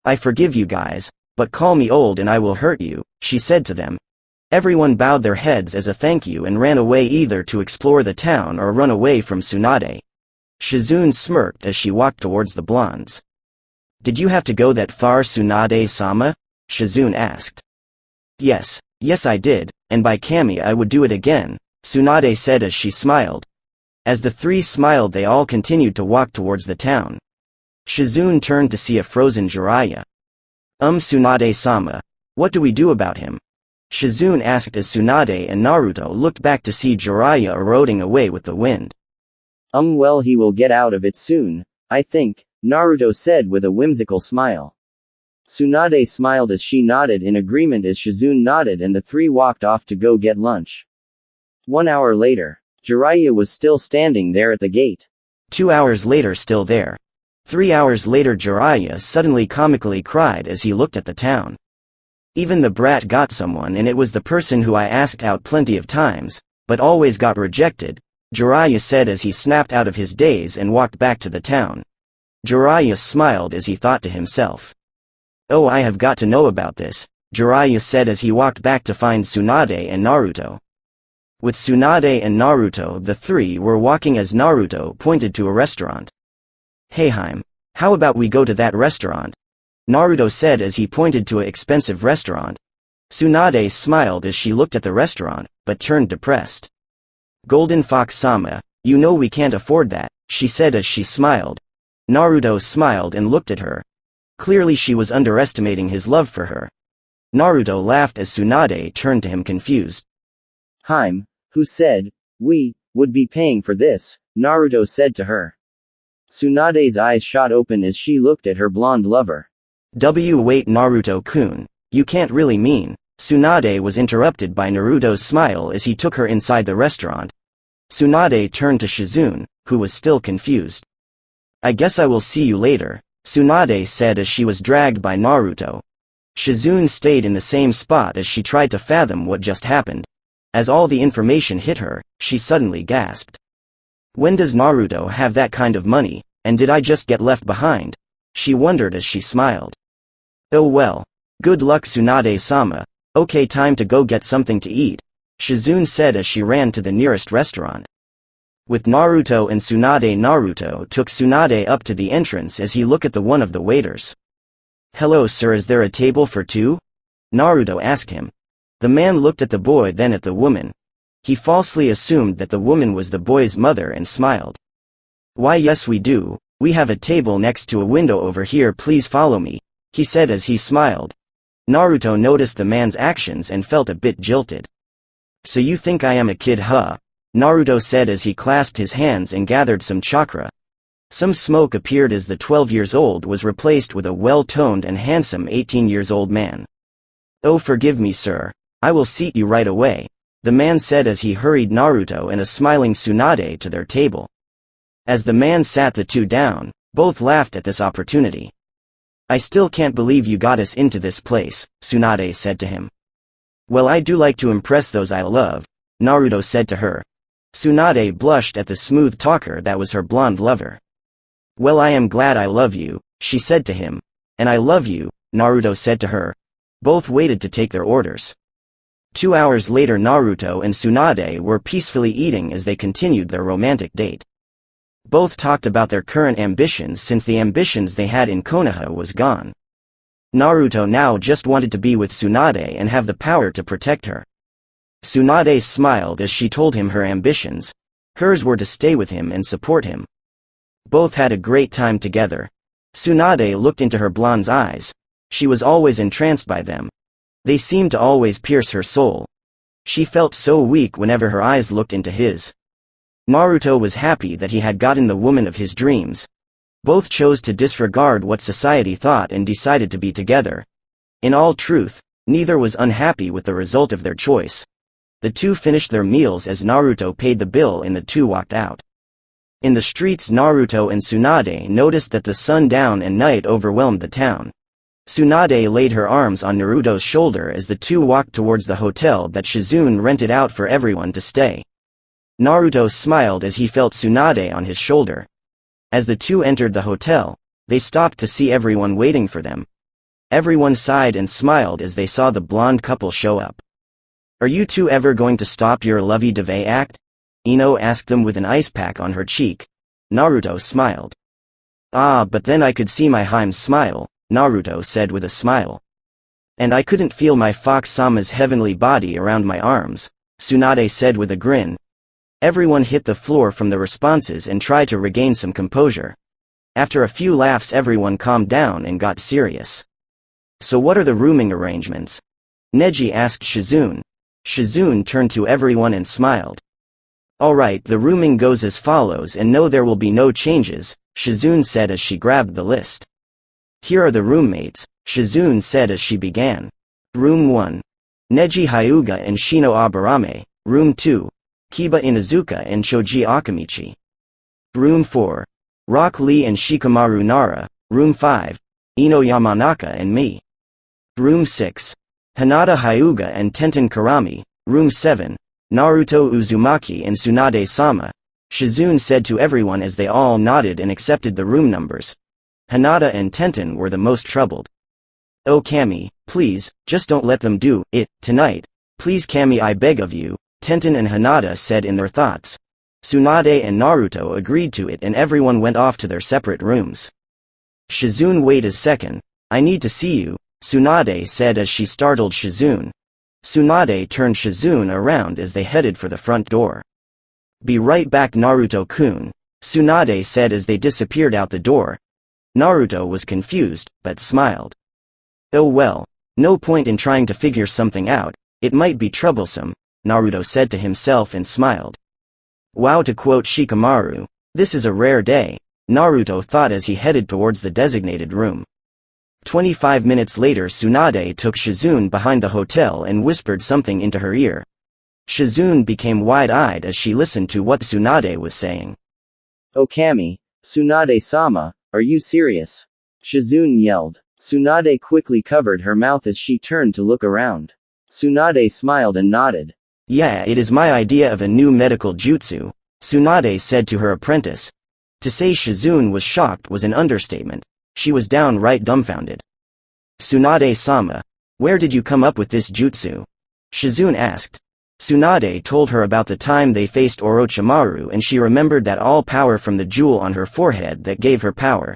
"I forgive you guys, but call me old and I will hurt you," she said to them. Everyone bowed their heads as a thank you and ran away either to explore the town or run away from Tsunade. Shizune smirked as she walked towards the blondes. "Did you have to go that far, Tsunade-sama?" Shizune asked. Yes I did, and by Kami I would do it again," Tsunade said as she smiled. As the three smiled they all continued to walk towards the town. Shizune turned to see a frozen Jiraiya. Tsunade-sama, what do we do about him?" Shizune asked as Tsunade and Naruto looked back to see Jiraiya eroding away with the wind. Well, he will get out of it soon, I think," Naruto said with a whimsical smile. Tsunade smiled as she nodded in agreement as Shizune nodded and the three walked off to go get lunch. 1 hour later, Jiraiya was still standing there at the gate. 2 hours later, still there. 3 hours later, Jiraiya suddenly comically cried as he looked at the town. "Even the brat got someone, and it was the person who I asked out plenty of times, but always got rejected," Jiraiya said as he snapped out of his daze and walked back to the town. Jiraiya smiled as he thought to himself. "Oh, I have got to know about this," Jiraiya said as he walked back to find Tsunade and Naruto. With Tsunade and Naruto, the three were walking as Naruto pointed to a restaurant. "Hey Haim, how about we go to that restaurant?" Naruto said as he pointed to an expensive restaurant. Tsunade smiled as she looked at the restaurant, but turned depressed. "Golden Fox-sama, you know we can't afford that," she said as she smiled. Naruto smiled and looked at her. Clearly she was underestimating his love for her. Naruto laughed as Tsunade turned to him confused. "Haim, who said we would be paying for this?" Naruto said to her. Tsunade's eyes shot open as she looked at her blonde lover. Wait, Naruto-kun, you can't really mean." Tsunade was interrupted by Naruto's smile as he took her inside the restaurant. Tsunade turned to Shizune, who was still confused. "I guess I will see you later," Tsunade said as she was dragged by Naruto. Shizune stayed in the same spot as she tried to fathom what just happened. As all the information hit her, she suddenly gasped. When does Naruto have that kind of money, and did I just get left behind? She wondered as she smiled. "Oh well. Good luck, Tsunade-sama. Okay, time to go get something to eat," Shizune said as she ran to the nearest restaurant. With Naruto and Tsunade, Naruto took Tsunade up to the entrance as he looked at one of the waiters. "Hello sir, is there a table for two?" Naruto asked him. The man looked at the boy, then at the woman. He falsely assumed that the woman was the boy's mother and smiled. "Why yes we do, we have a table next to a window over here, please follow me," he said as he smiled. Naruto noticed the man's actions and felt a bit jilted. So you think I am a kid, huh? Naruto said as he clasped his hands and gathered some chakra. Some smoke appeared as the 12-years-old was replaced with a well-toned and handsome 18-years-old man. Oh, forgive me, sir. I will seat you right away, the man said as he hurried Naruto and a smiling Tsunade to their table. As the man sat the two down, both laughed at this opportunity. I still can't believe you got us into this place, Tsunade said to him. Well, I do like to impress those I love, Naruto said to her. Tsunade blushed at the smooth talker that was her blonde lover. Well, I am glad I love you, she said to him. And I love you, Naruto said to her. Both waited to take their orders. 2 hours later, Naruto and Tsunade were peacefully eating as they continued their romantic date. Both talked about their current ambitions since the ambitions they had in Konoha was gone. Naruto now just wanted to be with Tsunade and have the power to protect her. Tsunade smiled as she told him her ambitions. Hers were to stay with him and support him. Both had a great time together. Tsunade looked into her blonde's eyes. She was always entranced by them. They seemed to always pierce her soul. She felt so weak whenever her eyes looked into his. Naruto was happy that he had gotten the woman of his dreams. Both chose to disregard what society thought and decided to be together. In all truth, neither was unhappy with the result of their choice. The two finished their meals as Naruto paid the bill and the two walked out. In the streets, Naruto and Tsunade noticed that the sundown and night overwhelmed the town. Tsunade laid her arms on Naruto's shoulder as the two walked towards the hotel that Shizune rented out for everyone to stay. Naruto smiled as he felt Tsunade on his shoulder. As the two entered the hotel, they stopped to see everyone waiting for them. Everyone sighed and smiled as they saw the blonde couple show up. Are you two ever going to stop your lovey-dovey act? Ino asked them with an ice pack on her cheek. Naruto smiled. Ah, but then I could see my Heims smile, Naruto said with a smile. And I couldn't feel my Fox-sama's heavenly body around my arms, Tsunade said with a grin. Everyone hit the floor from the responses and tried to regain some composure. After a few laughs, everyone calmed down and got serious. So what are the rooming arrangements? Neji asked Shizune. Shizune turned to everyone and smiled. Alright, the rooming goes as follows, and no, there will be no changes, Shizune said as she grabbed the list. Here are the roommates, Shizune said as she began. Room 1. Neji Hyuga and Shino Aburame. Room 2. Kiba Inuzuka and Choji Akamichi. Room 4. Rock Lee and Shikamaru Nara. Room 5. Ino Yamanaka and me. Room 6. Hinata Hyuga and Tenten Karami. Room 7. Naruto Uzumaki and Tsunade-sama. Shizune said to everyone as they all nodded and accepted the room numbers. Hinata and Tenten were the most troubled. Oh Kami, please, just don't let them do it tonight. Please Kami, I beg of you, Tenten and Hinata said in their thoughts. Tsunade and Naruto agreed to it and everyone went off to their separate rooms. Shizune, wait a second, I need to see you, Tsunade said as she startled Shizune. Tsunade turned Shizune around as they headed for the front door. Be right back, Naruto-kun, Tsunade said as they disappeared out the door. Naruto was confused, but smiled. Oh well, no point in trying to figure something out, it might be troublesome, Naruto said to himself and smiled. Wow, to quote Shikamaru, this is a rare day, Naruto thought as he headed towards the designated room. 25 minutes later, Tsunade took Shizune behind the hotel and whispered something into her ear. Shizune became wide-eyed as she listened to what Tsunade was saying. Oh Kami, Tsunade-sama, are you serious? Shizune yelled. Tsunade quickly covered her mouth as she turned to look around. Tsunade smiled and nodded. Yeah, it is my idea of a new medical jutsu, Tsunade said to her apprentice. To say Shizune was shocked was an understatement. She was downright dumbfounded. Tsunade-sama, where did you come up with this jutsu? Shizune asked. Tsunade told her about the time they faced Orochimaru and she remembered that all power from the jewel on her forehead that gave her power.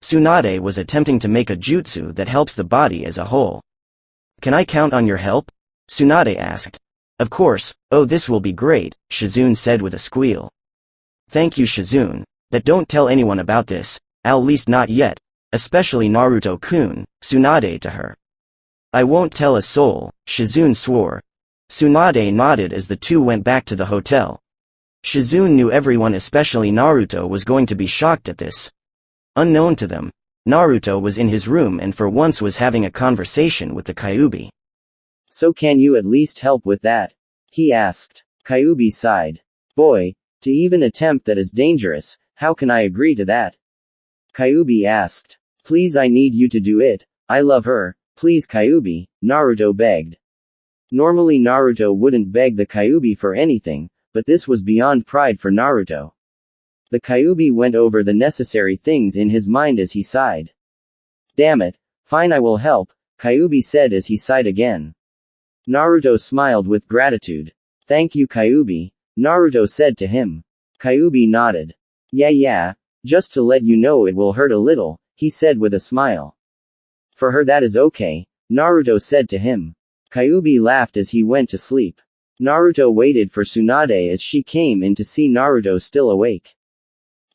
Tsunade was attempting to make a jutsu that helps the body as a whole. Can I count on your help? Tsunade asked. Of course, oh this will be great, Shizune said with a squeal. Thank you Shizune, but don't tell anyone about this, at least not yet, especially Naruto-kun, Tsunade to her. I won't tell a soul, Shizune swore. Tsunade nodded as the two went back to the hotel. Shizune knew everyone, especially Naruto, was going to be shocked at this. Unknown to them, Naruto was in his room and for once was having a conversation with the Kyuubi. So can you at least help with that? He asked. Kyuubi sighed. Boy, to even attempt that is dangerous, how can I agree to that? Kyuubi asked. Please, I need you to do it. I love her, please Kyuubi, Naruto begged. Normally Naruto wouldn't beg the Kyuubi for anything, but this was beyond pride for Naruto. The Kyuubi went over the necessary things in his mind as he sighed. Damn it, fine, I will help, Kyuubi said as he sighed again. Naruto smiled with gratitude. Thank you Kyuubi, Naruto said to him. Kyuubi nodded. Yeah, just to let you know it will hurt a little, he said with a smile. For her that is okay, Naruto said to him. Kyuubi laughed as he went to sleep. Naruto waited for Tsunade as she came in to see Naruto still awake.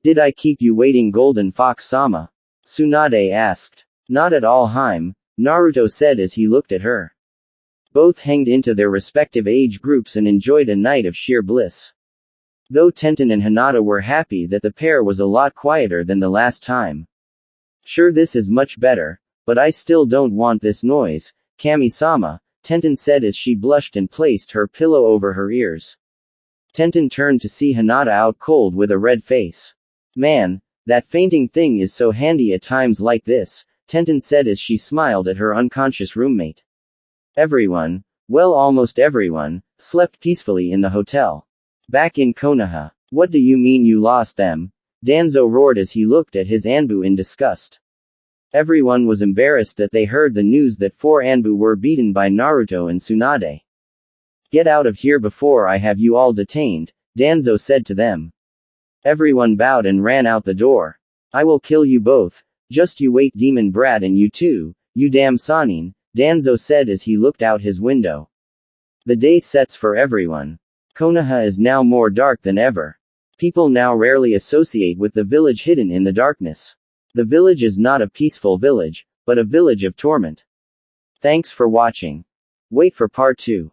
Did I keep you waiting, Golden Fox-sama? Tsunade asked. Not at all, Haim, Naruto said as he looked at her. Both hanged into their respective age groups and enjoyed a night of sheer bliss. Though Tenten and Hinata were happy that the pair was a lot quieter than the last time. Sure, this is much better, but I still don't want this noise, Kami-sama, Tenten said as she blushed and placed her pillow over her ears. Tenten turned to see Hinata out cold with a red face. Man, that fainting thing is so handy at times like this, Tenten said as she smiled at her unconscious roommate. Everyone, well almost everyone, slept peacefully in the hotel. Back in Konoha. What do you mean you lost them? Danzo roared as he looked at his Anbu in disgust. Everyone was embarrassed that they heard the news that 4 Anbu were beaten by Naruto and Tsunade. Get out of here before I have you all detained, Danzo said to them. Everyone bowed and ran out the door. I will kill you both, just you wait, demon brat, and you too, you damn Sanin, Danzo said as he looked out his window. The day sets for everyone. Konoha is now more dark than ever. People now rarely associate with the village hidden in the darkness. The village is not a peaceful village, but a village of torment. Thanks for watching. Wait for part 2.